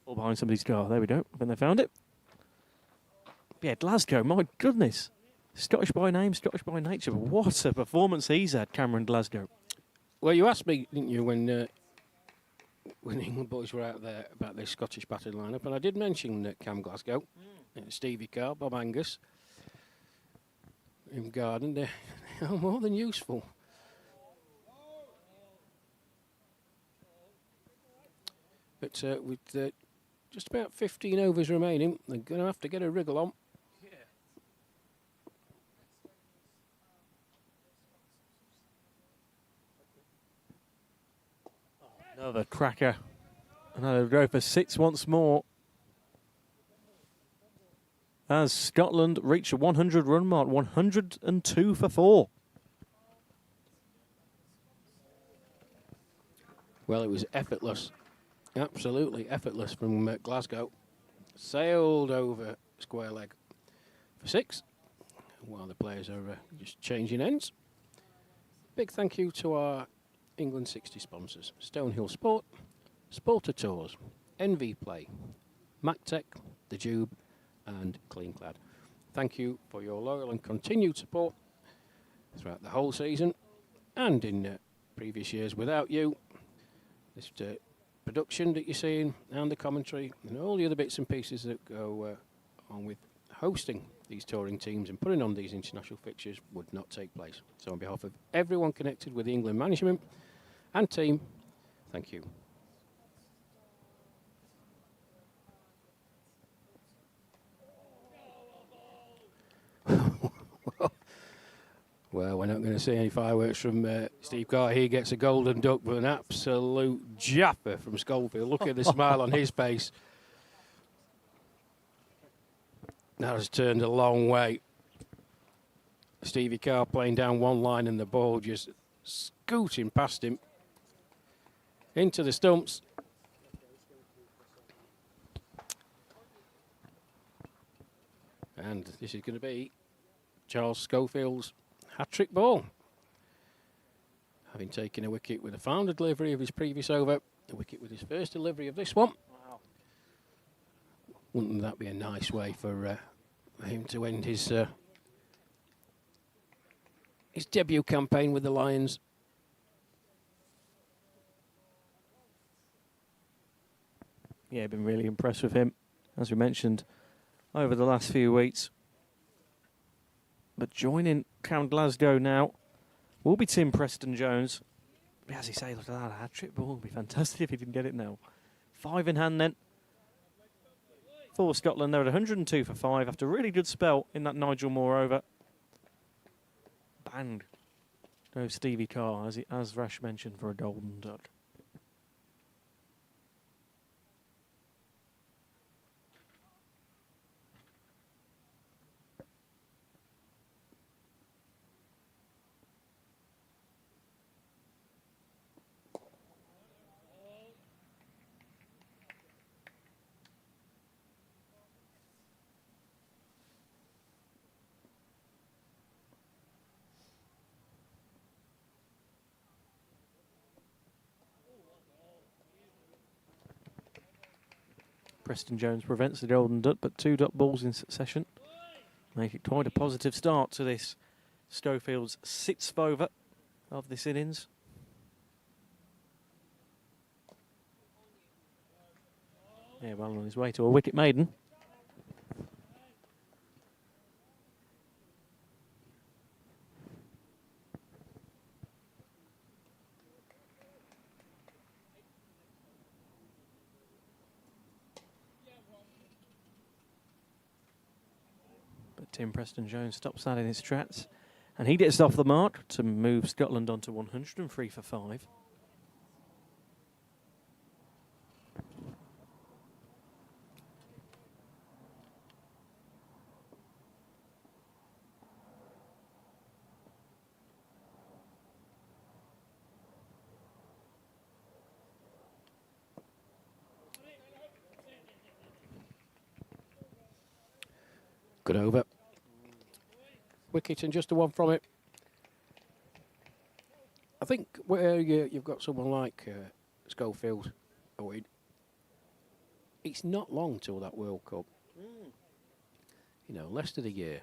All behind somebody's car. There we go. When they found it. Yeah, Glasgow, my goodness. Scottish by name, Scottish by nature. But what a performance he's had, Cameron Glasgow. Well, you asked me, didn't you, when when the England boys were out there about their Scottish batting lineup, and I did mention Cam Glasgow, Stevie Carr, Bob Angus, in Garden. They're more than useful. But with just about 15 overs remaining, they're going to have to get a wriggle on. Another cracker. Another go for 6 once more. As Scotland reach a 100 run mark, 102 for 4. Well, it was effortless. Absolutely effortless from Glasgow. Sailed over square leg for 6, while the players are just changing ends. Big thank you to our England 60 sponsors: Stonehill Sport, Sporter Tours, NV Play, MacTech, The Jube and Cleanclad. Thank you for your loyal and continued support throughout the whole season and in previous years. Without you, this production that you're seeing and the commentary and all the other bits and pieces that go on with hosting these touring teams and putting on these international fixtures would not take place. So on behalf of everyone connected with the England management and team, thank you. Well, we're not going to see any fireworks from Steve Carr. He gets a golden duck, but an absolute japper from Schofield. Look at the smile on his face. That has turned a long way. Stevie Carr playing down one line and the ball just scooting past him into the stumps. And this is going to be Charles Schofield's hat-trick ball. Having taken a wicket with a founder delivery of his previous over, a wicket with his first delivery of this one. Wow. Wouldn't that be a nice way for him to end his debut campaign with the Lions? Yeah, been really impressed with him, as we mentioned, over the last few weeks. But joining Cam Glasgow now will be Tim Preston-Jones. As he say, look at that, a hat-trick ball would be fantastic if he didn't get it now. 5 in hand then. For Scotland, they're at 102 for 5 after a really good spell in that Nigel Moore over. Bang. No Stevie Carr, as Rash mentioned, for a golden duck. Preston-Jones prevents the golden duck, but 2 dot balls in succession make it quite a positive start to this Schofield's 6th over of this innings. Yeah, well on his way to a wicket maiden. Tim Preston-Jones stops that in its tracks, and he gets off the mark to move Scotland on to 103 for 5. Good over. Wicket and just the one from it. I think where you've got someone like Schofield, it's not long till that World Cup. You know, less than a year.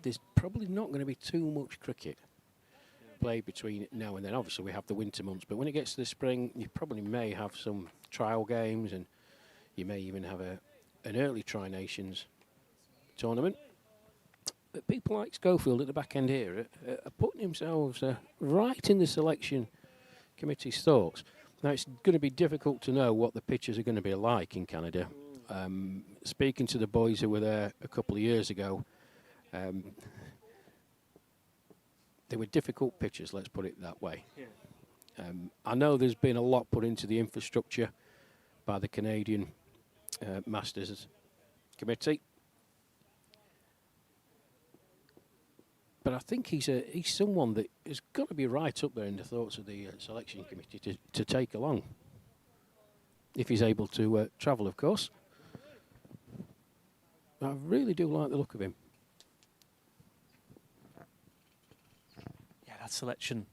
There's probably not going to be too much cricket played between now and then. Obviously, we have the winter months, but when it gets to the spring, you probably may have some trial games, and you may even have an early Tri-Nations tournament. But people like Schofield at the back end here are putting themselves right in the selection committee's thoughts. Now, it's going to be difficult to know what the pitches are going to be like in Canada. Speaking to the boys who were there a couple of years ago, they were difficult pitches, let's put it that way. Yeah. I know there's been a lot put into the infrastructure by the Canadian Masters Committee. But I think he's someone that has got to be right up there in the thoughts of the selection committee to take along. If he's able to travel, of course. I really do like the look of him. Yeah, that selection.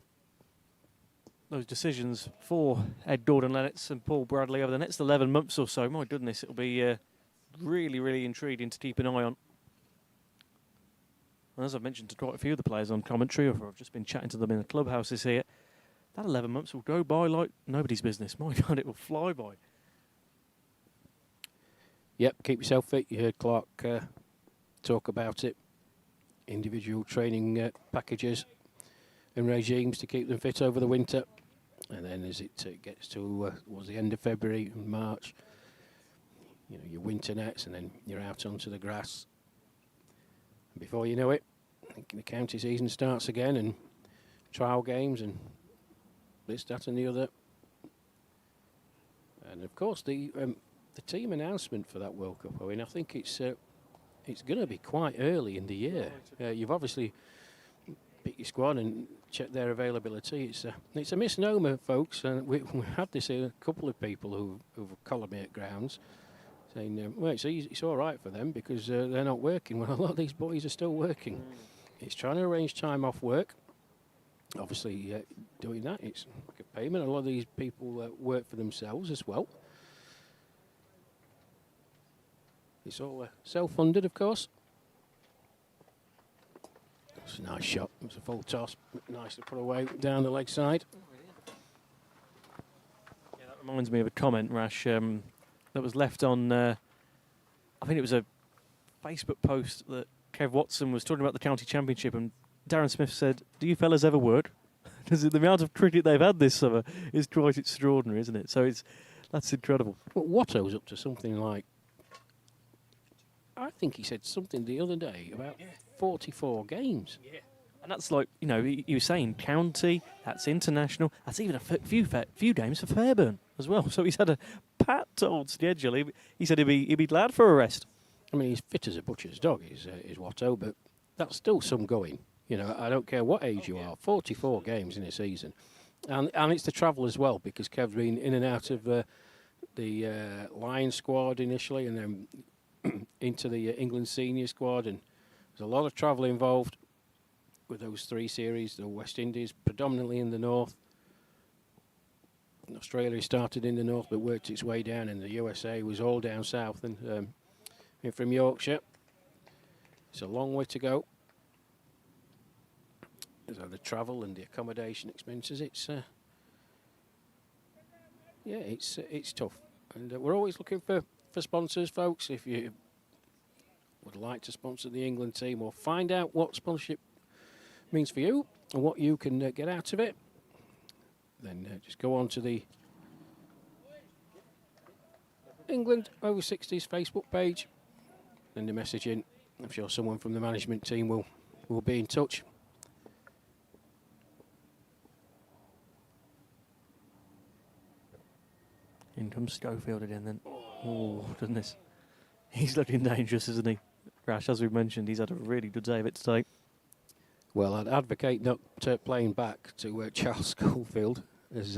Those decisions for Ed Gordon-Lennox and Paul Bradley over the next 11 months or so. My goodness, it'll be really, really intriguing to keep an eye on. And as I've mentioned to quite a few of the players on commentary, or I've just been chatting to them in the clubhouses here, that 11 months will go by like nobody's business. My God, it will fly by. Yep, keep yourself fit. You heard Clark talk about it. Individual training packages and regimes to keep them fit over the winter. And then as it gets to towards the end of February and March, you know, your winter nets, and then you're out onto the grass. And before you know it, the county season starts again, and trial games and this, that and the other. And of course the team announcement for that World Cup, I mean, I think it's going to be quite early in the year. You've obviously picked your squad and checked their availability. It's a misnomer, folks, and we've had this a couple of people who've collared me at grounds saying, well, it's all right for them because they're not working. Well, a lot of these boys are still working. It's trying to arrange time off work. Obviously, doing that, it's like a payment. A lot of these people work for themselves as well. It's all self-funded, of course. It's a nice shot. It was a full toss. Nice to put away down the leg side. Yeah, that reminds me of a comment, Rash, that was left on, I think it was a Facebook post that Kev Watson was talking about the county championship, and Darren Smith said, "Do you fellas ever work?" Because the amount of cricket they've had this summer is quite extraordinary, isn't it? So that's incredible. Well, Watto's up to something like, I think he said something the other day about 44 games. Yeah. And that's like, you know, he was saying county, that's international, that's even a few games for Fairburn as well. So he's had a packed old schedule. He said he'd be glad for a rest. I mean, he's fit as a butcher's dog, is Watto, but that's still some going. You know, I don't care what age you are, 44 games in a season. And it's the travel as well, because Kev's been in and out of the Lions squad initially, and then into the England senior squad, and there's a lot of travel involved with those three series. The West Indies predominantly in the north. Australia started in the north but worked its way down, and the USA was all down south, and from Yorkshire. It's a long way to go. So the travel and the accommodation expenses, it's tough, and we're always looking for sponsors, folks. If you would like to sponsor the England team, or find out what sponsorship means for you and what you can get out of it, then just go on to the England Over 60s Facebook page, send a message in. I'm sure someone from the management team will be in touch. In comes Schofield again then. Oh, goodness. He's looking dangerous, isn't he? Rash, as we mentioned, he's had a really good day of it today. Well, I'd advocate not playing back to Charles Schofield, as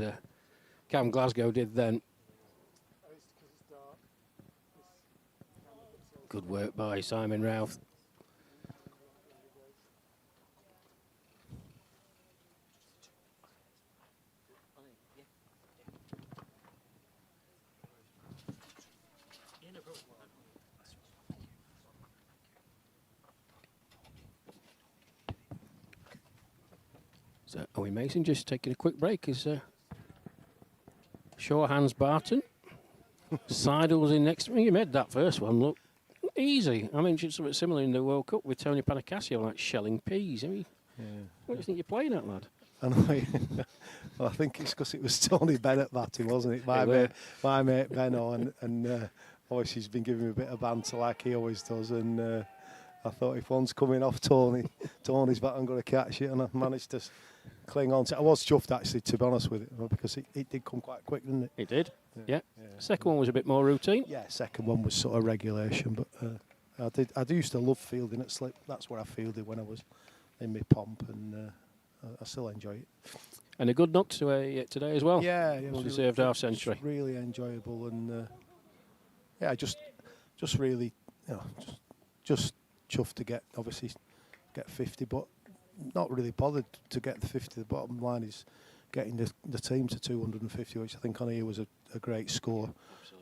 Cam Glasgow did then. Good work by Simon Routh. Owen Mason just taking a quick break as Shaw hands Barton. Seidel was in next. You made that first one look easy. I mentioned something similar in the World Cup with Tony Panicasio, like shelling peas. I mean, what do you think you're playing at, lad? I know. Well, I think it's because it was Tony Bennett batting, wasn't it? My mate Benno, and obviously he's been giving me a bit of banter like he always does. And I thought if one's coming off Tony's bat, I'm going to catch it, and I managed to cling on to it. I was chuffed actually, to be honest with it, because it did come quite quick, didn't it? It did. Yeah. Second one was a bit more routine. Yeah, second one was sort of regulation, but I used to love fielding at slip. That's where I fielded when I was in my pomp, and I still enjoy it. And a good knock to today as well. Yeah, well deserved half century. Really enjoyable, and just really, just chuffed to get 50, but not really bothered to get the 50. The bottom line is getting the team to 250, which I think on here was a great score.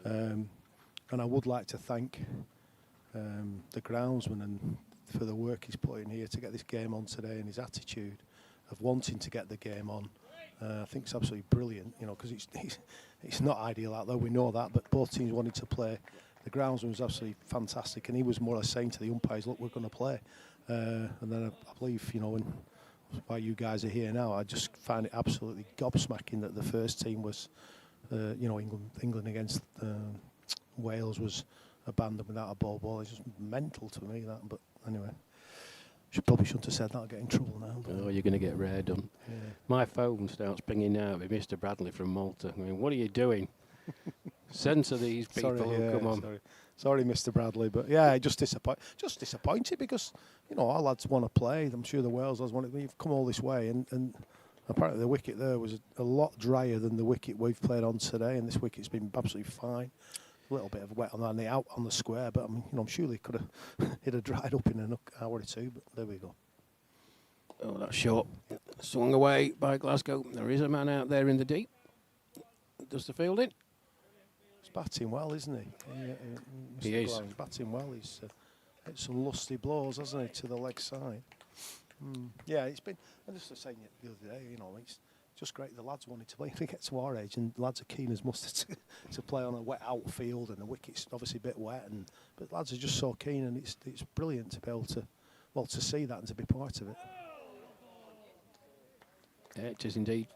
And I would like to thank the groundsman and for the work he's put in here to get this game on today, and his attitude of wanting to get the game on. I think it's absolutely brilliant, because it's not ideal out there, we know that, but both teams wanted to play. The groundsman was absolutely fantastic, and he was more or less saying to the umpires, look, we're going to play. And then I believe, why you guys are here now, I just find it absolutely gobsmacking that the first team was, England against Wales was abandoned without a ball. It's just mental to me, that. But anyway, probably shouldn't have said that. I'll get in trouble now. Oh, you're going to get rare done. Yeah. My phone starts pinging now with Mr. Bradley from Malta. I mean, what are you doing? Censor these people. Come on. Sorry, Mr. Bradley, but yeah, just disappointed because our lads want to play. I'm sure the Wales lads want to. We've come all this way, and apparently the wicket there was a lot drier than the wicket we've played on today, and this wicket's been absolutely fine. A little bit of wet on the out on the square, but I mean, I'm sure they could have it had dried up in an hour or two. But there we go. Oh, that's short. Swung away by Glasgow. There is a man out there in the deep. Does the fielding? He's batting well, isn't he? He is. He's batting well. He's hit some lusty blows, hasn't he, to the leg side? Yeah, it's been. I just was saying it the other day. It's just great. The lads wanted to play. They get to our age, and the lads are keen as mustard to play on a wet outfield, and the wicket's obviously a bit wet, but lads are just so keen, and it's brilliant to be able to see that and to be part of it. Yeah, it is indeed.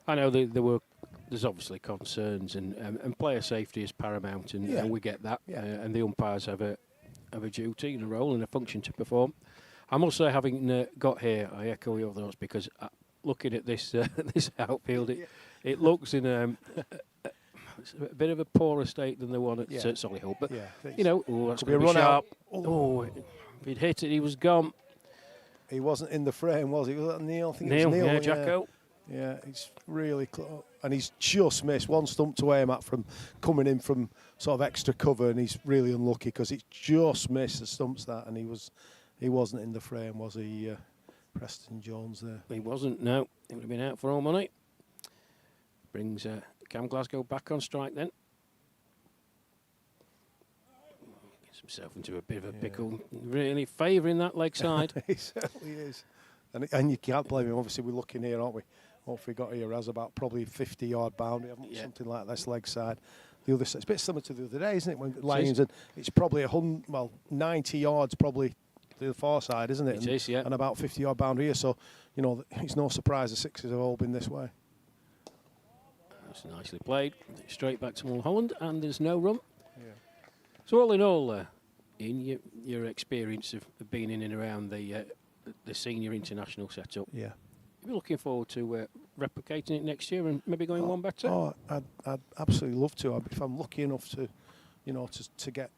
I know there's obviously concerns, and player safety is paramount, and we get that. Yeah. And the umpires have a duty and a role and a function to perform. I must say, having got here, I echo your thoughts because looking at this this outfield, it looks in a bit of a poorer state than the one at Solihull. But that's going to be sharp. If he'd hit it, he was gone. He wasn't in the frame, was he? Was that Neil? I think Neil, it was Neil. Yeah, Jacko. Yeah, he's really close. And he's just missed one stump to aim at from coming in from sort of extra cover, and he's really unlucky because he's just missed the stumps that, and he wasn't in the frame, was he, Preston Jones there? He wasn't, no. He would have been out for all money. Brings Cam Glasgow back on strike then. Gets himself into a bit of a pickle. Really favouring that leg side. He certainly is. And you can't blame him. Obviously, we're looking here, aren't we? What we got here has about probably 50-yard boundary, haven't we? Something like this leg side. The other side, it's a bit similar to the other day, isn't it? When Lions, and it's probably 90 yards probably to the far side, isn't it? It is, yeah. And about 50-yard boundary here. So, it's no surprise the sixes have all been this way. That's nicely played. Straight back to Mulholland, and there's no run. Yeah. So all in all, in your experience of being in and around the senior international setup, yeah, you're looking forward to replicating it next year and maybe going one better. Oh, I'd absolutely love to. If I'm lucky enough to, to get,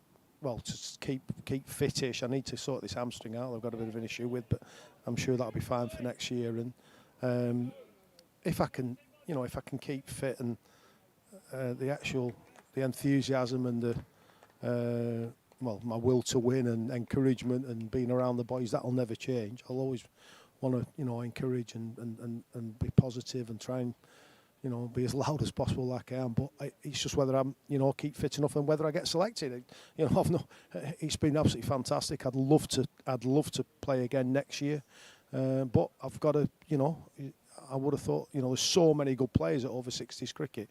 to keep fitish. I need to sort this hamstring out. I've got a bit of an issue with, but I'm sure that'll be fine for next year. And if I can keep fit and the enthusiasm and the my will to win and encouragement and being around the boys, that'll never change. I'll always want to encourage and be positive and try and be as loud as possible like I am. But it's just whether I'm keep fit enough and whether I get selected. It's been absolutely fantastic. I'd love to play again next year, but I've got to I would have thought there's so many good players at over 60s cricket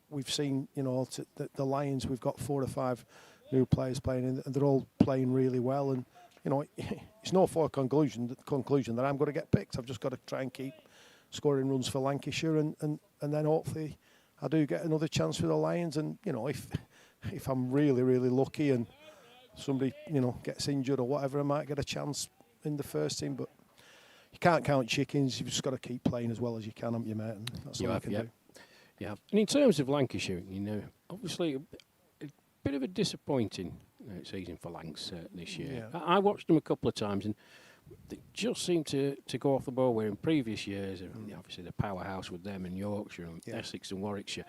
we've seen, you know, the Lions. We've got 4 or 5 new players playing, and they're all playing really well. And you know, it's no conclusion that I'm going to get picked. I've just got to try and keep scoring runs for Lancashire, and then hopefully I do get another chance for the Lions. And you know, if I'm really, really lucky and somebody, you know, gets injured or whatever, I might get a chance in the first team. But you can't count chickens. You've just got to keep playing as well as you can, haven't you, mate? And that's all you can do. Yeah. And in terms of Lancashire, you know, obviously a bit of a disappointing season for Lancs this year. Yeah. I watched them a couple of times, and they just seemed to go off the ball, where in previous years, obviously the powerhouse with them in Yorkshire and Essex and Warwickshire.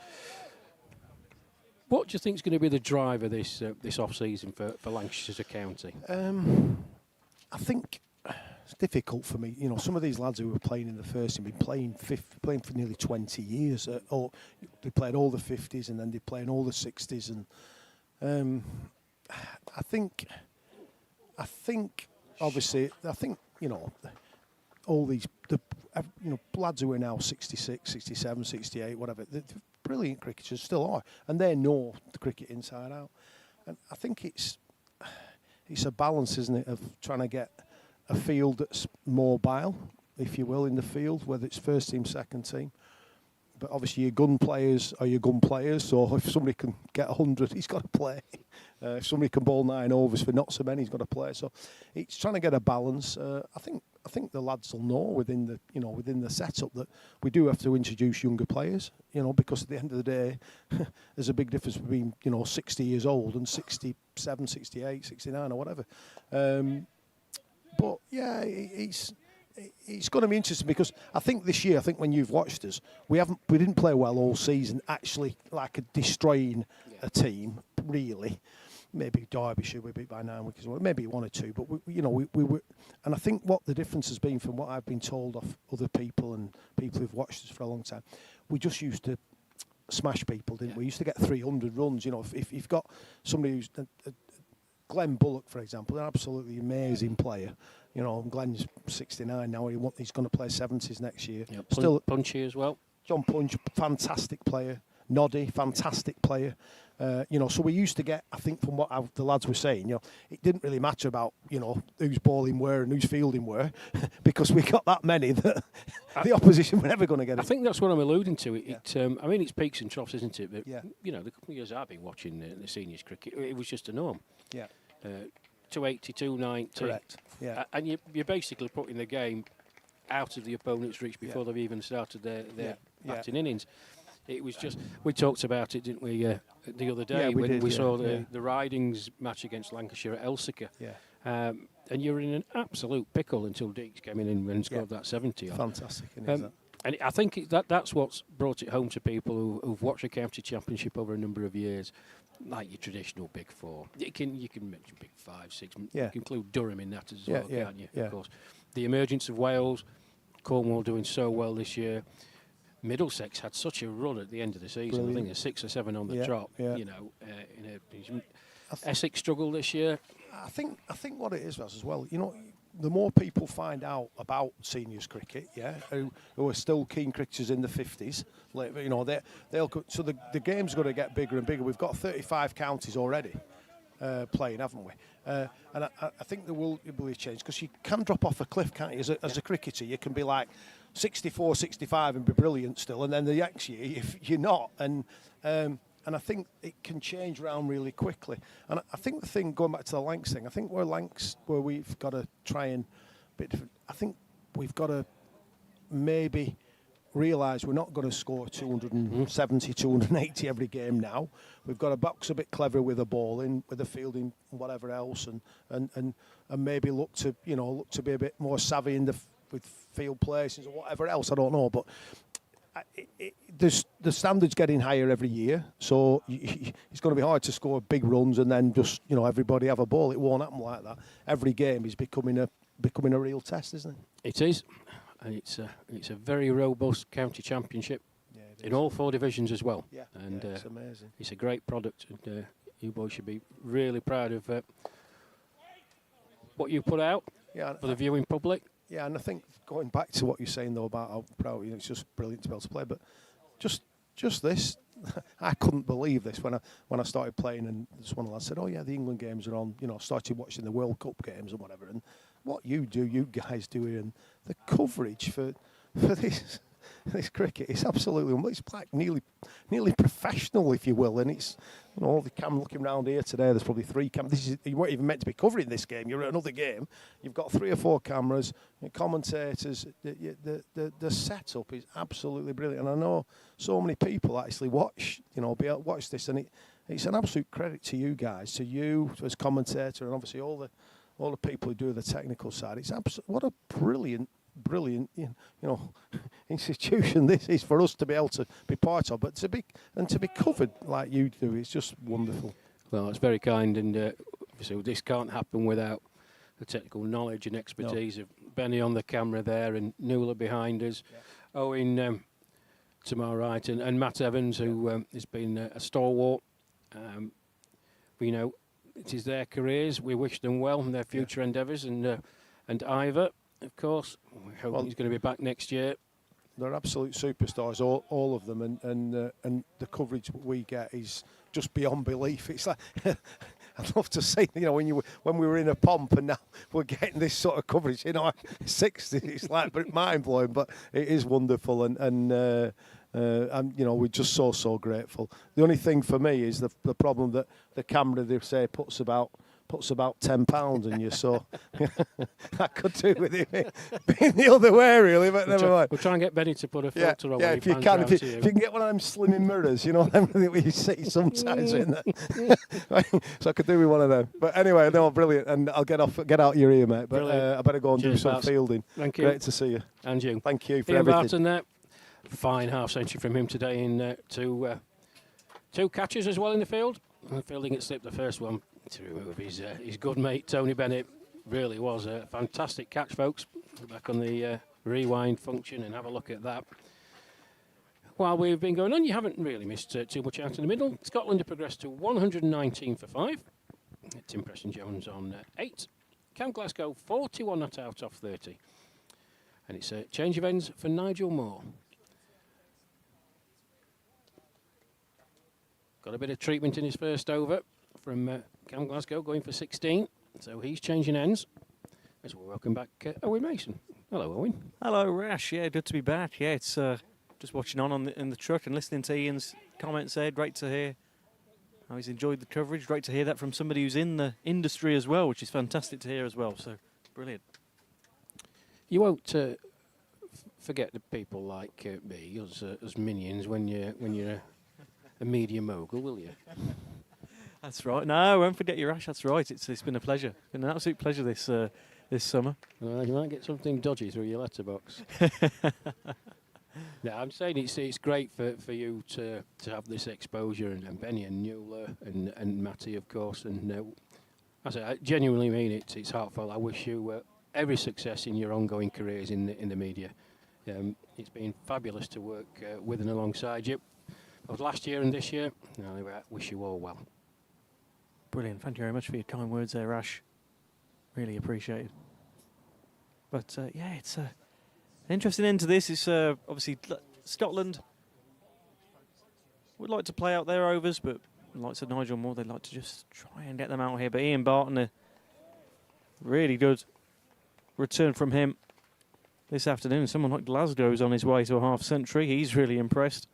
What do you think is going to be the driver this off-season for Lancashire as a county? I think it's difficult for me. You know, some of these lads who were playing in the first team been playing for nearly 20 years. Or they played all the 50s and then they played all the 60s. And I think obviously, you know, all these lads who are now 66, 67, 68, whatever. They're brilliant cricketers, still are, and they know the cricket inside out. And I think it's a balance, isn't it, of trying to get a field that's mobile, if you will, in the field, whether it's first team, second team. But obviously your gun players are your gun players, so if somebody can get 100, he's got to play. If somebody can bowl 9 overs for not so many, he's got to play. So it's trying to get a balance. I think the lads will know within the setup that we do have to introduce younger players, you know, because at the end of the day, there's a big difference between, you know, 60 years old and 67, 68, 69 or whatever. But yeah, it's going to be interesting, because I think this year, when you've watched us, we didn't play well all season, actually, like destroying a team, really. Maybe Derbyshire we beat by 9 wickets, maybe 1 or 2, but we were. And I think what the difference has been from what I've been told of other people and people who've watched us for a long time, we just used to smash people, didn't we? We used to get 300 runs. You know, if you've got somebody who's Glenn Bullock, for example, an absolutely amazing player. You know, Glenn's 69 now. He's going to play 70s next year. Yeah, Still Punchy as well. John Punch, fantastic player. Noddy, fantastic player. You know, so we used to get, I think, from what the lads were saying, you know, it didn't really matter about, you know, who's bowling where and who's fielding where, because we got that many that the opposition were never going to get it. I think that's what I'm alluding to. I mean, it's peaks and troughs, isn't it? But, yeah. you know, the couple of years I've been watching the seniors cricket, it was just a norm. Yeah. 280, 290. Correct. Yeah. And you're basically putting the game out of the opponent's reach before they've even started their batting innings. It was just, we talked about it, didn't we, the other day when we saw the Ridings match against Lancashire at Elsica. Yeah. And you were in an absolute pickle until Deeks came in and scored that 70. Fantastic, isn't it? And I think that's what's brought it home to people who've watched the county championship over a number of years, like your traditional Big Four. You can mention Big 5, 6. You can include Durham in that as well, can't you? Of course. The emergence of Wales, Cornwall doing so well this year. Middlesex had such a run at the end of the season. Brilliant. I think there's 6 or 7 on the trot. Yeah. You know, Essex struggled this year. I think what it is as well, you know, the more people find out about seniors cricket, who are still keen cricketers in the 50s, like, you know, so the game's going to get bigger and bigger. We've got 35 counties already playing, haven't we? And I think there will be a change, because you can drop off a cliff, can't you? As a cricketer, you can be like 64, 65 and be brilliant still, and then the next year if you're not, and I think it can change around really quickly. And I think the thing, going back to the Lancs thing, I think where we've got to try and bit different. I think we've got to maybe realise we're not going to score 270, 280 every game now. We've got to box a bit clever with the bowling, with the fielding, whatever else, and maybe look to be a bit more savvy with field places or whatever else. I don't know, but the standard's getting higher every year, so it's going to be hard to score big runs and then just, you know, everybody have a ball. It won't happen like that. Every game is becoming a real test, isn't it? It is, and it's a very robust county championship in all 4 divisions as well. Yeah, and it's amazing. It's a great product, and you boys should be really proud of what you put out for the viewing public. Yeah, and I think going back to what you're saying though about how proud, you know, it's just brilliant to be able to play. But just just this. I couldn't believe this when I started playing, and this one of the lads said, "Oh yeah, the England games are on." You know, started watching the World Cup games and whatever. And what you guys do here, and the coverage for this cricket is absolutely, it's like nearly professional, if you will. And it's, you know, all the camera looking around here today. There's probably 3 cameras. You weren't even meant to be covering this game. You're at another game. You've got 3 or 4 cameras, commentators. The setup is absolutely brilliant. And I know so many people actually watch this, and it's an absolute credit to you guys, to you as commentator, and obviously all the people who do the technical side. It's what a brilliant, institution this is for us to be able to be part of, but to be covered like you do, it's just wonderful. Well, it's very kind, and obviously this can't happen without the technical knowledge and expertise of Benny on the camera there, and Nuala behind us, Owen to my right, and Matt Evans, who has been a stalwart. We know it is their careers. We wish them well in their future endeavours, and Ivor, of course, we hope he's going to be back next year. They're absolute superstars, all of them, and the coverage we get is just beyond belief. It's like I'd love to say, you know, when we were in a pomp and now we're getting this sort of coverage in our 60s. It's like mind blowing, but it is wonderful, and you know, we're just so grateful. The only thing for me is the problem that the camera, they say, puts about £10 in you, so I could do with it being the other way, really, but never mind. We'll try and get Benny to put a filter on. Yeah, if you can, if you can get one of them slimming mirrors, you know, them that you see sometimes in there. So I could do with one of them. But anyway, no, brilliant, and I'll get out your ear, mate. But I better go and do some fielding. Thank you. Great to see you. And you. Thank you for Ian everything. Barton, fine half century from him today in two catches as well in the field. And fielding it slipped the first one to remove his good mate Tony Bennett. Really was a fantastic catch, folks. Back on the rewind function and have a look at that. While we've been going on, you haven't really missed too much out in the middle. Scotland have progressed to 119 for 5. Tim Preston-Jones on 8. Cam Glasgow 41 not out off 30. And it's a change of ends for Nigel Moore. Got a bit of treatment in his first over from Cam Glasgow, going for 16. So he's changing ends. As we welcome back Owen Mason. Hello, Owen. Hello, Rash. Yeah, good to be back. Yeah, it's just watching in the truck and listening to Ian's comments there. Great to hear how he's enjoyed the coverage. Great to hear that from somebody who's in the industry as well, which is fantastic to hear as well. So, brilliant. You won't forget the people like me, as minions, when you're a media mogul, will you? That's right. No, I won't forget you, Rash. That's right. It's been a pleasure. It's been an absolute pleasure this summer. Well, you might get something dodgy through your letterbox. No, I'm saying it's great for you to have this exposure, and Benny and Nuala and Matty, of course. And I genuinely mean it. It's heartfelt. I wish you every success in your ongoing careers in the media. It's been fabulous to work with and alongside you. Both last year and this year. Anyway, I wish you all well. Brilliant. Thank you very much for your kind words there, Rash. Really appreciate it. But yeah, it's an interesting end to this. It's obviously Scotland would like to play out their overs, but like I said, Nigel Moore, they'd like to just try and get them out here. But Ian Barton, a really good return from him this afternoon. Someone like Glasgow's on his way to a half century. He's really impressed.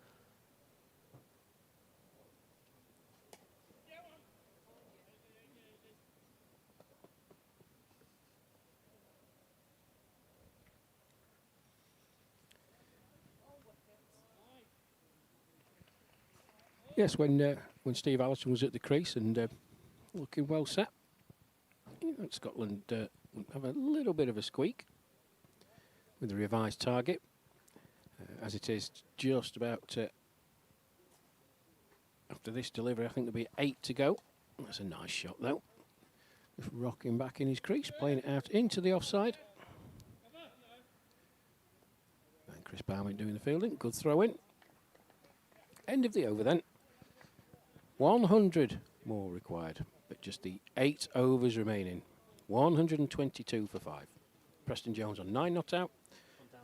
Yes, when Steve Allison was at the crease and looking well set, Scotland have a little bit of a squeak with the revised target, as it is just about after this delivery. I think there'll be 8 to go. That's a nice shot, though. Just rocking back in his crease, playing it out into the offside. And Chris Bowman doing the fielding. Good throw in. End of the over then. 100 more required, but just the 8 overs remaining. 122 for 5. Preston-Jones on 9 not out.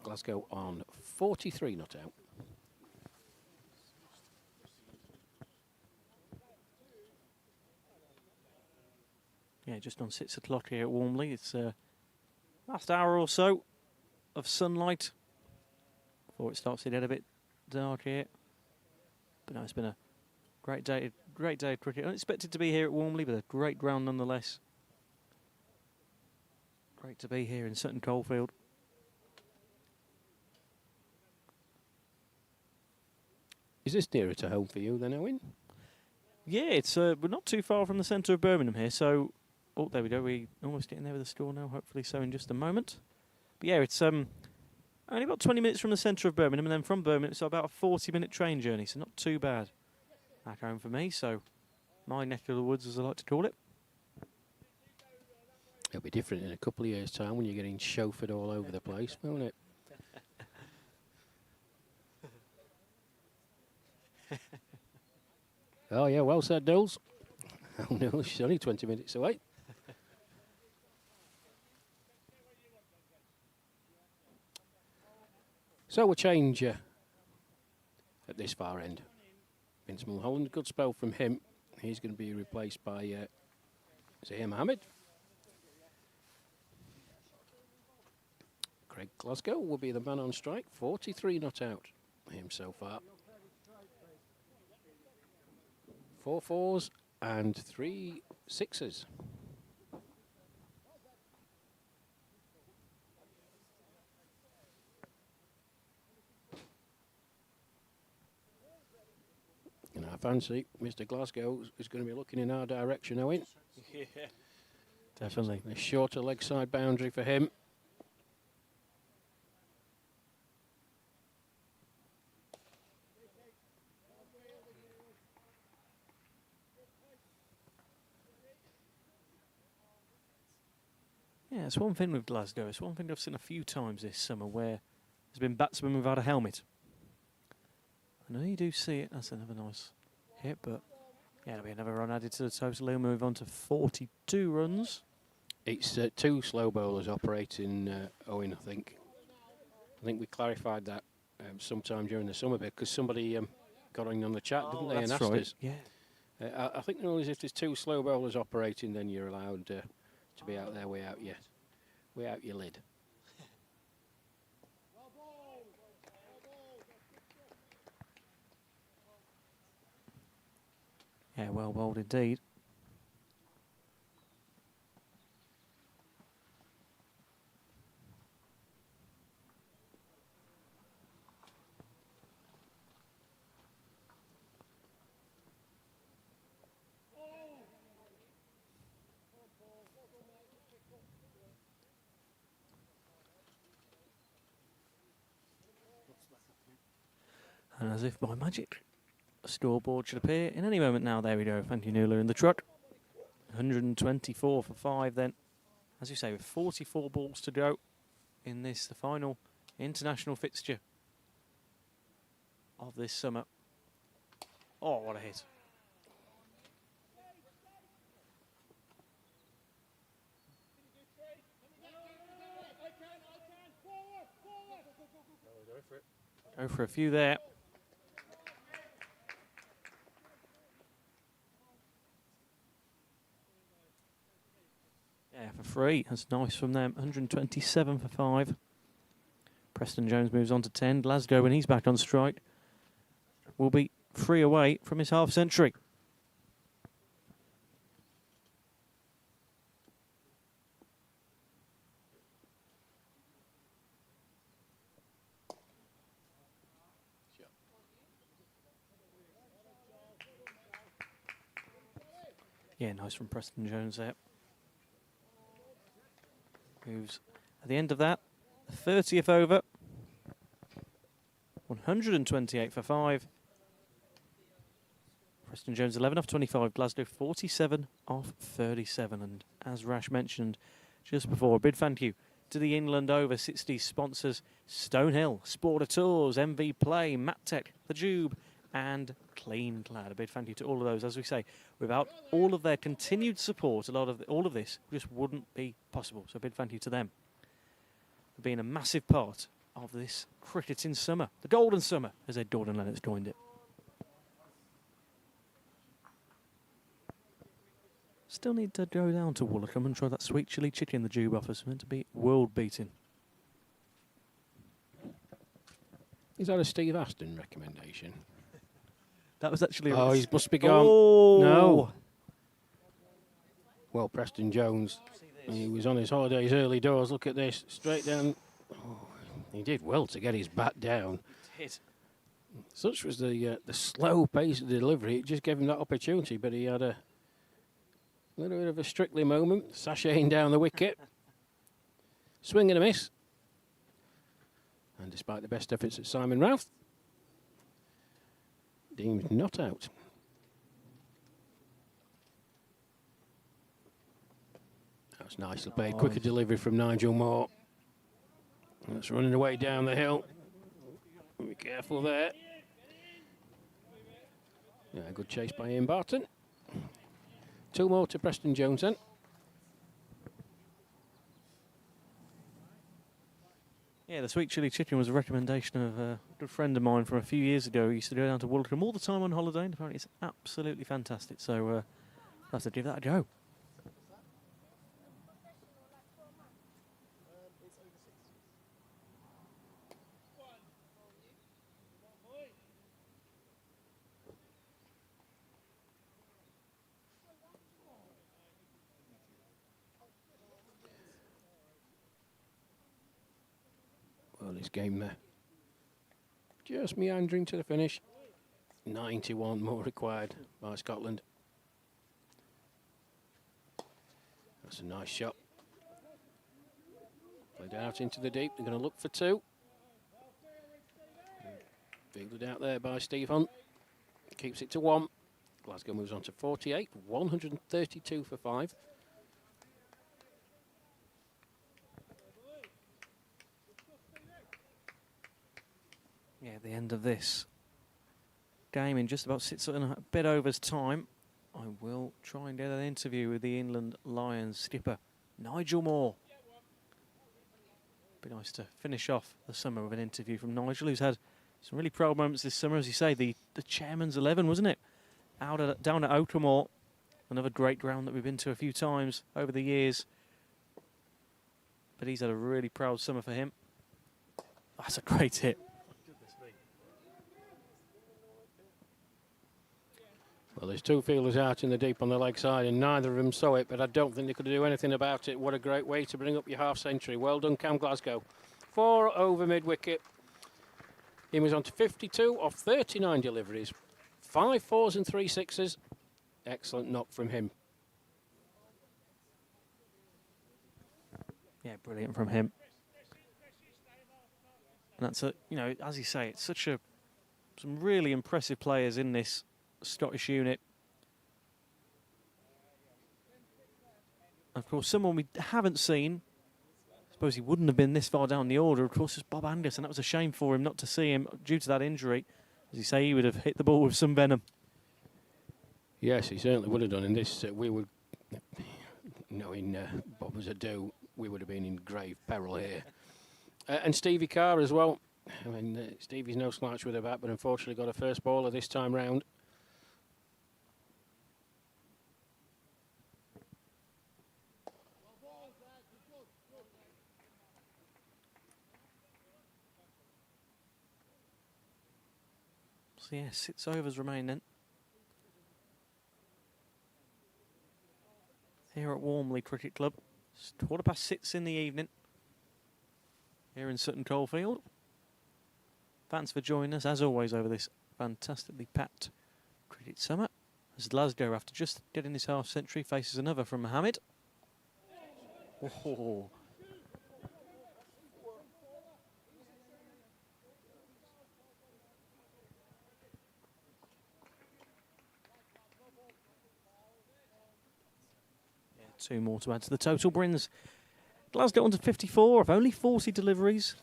Glasgow on 43 not out. Yeah, just on 6 o'clock here at Walmley. It's last hour or so of sunlight before it starts to get a bit dark here. But no, it's been a great day of cricket. Unexpected to be here at Walmley, but a great ground nonetheless. Great to be here in Sutton Coldfield. Is this nearer to home for you then, Owen? Yeah, it's we're not too far from the centre of Birmingham here, so oh, there we go. We're almost getting there with the score now. Hopefully, so in just a moment. But yeah, it's only about 20 minutes from the centre of Birmingham, and then from Birmingham, it's about a 40-minute train journey, so not too bad back home for me. So my neck of the woods, as I like to call it. It'll be different in a couple of years' time when you're getting chauffeured all over the place, won't it? Oh, yeah, well said, Nils. Oh, no, she's only 20 minutes away. So we'll change at this far end. Vince Mulholland, good spell from him. He's going to be replaced by Zahir Mohammed. Craig Glasgow will be the man on strike. 43 not out him so far. 4 fours and 3 sixes. And I fancy Mr. Glasgow is going to be looking in our direction, Owen. Yeah, definitely. A shorter leg side boundary for him. Yeah, it's one thing with Glasgow. It's one thing I've seen a few times this summer where there's been batsmen without a helmet. I know you do see it. That's another nice hit, but yeah, there'll be another run added to the total. He'll move on to 42 runs. It's 2 slow bowlers operating, Owen, I think. I think we clarified that sometime during the summer because somebody got on the chat, didn't they, and asked us. Yeah. I think the rule is if there's 2 slow bowlers operating, then you're allowed to be out there, way out your lid. Yeah, well bowled indeed. And as if by magic, a scoreboard should appear in any moment now. There we go, Fanti Nuala in the truck. 124 for 5 then. As you say, with 44 balls to go in this, the final international fixture of this summer. Oh, what a hit. Go for a few there. Yeah, for 3. That's nice from them. 127 for 5. Preston Jones moves on to 10. Glasgow, when he's back on strike, will be 3 away from his half century. Yeah, nice from Preston Jones there. Moves at the end of that, 30th over. 128 for 5. Preston Jones 11 off 25. Glasgow 47 off 37. And as Rash mentioned just before, a big thank you to the England Over 60 sponsors: Stonehill, Sporter Tours, MV Play, MatTech, The Jube, and Clean Clad. A big thank you to all of those. As we say, without all of their continued support, all of this just wouldn't be possible. So a big thank you to them for being a massive part of this cricketing summer, the golden summer, as Ed Gordon Lennox coined it. Still need to go down to Woolacombe and try that sweet chili chicken the Jube offers. Meant to be world beating. Is that a Steve Aston recommendation? That was actually. Oh, he must be gone. Oh No. Well, Preston Jones, he was on his holidays early doors. Look at this, straight down. Oh, he did well to get his bat down. Hit. Such was the slow pace of the delivery. It just gave him that opportunity, but he had a little bit of a Strictly moment, sashaying down the wicket. Swing and a miss. And despite the best efforts of Simon Routh, deemed not out. That's nicely played. Quicker delivery from Nigel Moore. That's running away down the hill. Be careful there. Yeah, good chase by Ian Barton. 2 more to Preston Jones then. Yeah, the sweet chili chicken was a recommendation of a good friend of mine from a few years ago. He used to go down to Woolacombe all the time on holiday, and apparently it's absolutely fantastic. So I'll have to give that a go. Well, this game there. Just meandering to the finish. 91 more required by Scotland. That's a nice shot. Played out into the deep. They're going to look for 2. Fielded out there by Steve Hunt. Keeps it to 1. Glasgow moves on to 48. 132 for 5. Yeah, at the end of this game, in just about 6 and a bit over's time, I will try and get an interview with the England Lions skipper, Nigel Moore. Be nice to finish off the summer with an interview from Nigel, who's had some really proud moments this summer. As you say, the chairman's 11, wasn't it? Down at Oakermore, another great ground that we've been to a few times over the years. But he's had a really proud summer for him. That's a great hit. Well, there's 2 fielders out in the deep on the leg side, and neither of them saw it, but I don't think they could do anything about it. What a great way to bring up your half-century. Well done, Cam Glasgow. 4 over mid-wicket. He was on to 52 off 39 deliveries. 5 fours and 3 sixes. Excellent knock from him. Yeah, brilliant from him. And that's as you say, it's some really impressive players in this Scottish unit. Of course, someone we haven't seen, I suppose he wouldn't have been this far down the order, of course, is Bob Anderson. That was a shame for him not to see him due to that injury. As you say, he would have hit the ball with some venom. Yes, he certainly would have done. In this, we would, knowing Bob was a do, we would have been in grave peril here. And Stevie Carr as well. I mean, Stevie's no slouch with a bat, but unfortunately got a first bowler this time round. So yeah, 6 overs remain then. Here at Walmley Cricket Club. It's 6:15 in the evening. Here in Sutton Coldfield. Thanks for joining us, as always, over this fantastically packed cricket summer. As Glasgow, after just getting this half-century, faces another from Mohammed. Oh. Yeah, 2 more to add to the total. Brings Glasgow on to 54 of only 40 deliveries.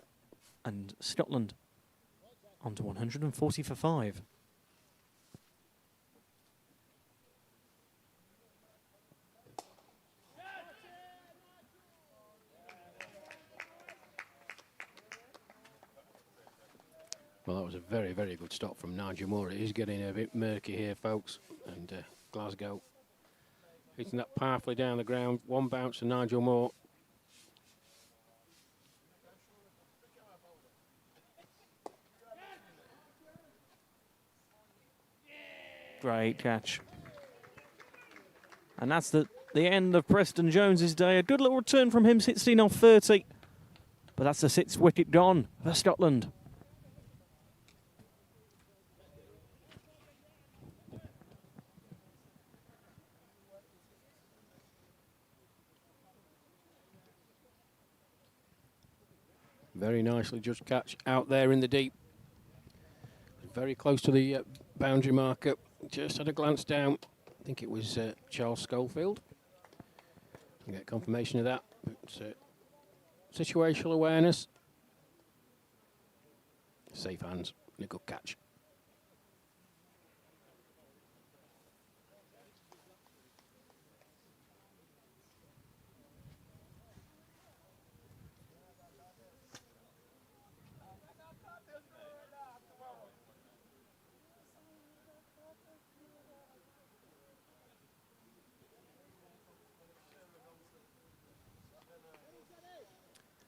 And Scotland on to 140 for 5. Well, that was a very, very good stop from Nigel Moore. It is getting a bit murky here, folks. And Glasgow Hitting that powerfully down the ground. One bounce to Nigel Moore. Great catch. And that's the end of Preston Jones's day. A good little return from him, 16 off 30. But that's the 6th wicket gone for Scotland. Very nicely judged catch out there in the deep. Very close to the boundary marker. Just had a glance down. I think it was Charles Schofield. You get confirmation of that. But, situational awareness. Safe hands and a good catch.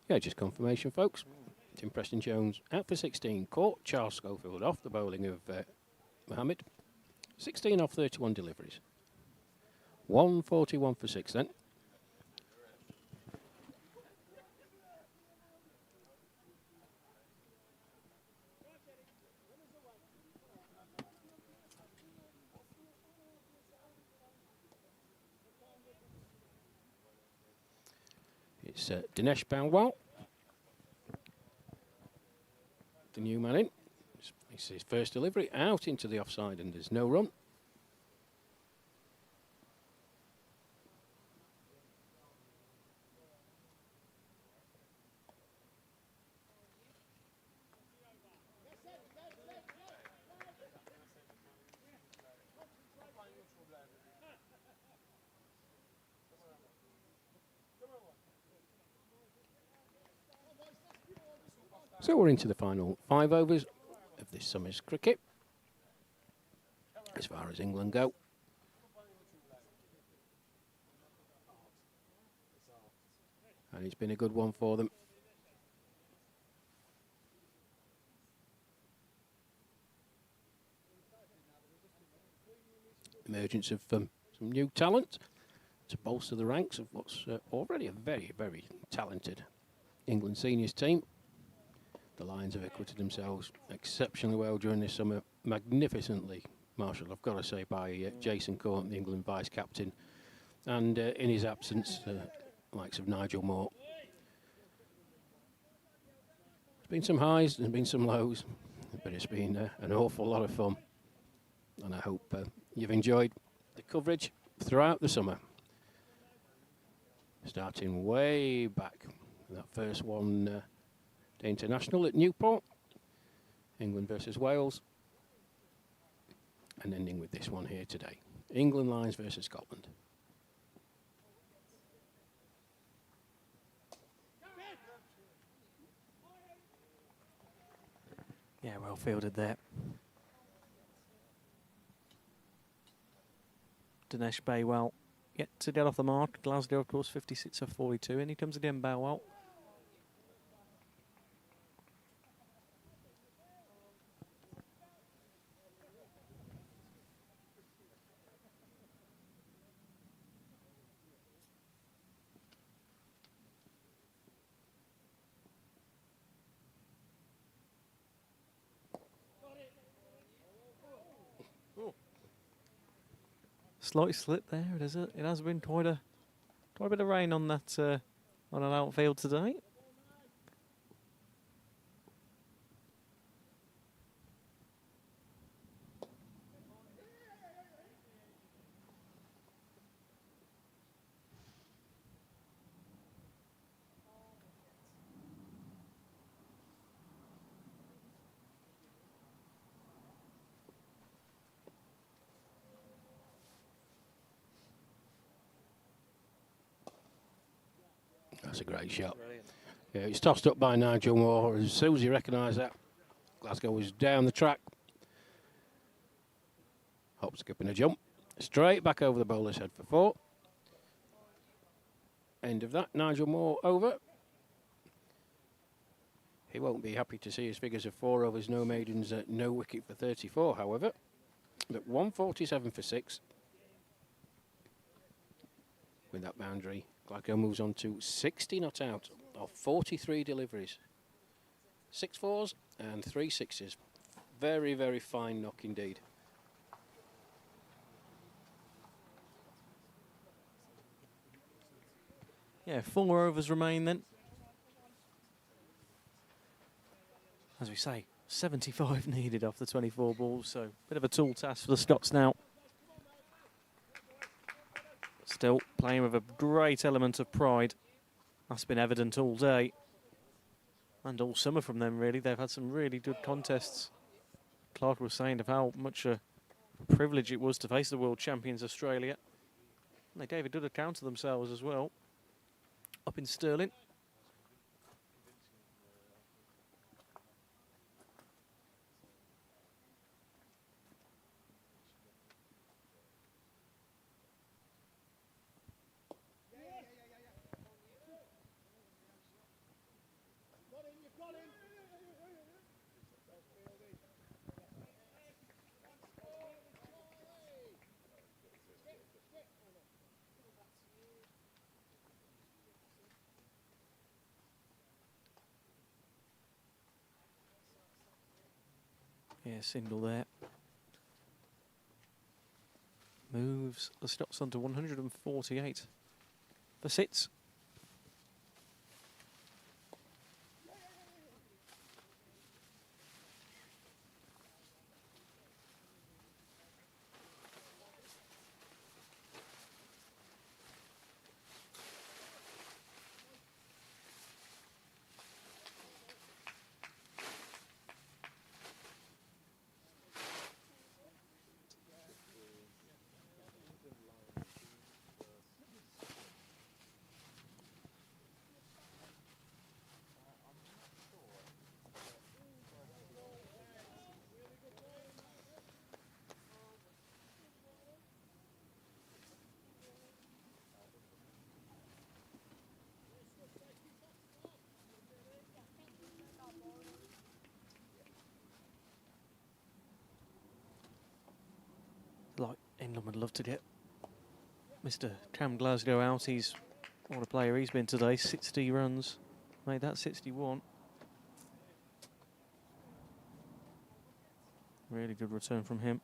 Yeah, just confirmation, folks. Tim Preston Jones out for 16. Caught Charles Schofield off the bowling of Mohammed. 16 off 31 deliveries. 141 for 6 then. It's Dinesh Banwal, the new man in. It's his first delivery out into the offside and there's no run. So we're into the final 5 overs of this summer's cricket, as far as England go. And it's been a good one for them. Emergence of some new talent to bolster the ranks of what's already a very, very talented England seniors team. The Lions have acquitted themselves exceptionally well during this summer, magnificently marshalled, I've got to say, by Jason Court, the England vice-captain, and in his absence, likes of Nigel Moore. There's been some highs, there's been some lows, but it's been an awful lot of fun, and I hope you've enjoyed the coverage throughout the summer. Starting way back, that first one, the international at Newport, England versus Wales, and ending with this one here today, England Lions versus Scotland. Yeah, well fielded there. Dinesh Baywell yet to get off the mark. Glasgow, of course, 56 of 42, and he comes again, Baywell. Slight slip there. It has been quite a bit of rain on that on an outfield today. That's a great shot. Brilliant. Yeah, it's tossed up by Nigel Moore. As soon as he recognised that, Glasgow was down the track. Hop, skip and a jump. Straight back over the bowler's head for 4. End of that. Nigel Moore over. He won't be happy to see his figures of 4 overs, no maidens, no wicket for 34, however. But 147 for 6. With that boundary, Glasgow moves on to 60 not out of 43 deliveries. 6 fours and 3 sixes. Very, very fine knock indeed. Yeah, 4 overs remain then. As we say, 75 needed off the 24 balls, so bit of a tall task for the Scots now. Still playing with a great element of pride. That's been evident all day. And all summer from them, really. They've had some really good contests. Clark was saying of how much a privilege it was to face the world champions Australia. And they gave a good account of themselves as well. Up in Stirling. Yeah, single there. Moves the Scots on to 148 for 6. Like England would love to get Mr. Cam Glasgow out. He's what a player he's been today. 60 runs, made that 61. Really good return from him.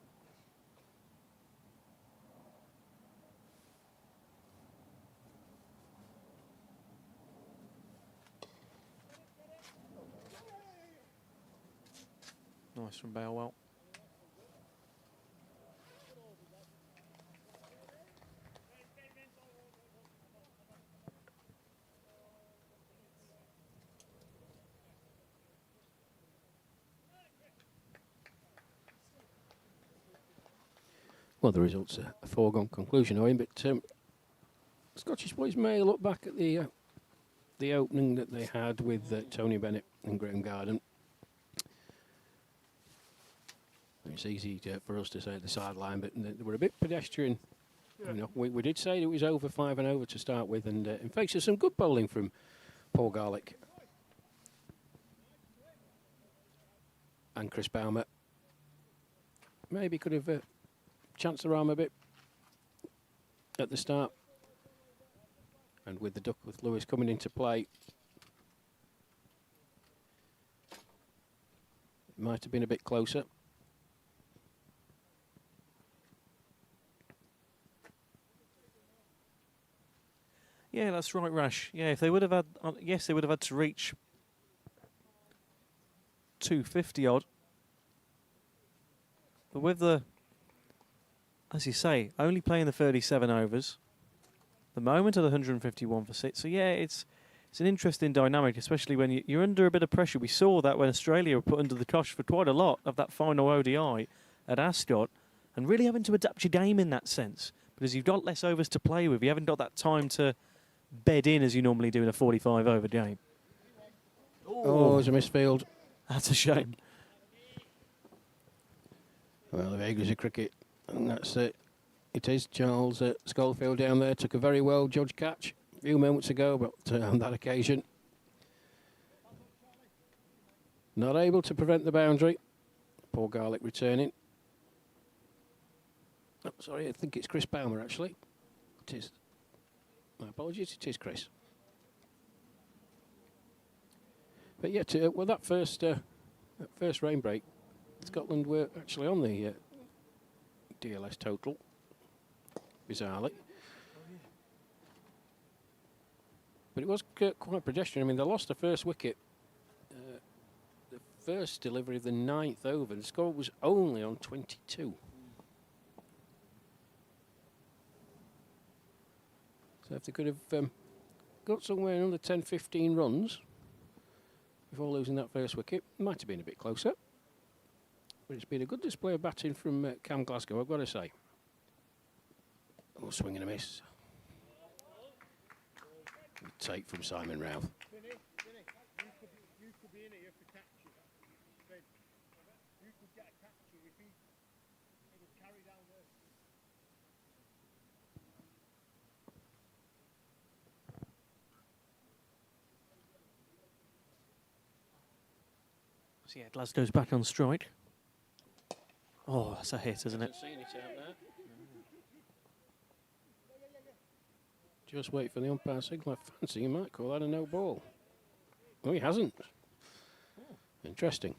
Nice from Balewell. Well, the result's a foregone conclusion, Owen, but Scottish boys may look back at the opening that they had with Tony Bennett and Graham Garden. It's easy for us to say at the sideline, but they were a bit pedestrian. Yeah. You know, we did say it was over 5 and over to start with, and in fact, there's some good bowling from Paul Garlick and Chris Baumer. Maybe could have chanced their arm a bit at the start, and with the Duckworth Lewis coming into play, it might have been a bit closer. Yeah, that's right, Rash. Yeah, if they would have had, yes, they would have had to reach 250 odd. But with the, as you say, only playing the 37 overs, the moment of the 151 for 6. So yeah, it's an interesting dynamic, especially when you're under a bit of pressure. We saw that when Australia were put under the cosh for quite a lot of that final ODI at Ascot, and really having to adapt your game in that sense, because you've got less overs to play with. You haven't got that time to bed in as you normally do in a 45 over game. Oh, it's a misfield. That's a shame. Well, the vagaries of cricket, and that's it. It is Charles Schofield down there, took a very well judged catch few moments ago, but on that occasion, not able to prevent the boundary. Poor Garlick returning. Oh, sorry, I think it's Chris Baumer, actually. It is. My apologies, it is Chris. But yeah, well, that first rain break, Scotland were actually on the DLS total, bizarrely. But it was quite pedestrian. I mean, they lost the first wicket. The first delivery of the 9th over. The score was only on 22. So if they could have got somewhere under 10, 15 runs before losing that first wicket, it might have been a bit closer. But it's been a good display of batting from Cam Glasgow, I've got to say. Oh, swing and a miss. Good take from Simon Routh. So yeah, Glasgow's back on strike. Oh, that's a hit, isn't it? Seen it out there. Just wait for the umpire signal. I fancy he might call that a no ball. Oh, he hasn't. Interesting.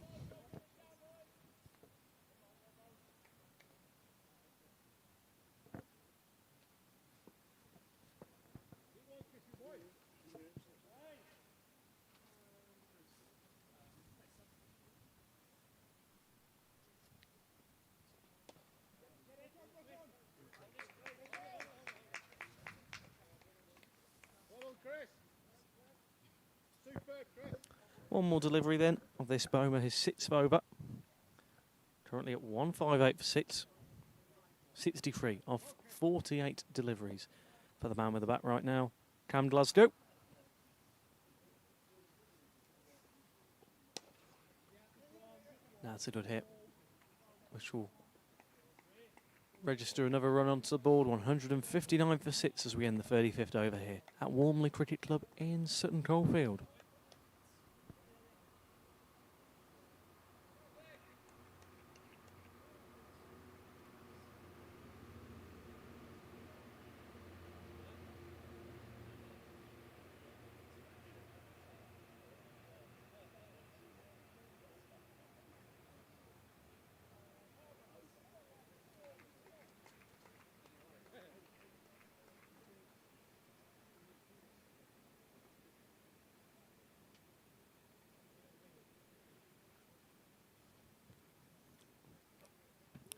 One more delivery then of this Bowmer, his 6th over. Currently at 158 for 6. 63 off 48 deliveries for the man with the bat right now, Cam Glasgow. That's a good hit, which will register another run onto the board. 159 for 6 as we end the 35th over here at Walmley Cricket Club in Sutton Coldfield.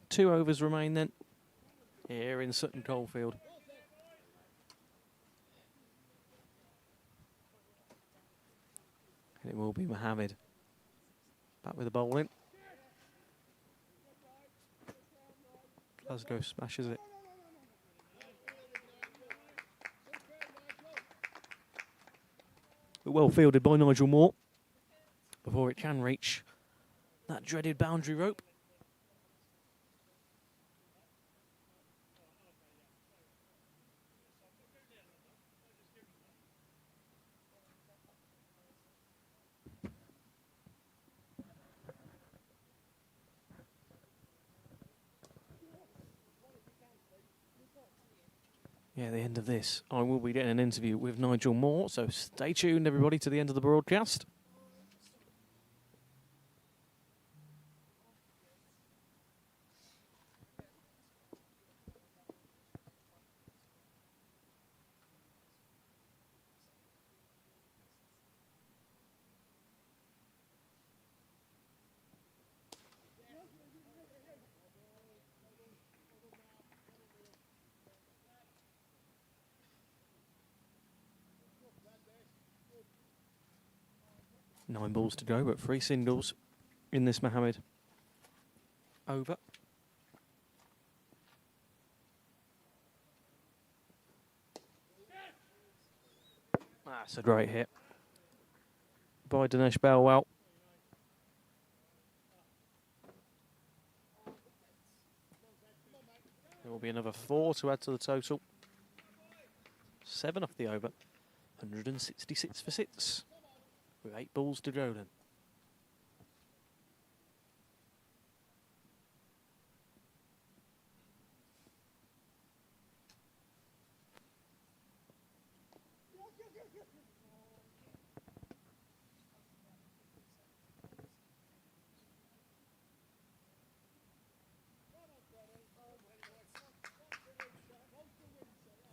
Two overs remain then here in Sutton Coldfield. And it will be Mohammed back with the bowling. Glasgow smashes it. But well fielded by Nigel Moore before it can reach that dreaded boundary rope. Yeah, the end of this, I will be getting an interview with Nigel Moore, so stay tuned, everybody, to the end of the broadcast. Nine balls to go, but 3 singles in this Mohammed over. That's a great hit by Dinesh Belwell. There will be another 4 to add to the total. 7 off the over. 166 for 6, with 8 balls to go then.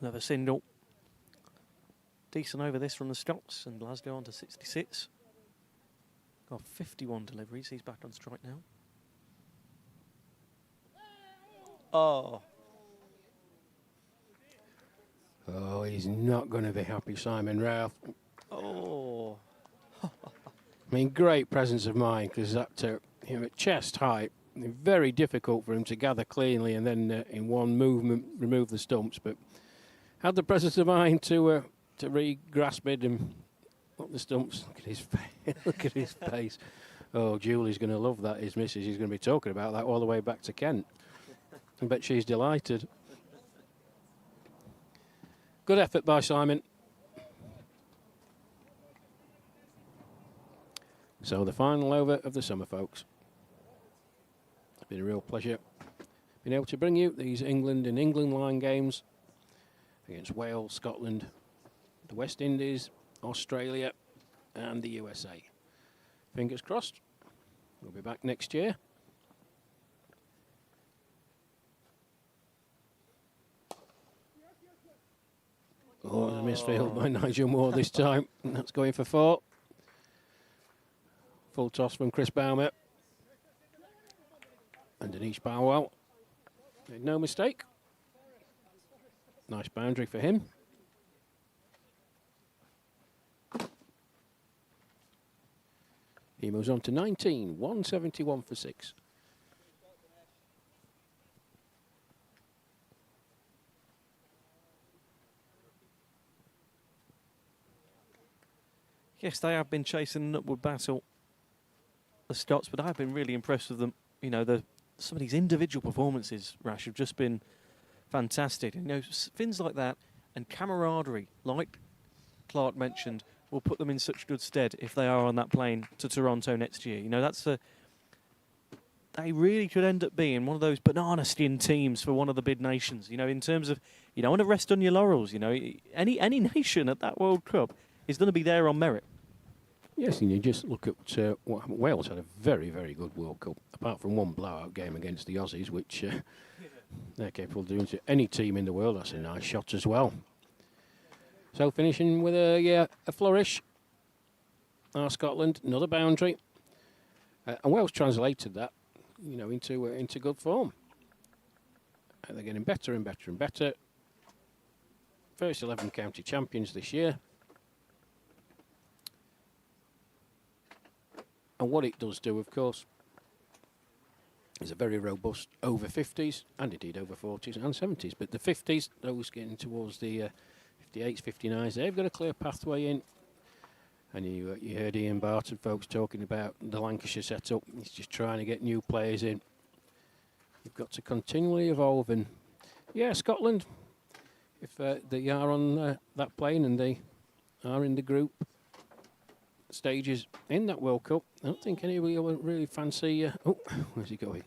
Another single. Decent over this from the Scots, and Glasgow on to 66. Got 51 deliveries. He's back on strike now. Oh. Oh, he's not going to be happy, Simon Ralph. Oh. I mean, great presence of mind, because that, at chest height, very difficult for him to gather cleanly and then in one movement remove the stumps. But had the presence of mind to re-grasp it and up the stumps. Look at his face. Look at his face. Oh, Julie's going to love that. His missus is going to be talking about that all the way back to Kent. I bet she's delighted. Good effort by Simon. So the final over of the summer, folks. It's been a real pleasure being able to bring you these England and England line games against Wales, Scotland, the West Indies, Australia and the USA. Fingers crossed. We'll be back next year. Oh, a misfield by Nigel Moore this time. And that's going for 4. Full toss from Chris Baumer. And Anish Barwell. Made no mistake. Nice boundary for him. He moves on to 19, 171 for 6. Yes, they have been chasing an upward battle, the Scots, but I've been really impressed with them. You know, some of these individual performances, Rash, have just been fantastic. You know, things like that and camaraderie, like Clark mentioned, will put them in such good stead if they are on that plane to Toronto next year. You know, they really could end up being one of those banana skin teams for one of the big nations. You know, in terms of, you don't want to rest on your laurels. You know, any nation at that World Cup is going to be there on merit. Yes, and you just look at Wales had a very, very good World Cup, apart from one blowout game against the Aussies, which they're capable of doing to any team in the world. That's a nice shot as well. So finishing with a flourish. Scotland, another boundary. And Wales translated that, you know, into good form. And they're getting better and better and better. First 11 county champions this year. And what it does do, of course, is a very robust over 50s, and indeed over 40s and 70s. But the 50s, those getting towards the 58s, 59s, they've got a clear pathway in. And you heard Ian Barton folks talking about the Lancashire setup. He's just trying to get new players in. You've got to continually evolve. And yeah, Scotland, if they are on that plane and they are in the group stages in that World Cup, I don't think anybody will really fancy... oh, where's he going?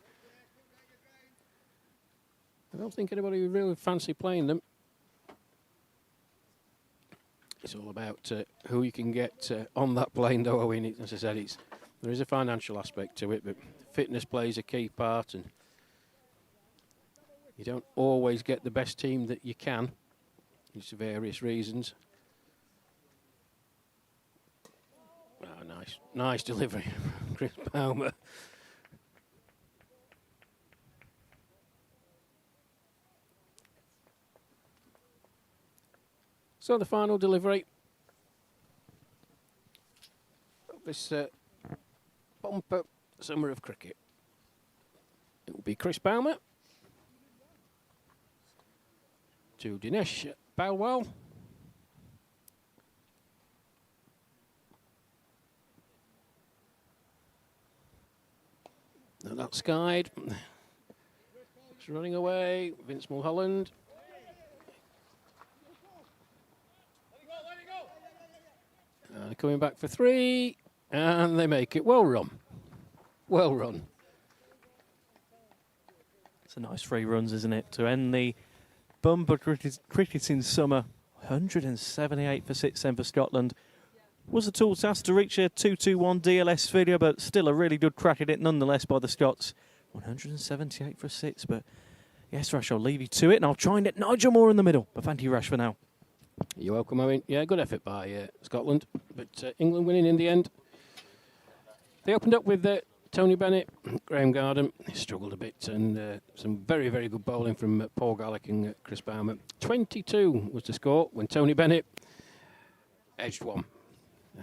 I don't think anybody would really fancy playing them. It's all about who you can get on that plane, though. I mean, as I said, there is a financial aspect to it, but fitness plays a key part, and you don't always get the best team that you can, due to various reasons. Oh, nice delivery from Chris Baumer. So the final delivery of this bumper summer of cricket. It will be Chris Baumer to Dinesh Balwal. And that's skied. It's running away. Vince Mulholland. And they're coming back for 3, and they make it. Well run. Well run. It's a nice 3 runs, isn't it, to end the bumper cricketing summer. 178 for 6 then for Scotland. Was a tall task to reach a 2-2-1 DLS video, but still a really good crack at it nonetheless by the Scots. 178 for 6, but yes, Rash, I'll leave you to it, and I'll try and get Nigel Moore in the middle. But thank you, Rash, for now. You're welcome, Owen. Yeah, good effort by Scotland, but England winning in the end. They opened up with Tony Bennett, Graham Garden. He struggled a bit, and some very, very good bowling from Paul Garlick and Chris Baumer. 22 was the score when Tony Bennett edged one.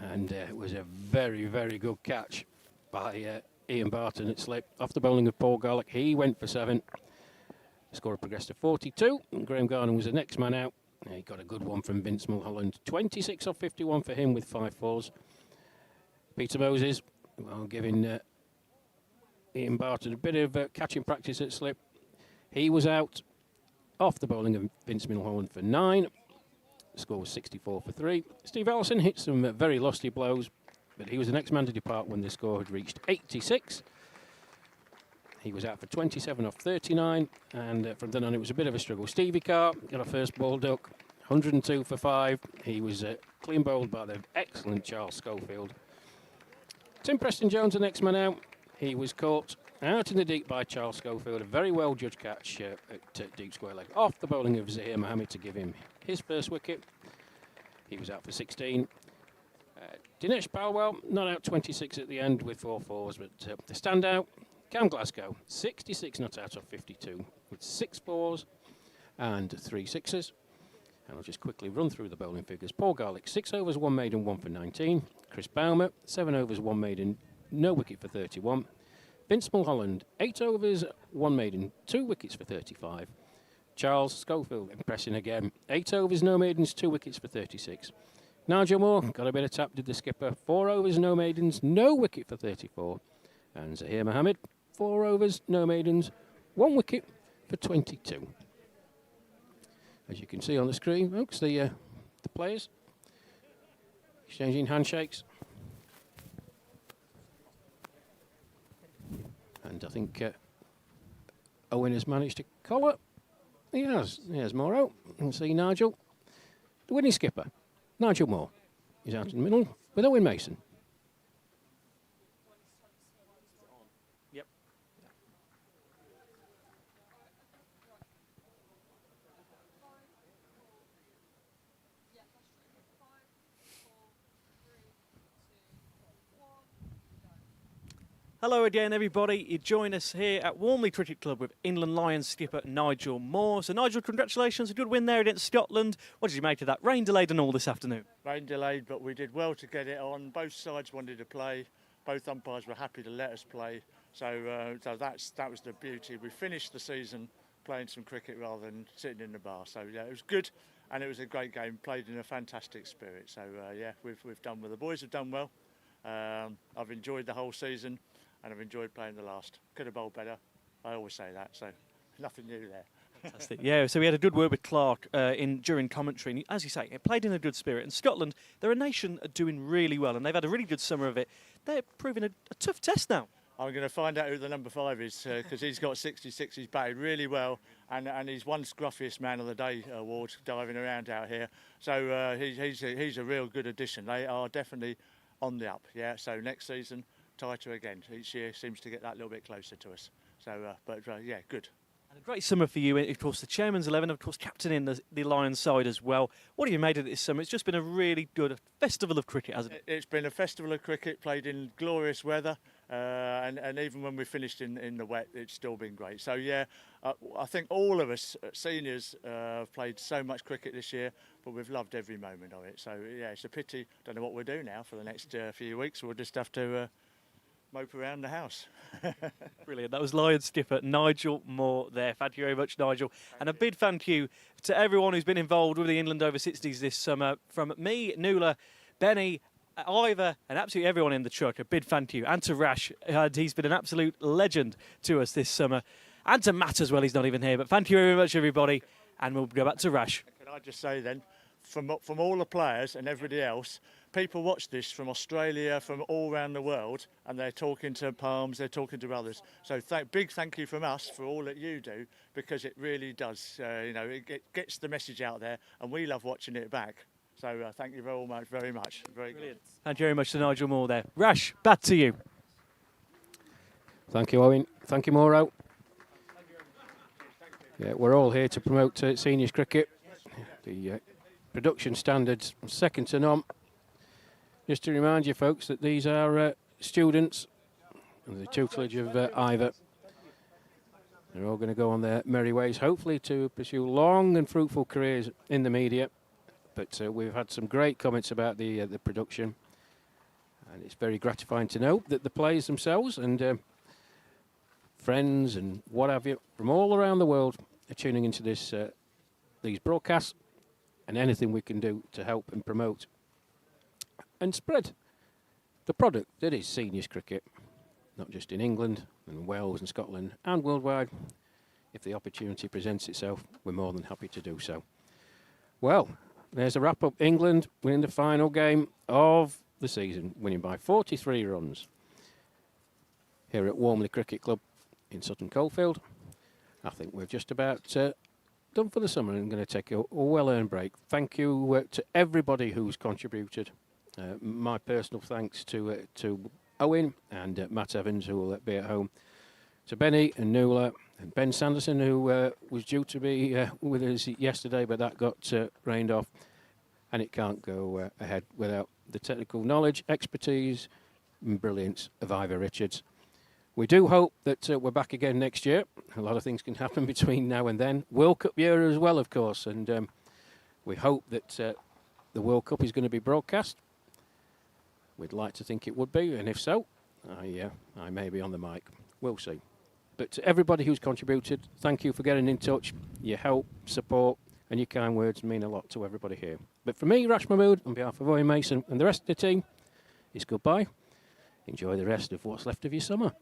And it was a very, very good catch by Ian Barton at slip. Off the bowling of Paul Garlick, he went for 7. The score progressed to 42. And Graham Garden was the next man out. He got a good one from Vince Mulholland. 26 off 51 for him with 5 fours. Peter Moses, well, giving Ian Barton a bit of catching practice at slip. He was out off the bowling of Vince Mulholland for 9. The score was 64 for 3. Steve Ellison hit some very lusty blows, but he was the next man to depart when the score had reached 86. He was out for 27 off 39, and from then on it was a bit of a struggle. Stevie Carr got a first ball duck, 102 for 5. He was clean bowled by the excellent Charles Schofield. Tim Preston-Jones, the next man out. He was caught out in the deep by Charles Schofield. A very well judged catch at deep square leg. Off the bowling of Zahir Mohammed to give him his first wicket. He was out for 16. Dinesh Palwell, not out 26 at the end with 4 fours, but the standout, Cam Glasgow, 66 not out of 52 with 6 fours and 3 sixes. And I'll just quickly run through the bowling figures. Paul Garlick, 6 overs, 1 maiden, 1 for 19. Chris Baumer, 7 overs, 1 maiden, no wicket for 31. Vince Mulholland, 8 overs, 1 maiden, 2 wickets for 35. Charles Schofield, impressing again. 8 overs, no maidens, 2 wickets for 36. Nigel Moore, got a bit of tap, did the skipper. 4 overs, no maidens, no wicket for 34. And Zahir Mohammed, 4 overs, no maidens, 1 wicket for 22. As you can see on the screen, folks, the players exchanging handshakes. And I think Owen has managed to collar. He has. There's Moore out. You can see Nigel. The winning skipper, Nigel Moore, is out in the middle with Owen Mason. Yep. Hello again, everybody. You join us here at Walmley Cricket Club with England Lions skipper Nigel Moore. So, Nigel, congratulations. A good win there against Scotland. What did you make of that? Rain delayed and all this afternoon. Rain delayed, but we did well to get it on. Both sides wanted to play. Both umpires were happy to let us play. So that was the beauty. We finished the season playing some cricket rather than sitting in the bar. So, yeah, it was good, and it was a great game. Played in a fantastic spirit. So, yeah, we've done well. The boys have done well. I've enjoyed the whole season. And I've enjoyed playing the last. Could have bowled better. I always say that, so nothing new there. Fantastic. Yeah, so we had a good word with Clark during commentary. And as you say, it played in a good spirit. And Scotland, they're a nation doing really well, and they've had a really good summer of it. They're proving a tough test now. I'm going to find out who the number 5 is because he's got 66. He's batted really well, and he's won Scruffiest Man of the Day award diving around out here. So he's a real good addition. They are definitely on the up. Yeah. So next season, tighter again. Each year seems to get that little bit closer to us. So, yeah, good. And a great summer for you. Of course, the Chairman's 11, of course, captaining the Lions side as well. What have you made of it this summer? It's just been a really good festival of cricket, hasn't it? It's been a festival of cricket played in glorious weather. And even when we finished in the wet, it's still been great. So, yeah, I think all of us seniors have played so much cricket this year, but we've loved every moment of it. So, yeah, it's a pity. Don't know what we'll do now for the next few weeks. We'll just have to mope around the house. Brilliant. That was Lions skipper Nigel Moore there. Thank you very much, Nigel. And a big thank you to everyone who's been involved with the England over 60s this summer. From me, Nuala, Benny, Ivor, and absolutely everyone in the truck. A big thank you. And to Rash. He's been an absolute legend to us this summer. And to Matt as well. He's not even here. But thank you very much, everybody. And we'll go back to Rash. Can I just say then, from all the players and everybody else, people watch this from Australia, from all around the world, and they're talking to Palms, they're talking to others. So big thank you from us for all that you do, because it really does, it gets the message out there, and we love watching it back. So thank you very much, very much. Very good. Thank you very much to Nigel Moore there. Rash, back to you. Thank you, Owen. Thank you, Mauro. Yeah, we're all here to promote seniors cricket. The production standards second to none. Just to remind you folks that these are students under the tutelage of Ivor. They're all going to go on their merry ways, hopefully to pursue long and fruitful careers in the media. But we've had some great comments about the production, and it's very gratifying to know that the players themselves and friends and what have you from all around the world are tuning into these broadcasts, and anything we can do to help and promote and spread the product that is seniors cricket, not just in England and Wales and Scotland and worldwide. If the opportunity presents itself, we're more than happy to do so. Well, there's a wrap-up. England winning the final game of the season, winning by 43 runs here at Walmley Cricket Club in Sutton Coldfield. I think we're just about done for the summer and going to take a well-earned break. Thank you to everybody who's contributed. My personal thanks to Owen and Matt Evans, who will be at home, to Benny and Nuala and Ben Sanderson, who was due to be with us yesterday, but that got rained off, and it can't go ahead without the technical knowledge, expertise and brilliance of Ivor Richards. We do hope that we're back again next year. A lot of things can happen between now and then. World Cup year as well, of course, and we hope that the World Cup is going to be broadcast. We'd like to think it would be, and if so, I may be on the mic. We'll see. But to everybody who's contributed, thank you for getting in touch. Your help, support, and your kind words mean a lot to everybody here. But for me, Rash Mahmood, on behalf of Owen Mason and the rest of the team, it's goodbye. Enjoy the rest of what's left of your summer.